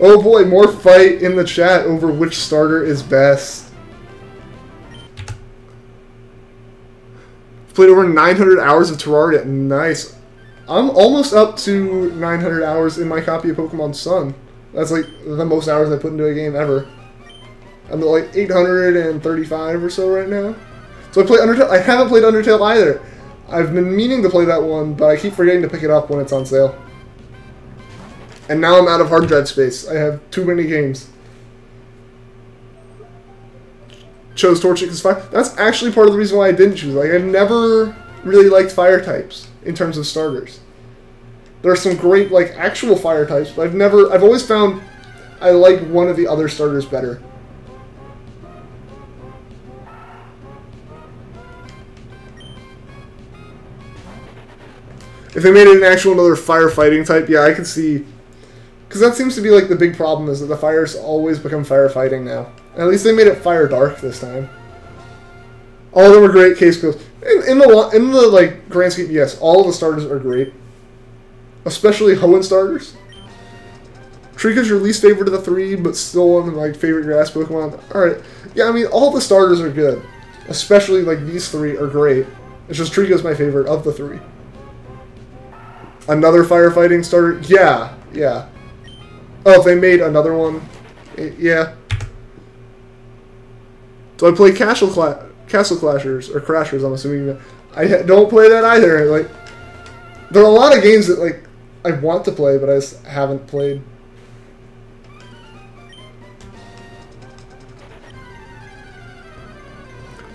Oh boy, more fight in the chat over which starter is best. Played over 900 hours of Terraria. Nice. I'm almost up to 900 hours in my copy of Pokemon Sun. That's like the most hours I put into a game ever. I'm at like 835 or so right now. So I play Undertale. I haven't played Undertale either. I've been meaning to play that one, but I keep forgetting to pick it up when it's on sale. And now I'm out of hard drive space. I have too many games. Chose Torchic because fire. That's actually part of the reason why I didn't choose. Like, I've never really liked fire types in terms of starters. There are some great, like, actual fire types, but I've always found I like one of the other starters better. If they made it an actual another firefighting type, yeah, I could see. Because that seems to be like the big problem, is that the fires always become firefighting now. At least they made it fire dark this time. All of them are great. Case closed. In the like grand scheme, yes, all of the starters are great, especially Hoenn starters. Treecko's your least favorite of the three, but still one of my favorite grass Pokemon. All right, yeah, I mean all the starters are good, especially like these three are great. It's just Treecko's my favorite of the three. Another firefighting starter, yeah, yeah. Oh, if they made another one, yeah. Do I play Castle Clashers or Crashers? I'm assuming I don't play that either. Like, there are a lot of games that like I want to play, but I just haven't played.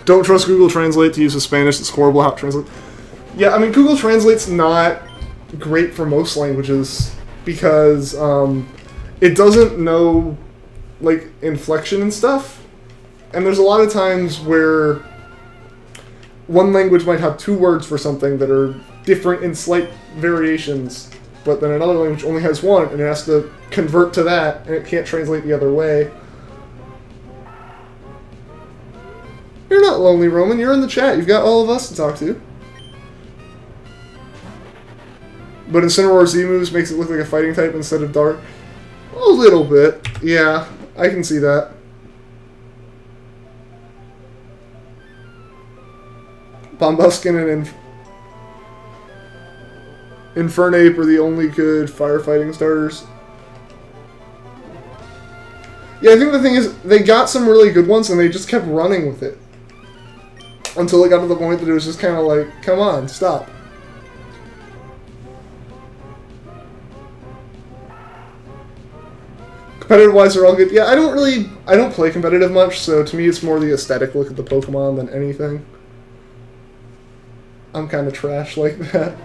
Don't trust Google Translate to use the Spanish. It's horrible how it translates. Yeah, I mean Google Translate's not great for most languages because it doesn't know like inflection and stuff. And there's a lot of times where one language might have two words for something that are different in slight variations, but then another language only has one, and it has to convert to that, and it can't translate the other way. You're not lonely, Roman. You're in the chat. You've got all of us to talk to. But Incineroar Z-moves makes it look like a fighting type instead of dark. A little bit. Yeah, I can see that. Bombuskin and Infernape are the only good firefighting starters. Yeah, I think the thing is, they got some really good ones and they just kept running with it. Until it got to the point that it was just kind of like, come on, stop. Competitive-wise, they're all good. Yeah, I don't play competitive much, so to me it's more the aesthetic look at the Pokemon than anything. I'm kind of trash like that.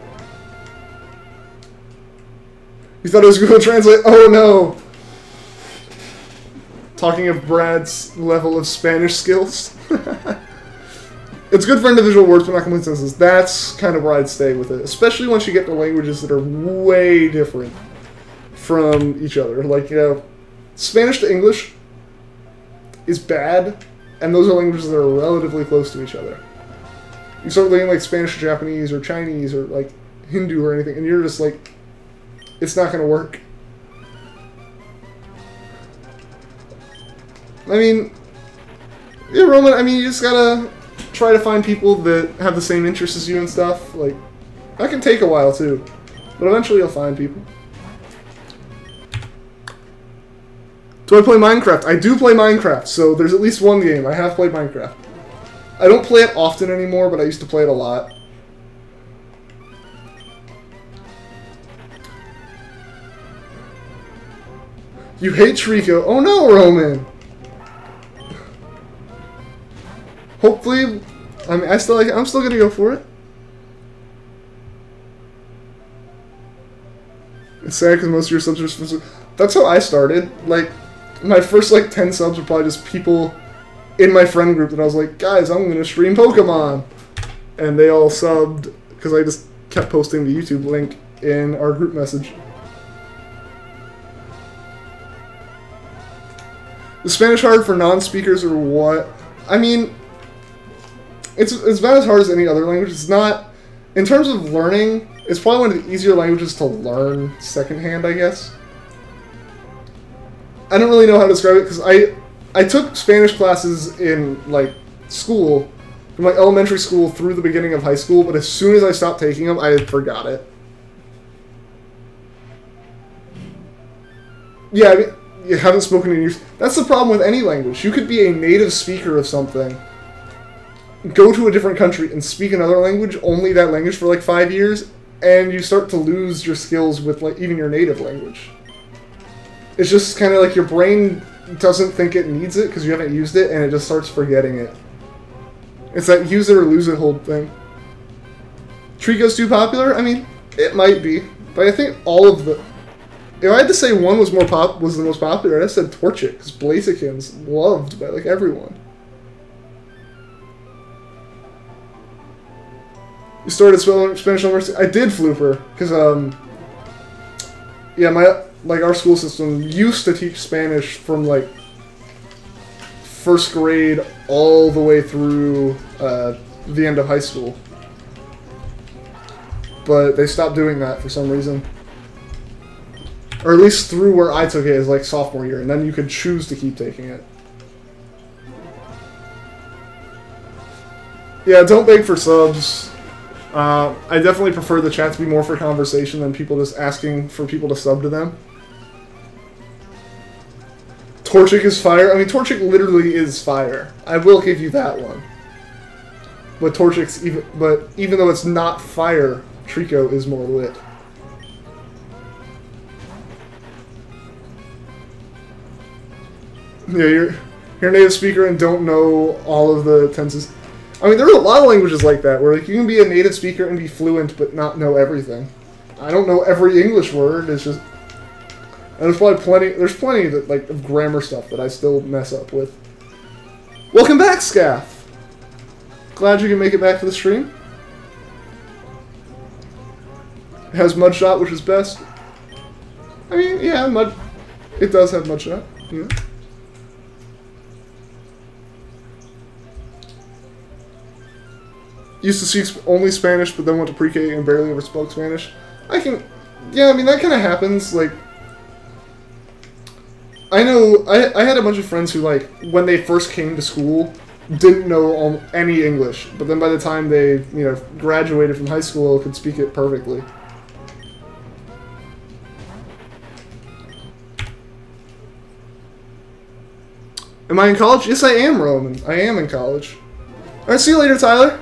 You thought it was Google Translate? Oh no! Talking of Brad's level of Spanish skills. It's good for individual words, but not complete sentences. That's kind of where I'd stay with it. Especially once you get to languages that are way different from each other. Like, you know, Spanish to English is bad, and those are languages that are relatively close to each other. You start looking like Spanish to Japanese or Chinese or like Hindu or anything, and you're just like, it's not going to work. I mean, yeah, Roman, I mean, you just gotta try to find people that have the same interests as you and stuff. Like, That can take a while too, but eventually you'll find people. Do I play Minecraft? I do play Minecraft, so there's at least one game. I have played Minecraft. I don't play it often anymore, but I used to play it a lot. You hate Treecko. Oh no, Roman! Hopefully, I mean, I'm still gonna go for it. It's sad because most of your subs are specific. That's how I started. Like, my first, like, 10 subs were probably just people in my friend group that I was like, guys, I'm gonna stream Pokemon! And they all subbed, because I just kept posting the YouTube link in our group message. Is Spanish hard for non-speakers or what? I mean, it's about as hard as any other language. It's not, in terms of learning, it's probably one of the easier languages to learn secondhand, I guess. I don't really know how to describe it, because I took Spanish classes in, like, school, from, like, elementary school through the beginning of high school, but as soon as I stopped taking them, I forgot it. Yeah, I mean, you haven't spoken in years. That's the problem with any language. You could be a native speaker of something, go to a different country and speak another language, only that language for like 5 years, and you start to lose your skills with like even your native language. It's just kind of like your brain doesn't think it needs it because you haven't used it, and it just starts forgetting it. It's that use it or lose it whole thing. Treecko's too popular? I mean, it might be, but I think all of the... If I had to say one was the most popular, I said Torchic, because Blaziken's loved by like everyone. You started Spanish University? I did Flooper, because yeah, our school system used to teach Spanish from like first grade all the way through the end of high school, but they stopped doing that for some reason. Or at least through where I took it as like sophomore year, and then you could choose to keep taking it. Yeah, don't beg for subs. I definitely prefer the chat to be more for conversation than people just asking for people to sub to them. Torchic is fire. I mean, Torchic literally is fire. I will give you that one. But even though it's not fire, Treecko is more lit. Yeah, you're a native speaker and don't know all of the tenses. I mean, there are a lot of languages like that, where like you can be a native speaker and be fluent, but not know everything. I don't know every English word. It's just, and there's probably plenty. There's plenty that like of grammar stuff that I still mess up with. Welcome back, Scaff. Glad you can make it back to the stream. It has Mudshot, which is best. I mean, yeah, it does have Mudshot. Yeah. Used to speak only Spanish, but then went to pre-K and barely ever spoke Spanish. Yeah, I mean, that kind of happens, like, I know, I had a bunch of friends who, like, when they first came to school, didn't know any English, but then by the time they, you know, graduated from high school, could speak it perfectly. Am I in college? Yes, I am, Roman. I am in college. Alright, see you later, Tyler.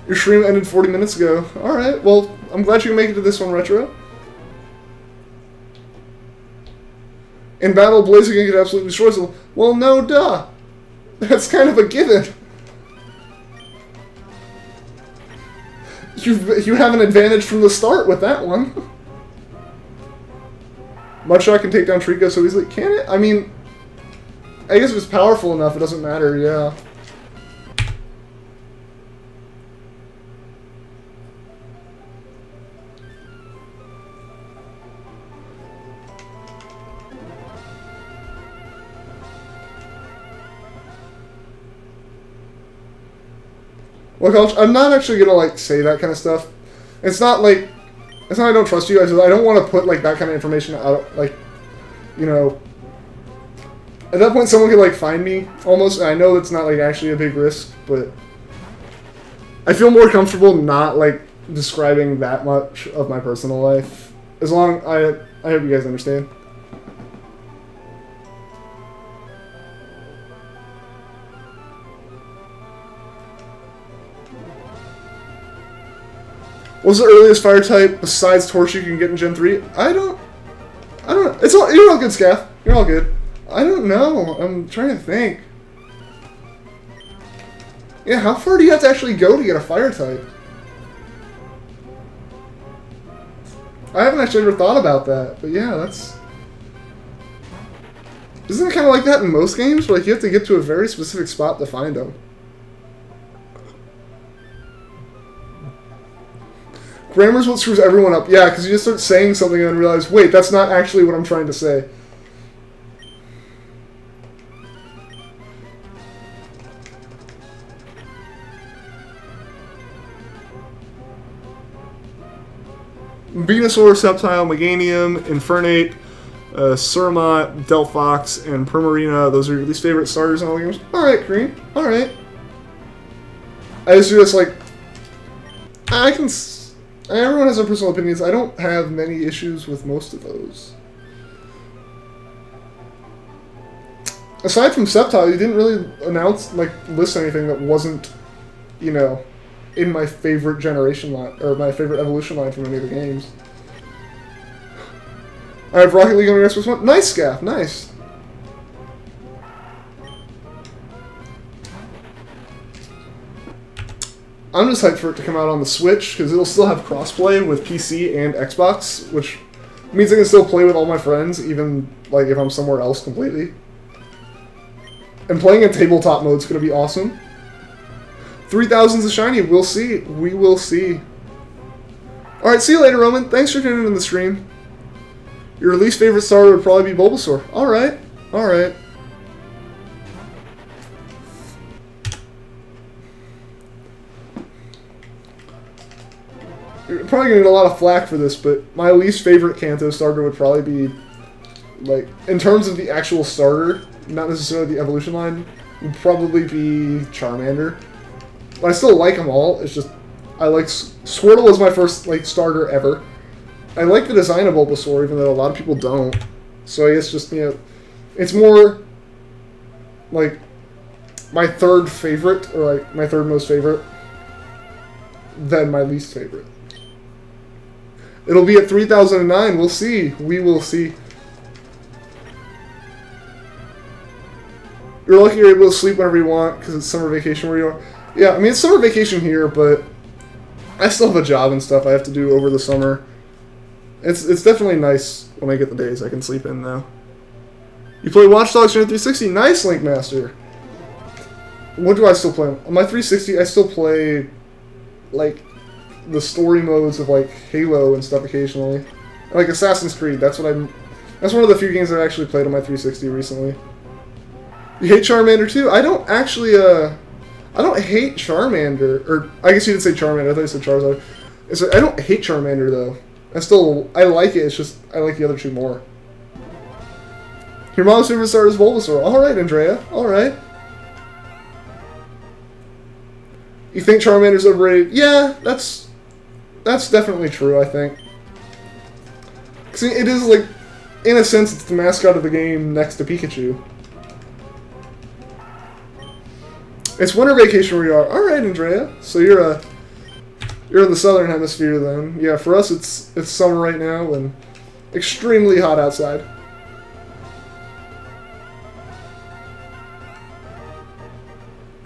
Your stream ended 40 minutes ago. Alright, well, I'm glad you can make it to this one, Retro. In battle, Blaziken could absolutely destroy someone. Well, no, duh. That's kind of a given. You have an advantage from the start with that one. Mudshot can take down Treecko so easily. Can it? I mean, I guess if it's powerful enough, it doesn't matter, yeah. Well, Coach, I'm not actually gonna, like, say that kind of stuff. It's not, like, it's not I don't trust you, I don't want to put, like, that kind of information out, like, you know, at that point someone could, like, find me, almost, and I know that's not, like, actually a big risk, but I feel more comfortable not like describing that much of my personal life. As long I hope you guys understand. What's the earliest fire type besides Torch you can get in Gen 3? I don't it's all you're all good, Scaff. You're all good. I don't know. I'm trying to think. Yeah, how far do you have to actually go to get a fire type? I haven't actually ever thought about that, but yeah, that's... Isn't it kind of like that in most games, where like you have to get to a very specific spot to find them? Grammar's what screws everyone up. Yeah, because you just start saying something and realize, wait, that's not actually what I'm trying to say. Venusaur, Sceptile, Meganium, Infernape, Surmont, Delphox, and Primarina. Those are your least favorite starters in all the games? Alright, Kareem. Alright. I just do this like... I can... Everyone has their personal opinions. I don't have many issues with most of those. Aside from Sceptile, you didn't really announce, like, list anything that wasn't, you know, in my favorite generation line, or my favorite evolution line from any of the games. I have Rocket League on your Xbox One. Nice, Scaff. Nice. I'm just hyped for it to come out on the Switch, because it'll still have crossplay with PC and Xbox, which means I can still play with all my friends, even like if I'm somewhere else completely. And playing in tabletop mode is going to be awesome. 3,000's a shiny. We'll see. We will see. Alright, see you later, Roman. Thanks for tuning in the stream. Your least favorite starter would probably be Bulbasaur. Alright. Alright. You're probably going to get a lot of flack for this, but my least favorite Kanto starter would probably be, like, in terms of the actual starter, not necessarily the evolution line, would probably be Charmander. But I still like them all. It's just, I like... Squirtle was my first, like, starter ever. I like the design of Bulbasaur, even though a lot of people don't. So I guess just, you know, it's more, like, my third favorite, or, like, my third most favorite, than my least favorite. It'll be at 3009. We'll see. We will see. You're lucky you're able to sleep whenever you want, because it's summer vacation where you are. Yeah, I mean, it's summer vacation here, but I still have a job and stuff I have to do over the summer. It's definitely nice when I get the days I can sleep in, though. You play Watch Dogs on 360? Nice, Link Master! What do I still play? On my 360, I still play, like, the story modes of, like, Halo and stuff occasionally. Like Assassin's Creed, that's one of the few games I've actually played on my 360 recently. You hate Charmander, too? I don't actually, I don't hate Charmander, or I guess you didn't say Charmander, I thought you said Charizard. It's like, I don't hate Charmander, though. I like it, it's just, I like the other two more. Your mom's favorite starter is Bulbasaur. Alright, Andrea, alright. You think Charmander's overrated? Yeah, that's definitely true, I think. Because it is, like, in a sense, it's the mascot of the game next to Pikachu. It's winter vacation where you are. Alright, Andrea. So you're in the southern hemisphere then. Yeah, for us it's summer right now and extremely hot outside.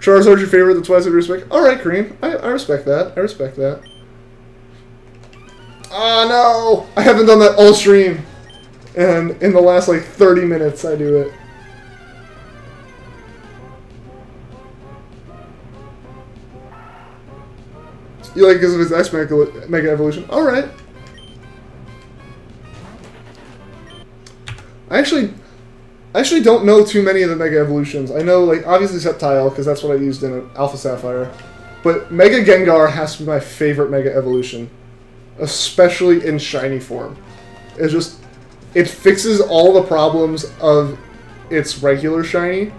Charizard's your favorite, that's why I said respect. Alright, Kareem. I respect that. I respect that. Ah, no! I haven't done that all stream. And in the last, like, 30 minutes I do it. You like because of his X Mega Evolution? Alright. I actually don't know too many of the Mega Evolutions. I know, like, obviously Sceptile, because that's what I used in Alpha Sapphire. But Mega Gengar has to be my favorite Mega Evolution. Especially in shiny form. It's just... It fixes all the problems of its regular shiny.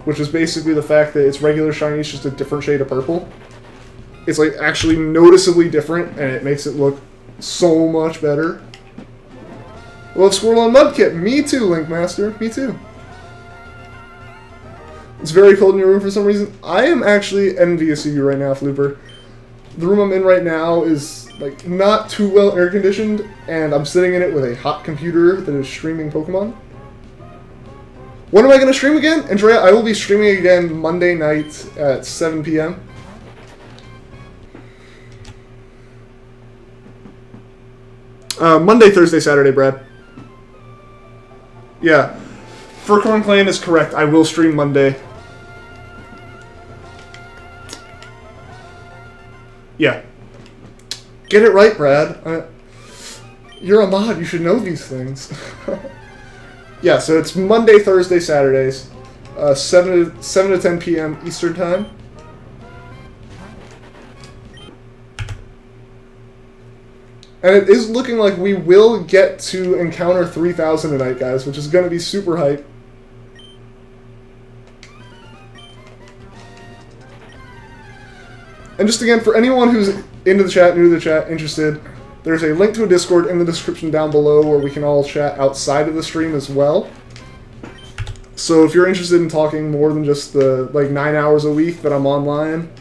Which is basically the fact that its regular shiny is just a different shade of purple. it's like actually noticeably different, and it makes it look so much better. Love Squirtle and Mudkip. Me too, Linkmaster. Me too. It's very cold in your room for some reason. I am actually envious of you right now, Flooper. The room I'm in right now is like not too well air conditioned, and I'm sitting in it with a hot computer that is streaming Pokemon. When am I going to stream again? Andrea, I will be streaming again Monday night at 7 p.m. Monday, Thursday, Saturday, Brad. Yeah. Furcorn Clan is correct. I will stream Monday. Yeah. Get it right, Brad. You're a mod. You should know these things. Yeah, so it's Monday, Thursday, Saturdays. 7 to 10 p.m. Eastern Time. And it is looking like we will get to encounter 3,000 tonight, guys, which is going to be super hype. And just again, for anyone who's into the chat, new to the chat, interested, there's a link to a Discord in the description down below where we can all chat outside of the stream as well. So if you're interested in talking more than just the like 9 hours a week that I'm online,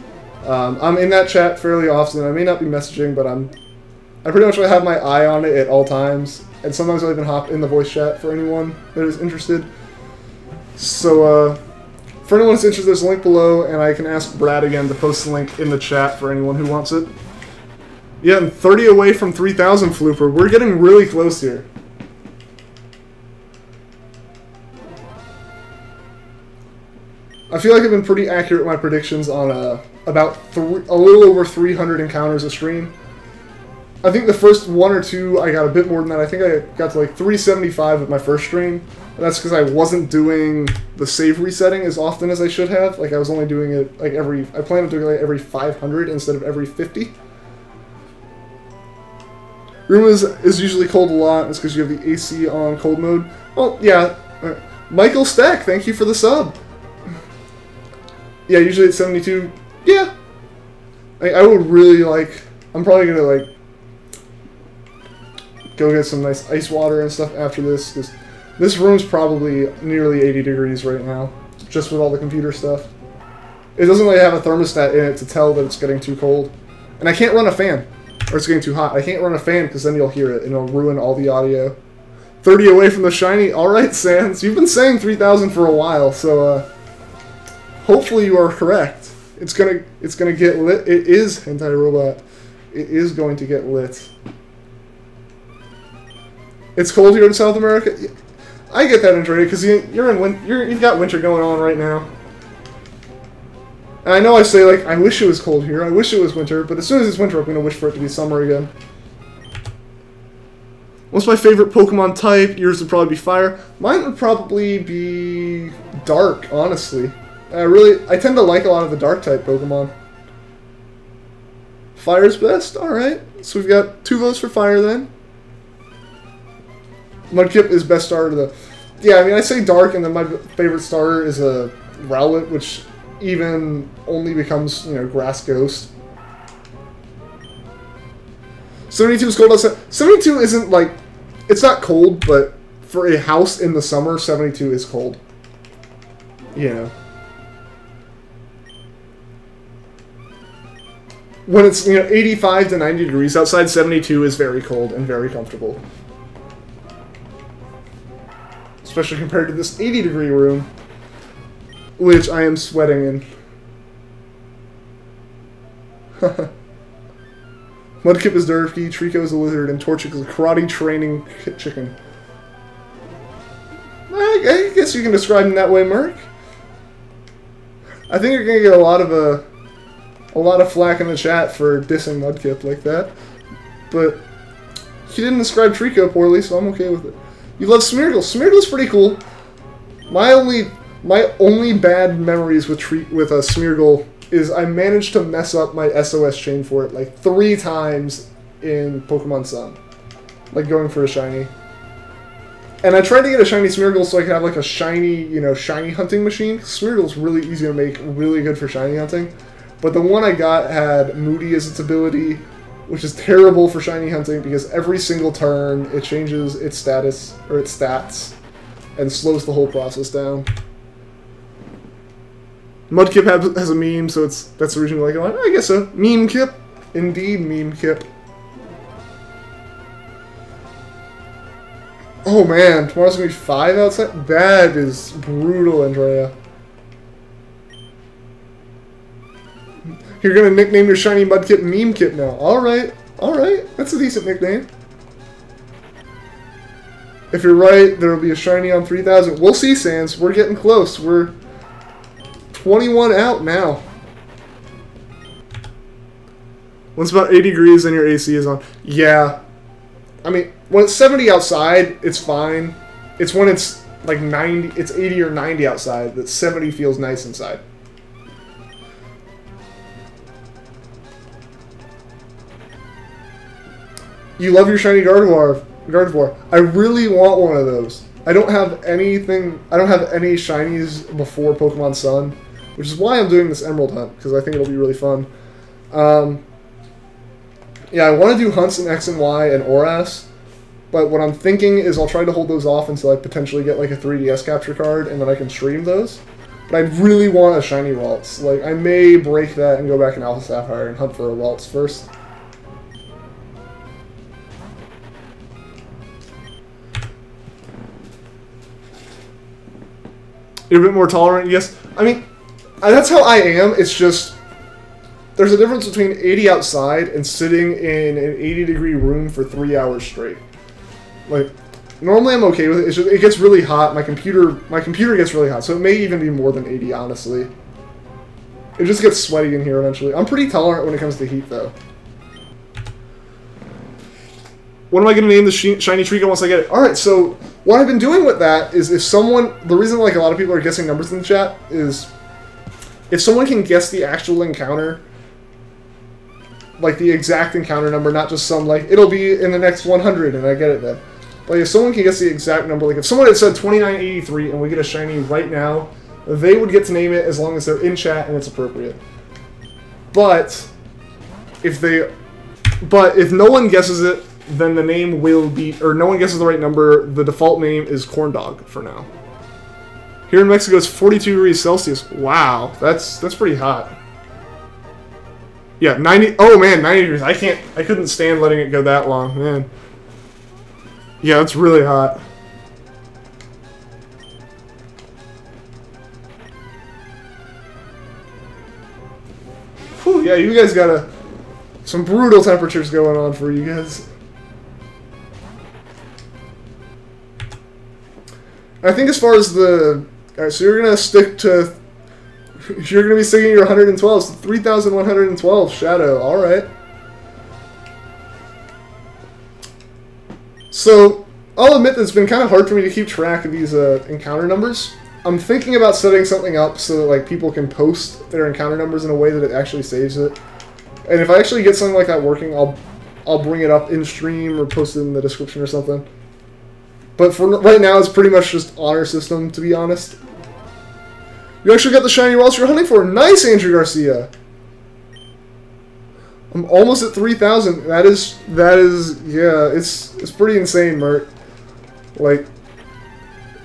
I'm in that chat fairly often. I may not be messaging, but I pretty much have my eye on it at all times, and sometimes I'll even hop in the voice chat for anyone that is interested. So, for anyone who's interested, there's a link below, and I can ask Brad again to post the link in the chat for anyone who wants it. Yeah, I'm 30 away from 3,000, Flooper. We're getting really close here. I feel like I've been pretty accurate with my predictions on about a little over 300 encounters a stream. I think the first one or two, I got a bit more than that. I think I got to like 375 with my first stream. That's because I wasn't doing the save resetting as often as I should have. Like, I was only doing it like I planned on doing it like every 500 instead of every 50. Room is usually cold a lot. It's because you have the AC on cold mode. Well, yeah. Michael Stack, thank you for the sub. Yeah, usually it's 72. Yeah. I would really like... I'm probably going to like... go get some nice ice water and stuff after this, because this room's probably nearly 80 degrees right now, just with all the computer stuff. It doesn't really have a thermostat in it to tell that it's getting too cold. And I can't run a fan, or it's getting too hot. I can't run a fan because then you'll hear it, and it'll ruin all the audio. 30 away from the shiny. Alright, Sans. You've been saying 3,000 for a while, so hopefully you are correct. It's gonna get lit. It is Hentai Robot. It is going to get lit. It's cold here in South America. I get that, Andrea, because you've got winter going on right now. And I know I say like I wish it was cold here. I wish it was winter, but as soon as it's winter, I'm gonna wish for it to be summer again. What's my favorite Pokemon type? Yours would probably be fire. Mine would probably be dark, honestly. I tend to like a lot of the dark type Pokemon. Fire's best. All right. So we've got 2 votes for fire then. Mudkip is best starter to the... Yeah, I mean, I say dark, and then my favorite starter is a Rowlet, which even only becomes, you know, Grass Ghost. 72 is cold outside. 72 isn't, like... It's not cold, but for a house in the summer, 72 is cold. You know. When it's, you know, 85 to 90 degrees outside, 72 is very cold and very comfortable. Especially compared to this 80-degree room, which I am sweating in. Mudkip is Durkee, Treecko is a lizard, and Torchic is a karate training chicken. I guess you can describe him that way, Merc. I think you're gonna get a lot of flack in the chat for dissing Mudkip like that, but he didn't describe Treecko poorly, so I'm okay with it. You love Smeargle. Smeargle's pretty cool. My only bad memories with Smeargle is I managed to mess up my SOS chain for it like 3 times in Pokemon Sun, like going for a shiny. And I tried to get a shiny Smeargle so I could have like a shiny, you know, shiny hunting machine. Smeargle's really easy to make, really good for shiny hunting. But the one I got had Moody as its ability, which is terrible for shiny hunting because every single turn it changes its status or its stats and slows the whole process down. Mudkip has a meme, so that's the reason like, I guess so. Meme Kip. Indeed, Meme Kip. Oh man, tomorrow's gonna be 5 outside? That is brutal, Andrea. You're gonna nickname your shiny Mudkip Meme Kip now. Alright, that's a decent nickname. If you're right, there'll be a shiny on 3000. We'll see, Sans. We're getting close. We're 21 out now. When it's about 80 degrees and your AC is on. Yeah. I mean, when it's 70 outside, it's fine. It's when it's like 90, it's 80 or 90 outside that 70 feels nice inside. You love your shiny Gardevoir. I really want one of those. I don't have anything, I don't have any shinies before Pokemon Sun, which is why I'm doing this Emerald hunt, because I think it'll be really fun. Yeah, I want to do hunts in X and Y and ORAS, but what I'm thinking is I'll try to hold those off until I potentially get like a 3DS capture card, and then I can stream those. But I really want a shiny Ralts. Like, I may break that and go back in Alpha Sapphire and hunt for a Ralts first. You're a bit more tolerant, yes. I mean, that's how I am. It's just, there's a difference between 80 outside and sitting in an 80-degree room for 3 hours straight. Like, normally I'm okay with it. It's just, it gets really hot. My computer gets really hot, so it may even be more than 80, honestly. It just gets sweaty in here eventually. I'm pretty tolerant when it comes to heat, though. What am I going to name the shiny Treecko once I get it? Alright, so what I've been doing with that is if someone... The reason like a lot of people are guessing numbers in the chat is if someone can guess the actual encounter, like the exact encounter number, not just some like, it'll be in the next 100 and I get it then. Like if someone can guess the exact number, like if someone had said 2983 and we get a shiny right now, they would get to name it as long as they're in chat and it's appropriate. But if no one guesses it, then the name will be, or no one guesses the right number, the default name is Corndog for now. Here in Mexico, it's 42 degrees Celsius. Wow, that's pretty hot. Yeah, 90, oh man, 90 degrees. I couldn't stand letting it go that long, man. Yeah, that's really hot. Whew, yeah, you guys got some brutal temperatures going on for you guys. I think as far as the... Alright, so you're going to stick to... You're going to be sticking your 112, so 3,112 Shadow, alright. So, I'll admit that it's been kind of hard for me to keep track of these encounter numbers. I'm thinking about setting something up so that like people can post their encounter numbers in a way that it actually saves it. And if I actually get something like that working, I'll bring it up in stream or post it in the description or something. But for right now, it's pretty much just honor system, to be honest. You actually got the shiny Ralts you're hunting for. Nice, Andrew Garcia. I'm almost at 3,000. That is, yeah, it's pretty insane, Mert. Like,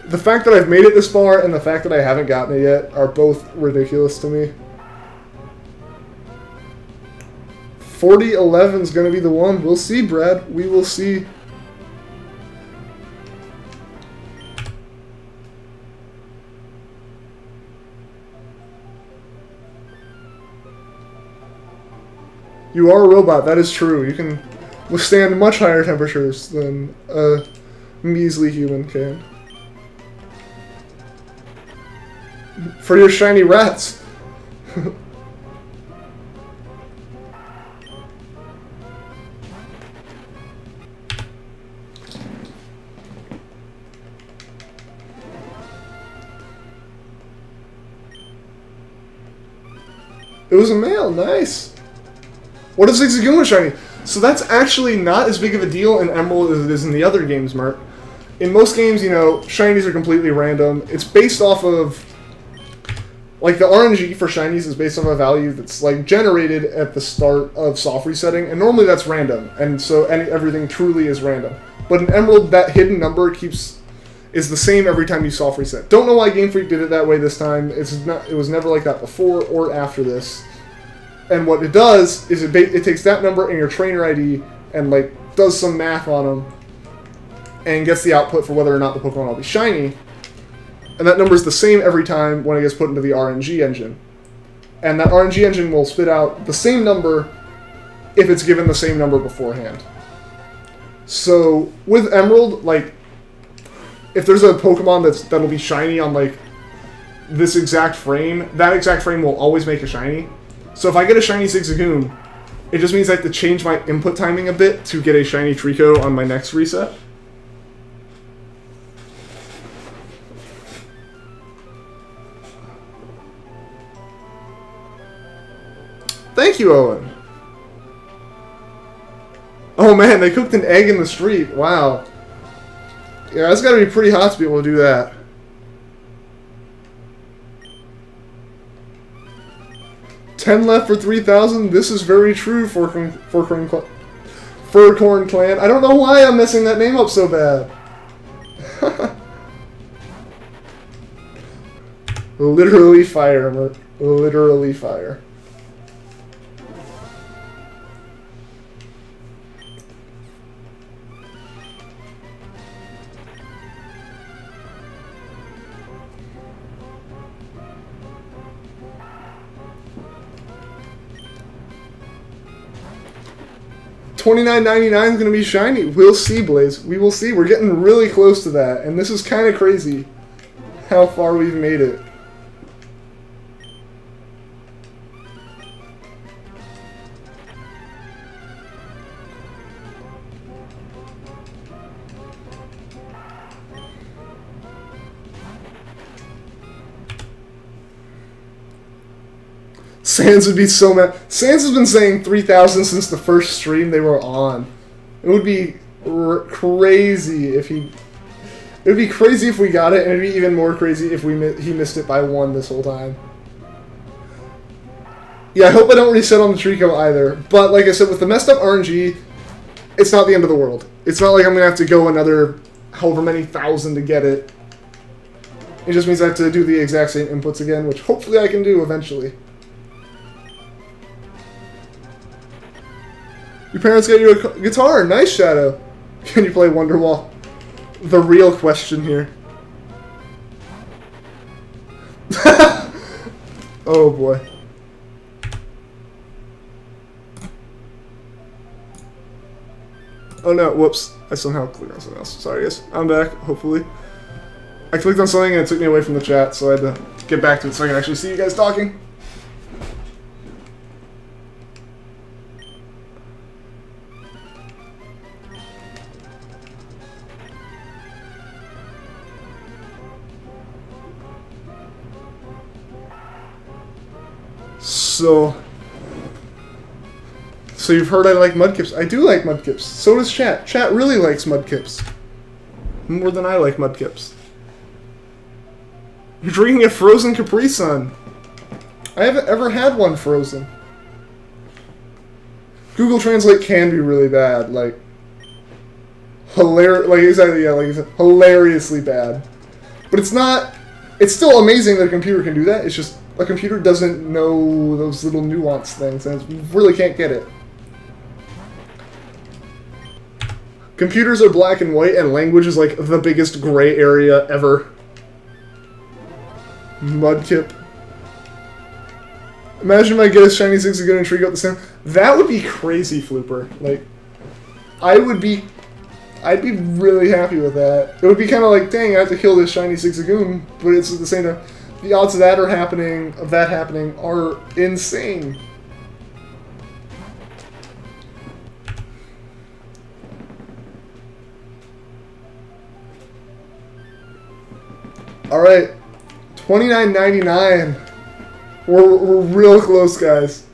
the fact that I've made it this far and the fact that I haven't gotten it yet are both ridiculous to me. 4011 is going to be the one. We'll see, Brad. We will see. You are a robot, that is true. You can withstand much higher temperatures than a measly human can. For your shiny rats. It was a male, nice. What is Zigzagoon shiny? So that's actually not as big of a deal in Emerald as it is in the other games, Mert. In most games, you know, shinies are completely random. It's based off of Like, the RNG for shinies is based on a value that's, like, generated at the start of soft resetting, and normally that's random, and so everything truly is random. But in Emerald, that hidden number is the same every time you soft reset. Don't know why Game Freak did it that way this time. It was never like that before or after this. And what it does is it takes that number and your trainer ID and, like, does some math on them and gets the output for whether or not the Pokemon will be shiny. And that number is the same every time when it gets put into the RNG engine. And that RNG engine will spit out the same number if it's given the same number beforehand. So with Emerald, like, if there's a Pokemon that'll be shiny on, like, this exact frame, that exact frame will always make a shiny. So if I get a shiny Zigzagoon, it just means I have to change my input timing a bit to get a shiny Treecko on my next reset. Thank you, Owen. Oh man, they cooked an egg in the street. Wow. Yeah, that's gotta be pretty hot to be able to do that. $10 left for 3,000. This is very true, Furcorn Clan. I don't know why I'm messing that name up so bad. Literally fire, Mert. Literally fire. $29.99 is going to be shiny. We'll see, Blaze. We will see. We're getting really close to that. And this is kind of crazy how far we've made it. Sans would be so mad. Sans has been saying 3,000 since the first stream they were on. It would be crazy if he... It would be crazy if we got it, and it would be even more crazy if he missed it by 1 this whole time. Yeah, I hope I don't reset on the Treecko either. But like I said, with the messed up RNG, it's not the end of the world. It's not like I'm going to have to go another however many thousand to get it. It just means I have to do the exact same inputs again, which hopefully I can do eventually. Your parents got you a guitar. Nice, Shadow. Can you play Wonderwall? The real question here. Oh, boy. Oh, no. Whoops. I somehow clicked on something else. Sorry, guys. I'm back, hopefully. I clicked on something and it took me away from the chat, so I had to get back to it so I can actually see you guys talking. So you've heard I like Mudkips. I do like Mudkips. So does chat. Chat really likes Mudkips. More than I like Mudkips. You're drinking a frozen Capri Sun. I haven't ever had one frozen. Google Translate can be really bad. Like, exactly, yeah, like hilariously bad. But it's not... It's still amazing that a computer can do that. It's just... A computer doesn't know those little nuance things, and you really can't get it. Computers are black and white, and language is like the biggest gray area ever. Mudkip. Imagine if I get a shiny Zigzagoon and Treecko at the same. That would be crazy, Flooper. Like, I'd be really happy with that. It would be kind of like, dang, I have to kill this shiny Zigzagoon, but it's at the same time. The odds of that happening are insane. All right, $29.99. We're real close, guys.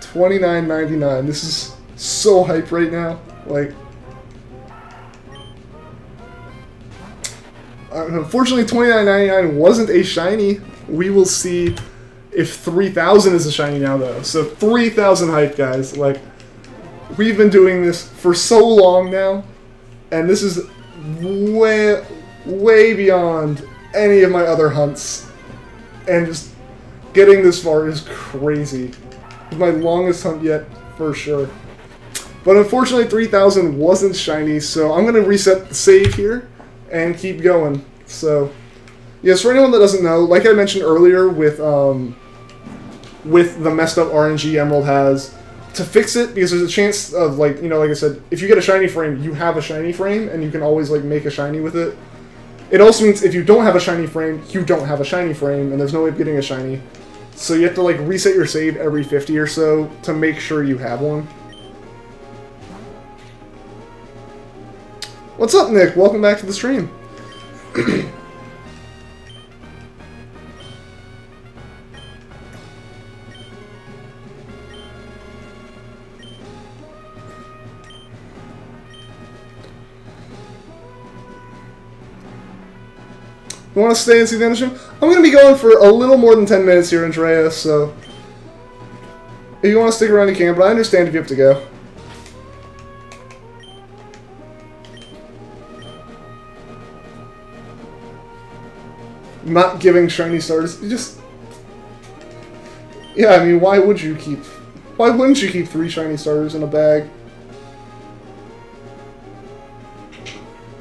$29.99. This is so hype right now. Like. Unfortunately, $29.99 wasn't a shiny. We will see if 3,000 is a shiny now, though. So 3,000 hype, guys. Like, we've been doing this for so long now, and this is way, way beyond any of my other hunts. And just getting this far is crazy. It's my longest hunt yet, for sure. But unfortunately, 3,000 wasn't shiny, so I'm going to reset the save here and keep going. So, yes, for anyone that doesn't know, like I mentioned earlier with the messed up RNG Emerald has, to fix it, because there's a chance of, like, you know, like I said, if you get a shiny frame, you have a shiny frame, and you can always, like, make a shiny with it. It also means if you don't have a shiny frame, you don't have a shiny frame, and there's no way of getting a shiny. So you have to, like, reset your save every 50 or so to make sure you have one. What's up, Nick? Welcome back to the stream. You want to stay and see the end of the stream? I'm going to be going for a little more than 10 minutes here, Andrea, so if you want to stick around, you can, but I understand if you have to go. Not giving shiny stars, just... Yeah, I mean, why wouldn't you keep 3 shiny stars in a bag?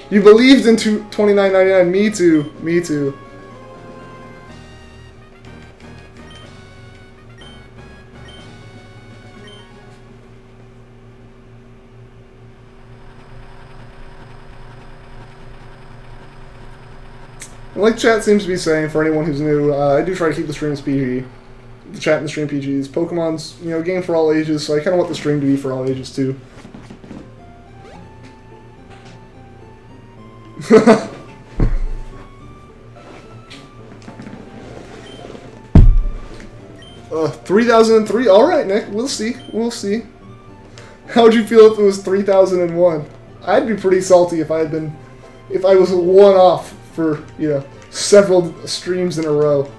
You believed in $29.99. Me too. Me too. Like chat seems to be saying, for anyone who's new, I do try to keep the streams PG. The chat and the stream PGs. Pokemon's, you know, a game for all ages, so I kind of want the stream to be for all ages too. 3003. All right, Nick. We'll see. We'll see. How would you feel if it was 3001? I'd be pretty salty if I was one off for, you know, several streams in a row.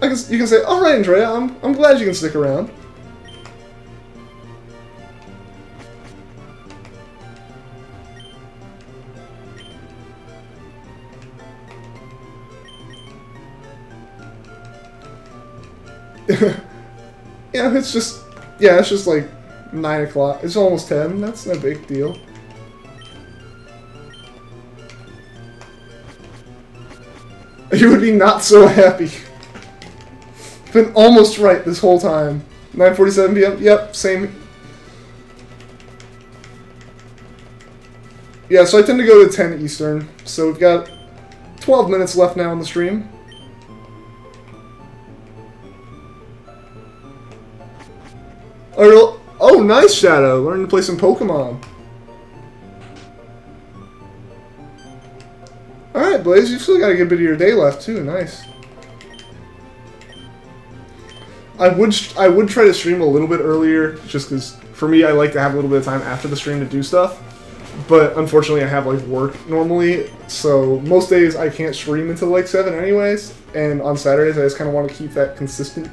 I guess you can say, all right, Andrea. I'm glad you can stick around. Yeah, it's just like 9 o'clock. It's almost 10. That's no big deal. You would be not so happy. Been almost right this whole time. 9:47 p.m. Yep, same. Yeah, so I tend to go to 10 Eastern. So we've got 12 minutes left now on the stream. Oh, nice, Shadow. Learning to play some Pokemon. Alright, Blaze, you've still got a good bit of your day left, too. Nice. I would try to stream a little bit earlier, just because, for me, I like to have a little bit of time after the stream to do stuff. But, unfortunately, I have, like, work normally, so most days I can't stream until, like, 7 anyways. And on Saturdays, I just kind of want to keep that consistent.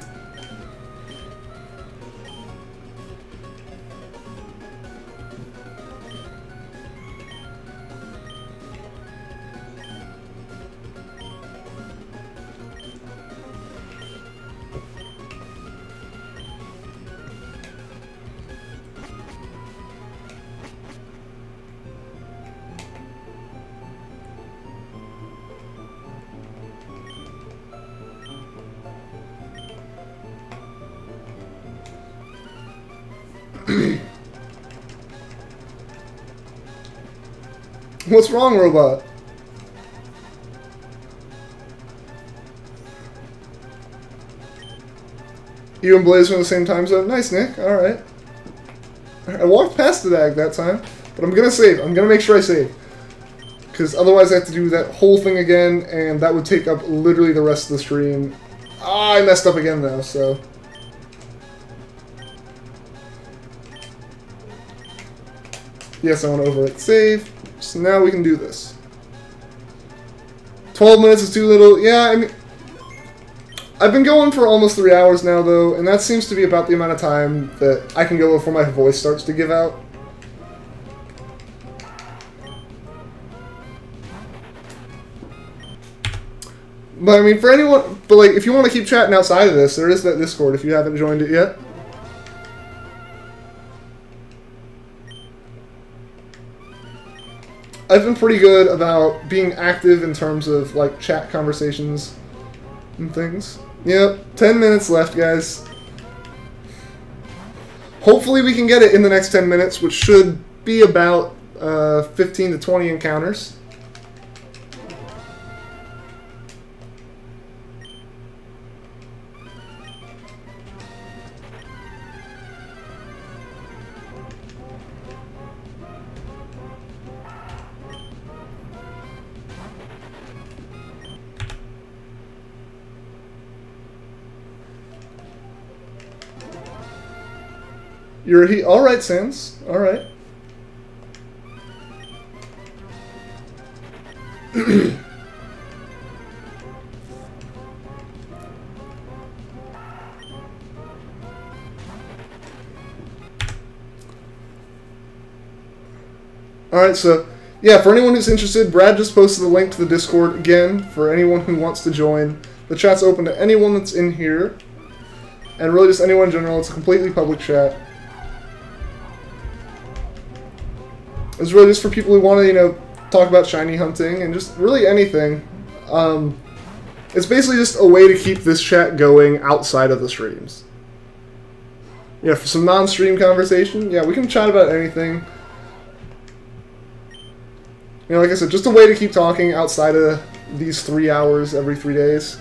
What's wrong, Robot? You and Blaze are in the same time zone? Nice, Nick. Alright. I walked past the dag that time, but I'm gonna save. I'm gonna make sure I save. Because otherwise I have to do that whole thing again, and that would take up literally the rest of the stream. Ah, I messed up again, though, so... Yes, I want to overwrite save. So now we can do this. 12 minutes is too little. Yeah, I mean, I've been going for almost 3 hours now, though, and that seems to be about the amount of time that I can go before my voice starts to give out. But, I mean, for anyone... But, like, if you want to keep chatting outside of this, there is that Discord if you haven't joined it yet. I've been pretty good about being active in terms of, like, chat conversations and things. Yep, 10 minutes left, guys. Hopefully we can get it in the next 10 minutes, which should be about 15 to 20 encounters. You're a all right, Sans. All right. All right, so yeah, for anyone who's interested, Brad just posted the link to the Discord again for anyone who wants to join. The chat's open to anyone that's in here, and really just anyone in general. It's a completely public chat. It's really just for people who want to, you know, talk about shiny hunting and just really anything. It's basically just a way to keep this chat going outside of the streams. Yeah, for some non-stream conversation, yeah, we can chat about anything. You know, like I said, just a way to keep talking outside of these 3 hours every 3 days.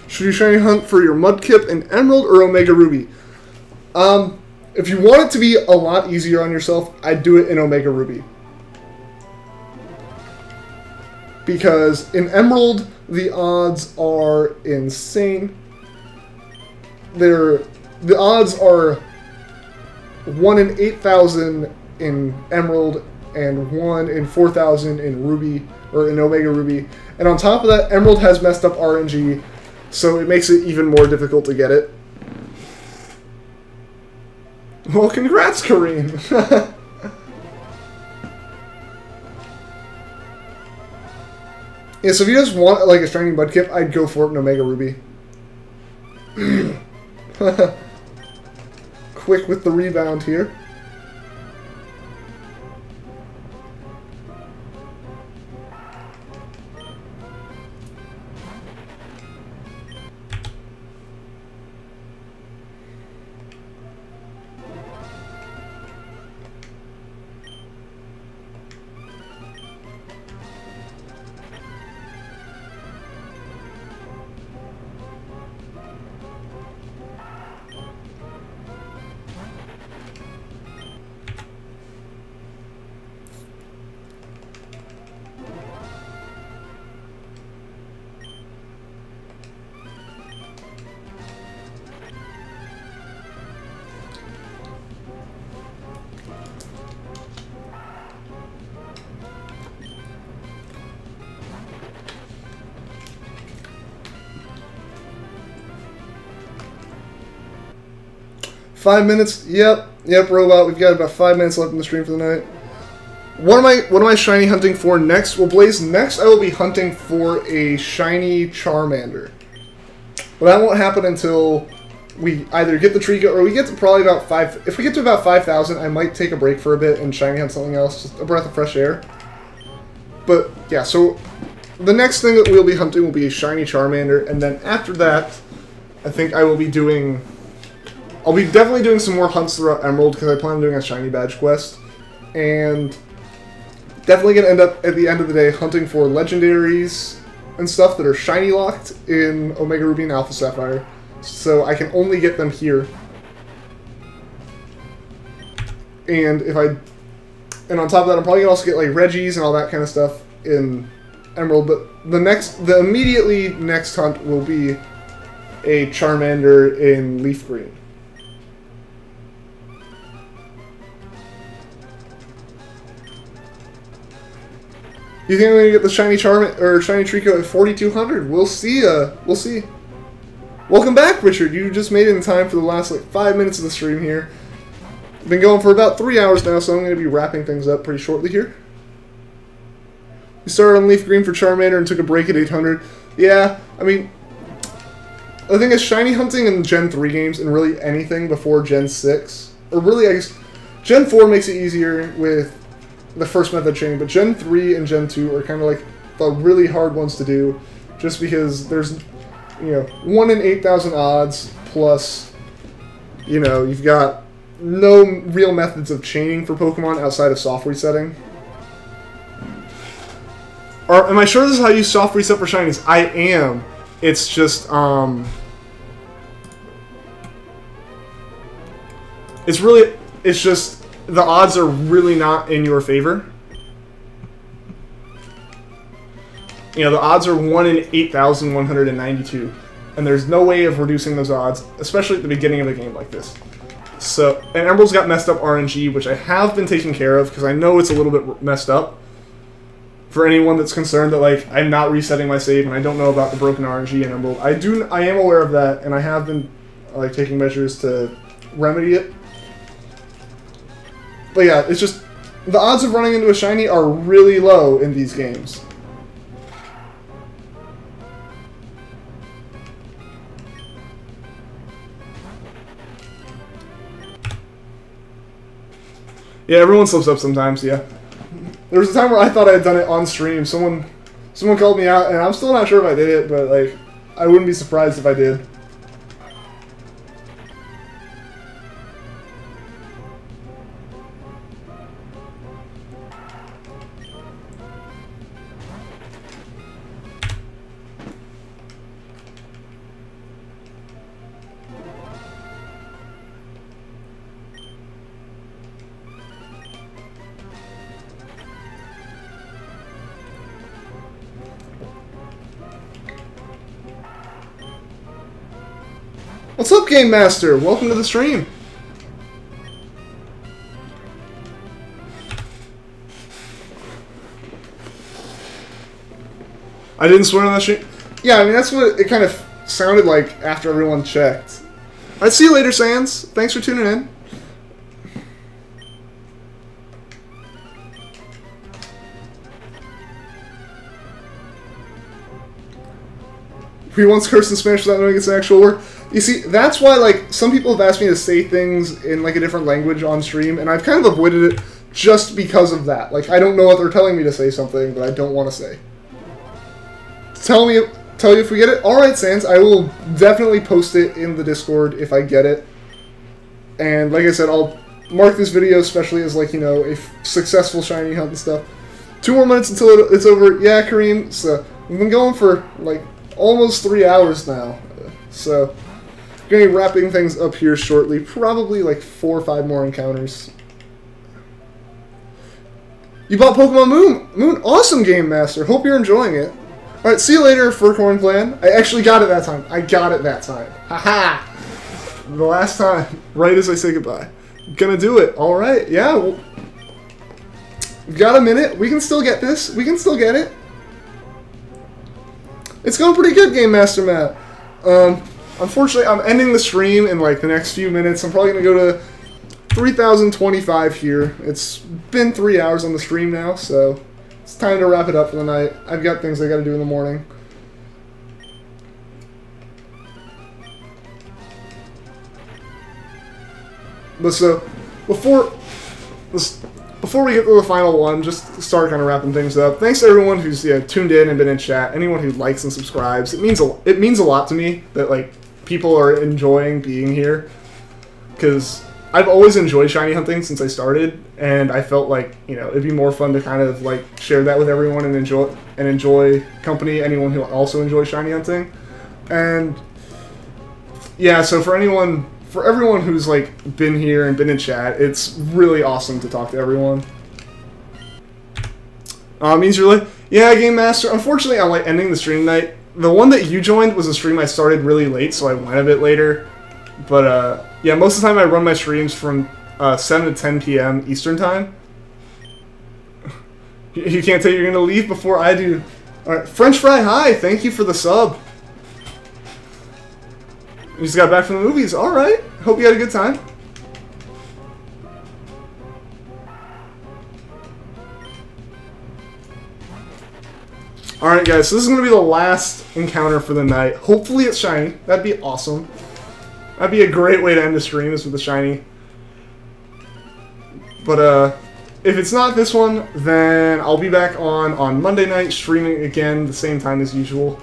Should you shiny hunt for your Mudkip in Emerald or Omega Ruby? If you want it to be a lot easier on yourself, I'd do it in Omega Ruby. Because in Emerald, the odds are insane. The odds are 1 in 8,000 in Emerald and 1 in 4,000 in Ruby, or in Omega Ruby. And on top of that, Emerald has messed up RNG, so it makes it even more difficult to get it. Well, congrats, Kareem! Yeah, so if you just want like a shiny Mudkip, I'd go for it in Omega Ruby. Quick with the rebound here. Five minutes. Yep, Robot. We've got about 5 minutes left in the stream for the night. What am I shiny hunting for next? Well, Blaze, next I will be hunting for a shiny Charmander. But that won't happen until we either get the Treecko or we get to probably about 5. If we get to about 5,000, I might take a break for a bit and shiny hunt something else, just a breath of fresh air. But yeah, so the next thing that we'll be hunting will be a shiny Charmander, and then after that, I think I will be doing. I'll be definitely doing some more hunts throughout Emerald because I plan on doing a shiny badge quest, and definitely gonna end up at the end of the day hunting for legendaries and stuff that are shiny locked in Omega Ruby and Alpha Sapphire. So I can only get them here. And and on top of that, I'm probably gonna also get like Reggies and all that kind of stuff in Emerald. But the immediately next hunt will be a Charmander in Leaf Green. You think I'm gonna get the shiny shiny Treecko at 4,200? We'll see. We'll see. Welcome back, Richard. You just made it in time for the last like 5 minutes of the stream here. Been going for about 3 hours now, so I'm going to be wrapping things up pretty shortly here. You started on Leaf Green for Charmander and took a break at 800. Yeah, I mean, the thing is, shiny hunting in Gen 3 games and really anything before Gen 6, or really, I guess, Gen 4 makes it easier with the first method training, but Gen 3 and Gen 2 are kind of like the really hard ones to do, just because there's, you know, 1 in 8,000 odds, plus, you know, you've got no real methods of chaining for Pokemon outside of soft resetting. Or am I sure this is how you soft reset for shinies? I am. It's just it's just the odds are really not in your favor. You know, the odds are 1 in 8,192, and there's no way of reducing those odds, especially at the beginning of a game like this. So, and Emerald's got messed up RNG, which I have been taking care of, because I know it's a little bit messed up. For anyone that's concerned that, like, I'm not resetting my save and I don't know about the broken RNG in Emerald, I am aware of that, and I have been, like, taking measures to remedy it. But yeah, it's just, the odds of running into a shiny are really low in these games. Yeah, everyone slips up sometimes, yeah. There was a time where I thought I had done it on stream. Someone called me out, and I'm still not sure if I did it, but, like, I wouldn't be surprised if I did. What's up, Game Master? Welcome to the stream. I didn't swear on that stream? Yeah, I mean, that's what it kind of sounded like after everyone checked. Alright, see you later, Sans. Thanks for tuning in. He once cursed in Spanish without knowing it's an actual word. You see, that's why, like, some people have asked me to say things in, like, a different language on stream, and I've kind of avoided it just because of that. Like, I don't know if they're telling me to say something that I don't want to say. Tell you if we get it. Alright, Sans, I will definitely post it in the Discord if I get it. And, like I said, I'll mark this video especially as, like, you know, a successful shiny hunt and stuff. 2 more minutes until it's over. Yeah, Kareem, so we've been going for, like, almost 3 hours now. So, going to be wrapping things up here shortly. Probably like 4 or 5 more encounters. You bought Pokemon Moon! Moon, awesome, Game Master. Hope you're enjoying it. Alright, see you later, Furcorn Clan. I actually got it that time. I got it that time. Haha! The last time, right as I say goodbye. Gonna do it. Alright, yeah. Well, we've got a minute. We can still get this. We can still get it. It's going pretty good, Game Master Matt. Unfortunately, I'm ending the stream in like the next few minutes. I'm probably going to go to 3,025 here. It's been 3 hours on the stream now, so it's time to wrap it up for the night. I've got things I got to do in the morning. But so, before we get to the final one, just start kind of wrapping things up. Thanks to everyone who's tuned in and been in chat. Anyone who likes and subscribes. It means a lot to me that like people are enjoying being here, because I've always enjoyed shiny hunting since I started, and I felt like, you know, it'd be more fun to kind of like share that with everyone and enjoy company anyone who also enjoys shiny hunting. And yeah, so for everyone who's like been here and been in chat, it's really awesome to talk to everyone. Means you're like, yeah, Game Master. Unfortunately, I'm like ending the stream night. The one that you joined was a stream I started really late, so I went a bit later. But yeah, most of the time I run my streams from 7 to 10 p.m. Eastern time. You can't tell you're gonna leave before I do. All right, French Fry, hi, thank you for the sub. You just got back from the movies. All right, hope you had a good time. Alright guys, so this is going to be the last encounter for the night. Hopefully it's shiny. That'd be awesome. That'd be a great way to end the stream, is with a shiny. But if it's not this one, then I'll be back on Monday night, streaming again the same time as usual.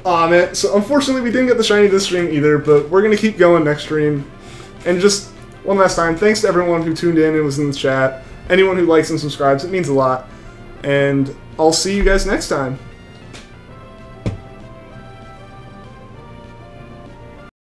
Aw man, so unfortunately we didn't get the shiny this stream either, but we're going to keep going next stream. And just one last time, thanks to everyone who tuned in and was in the chat. Anyone who likes and subscribes, it means a lot. And I'll see you guys next time.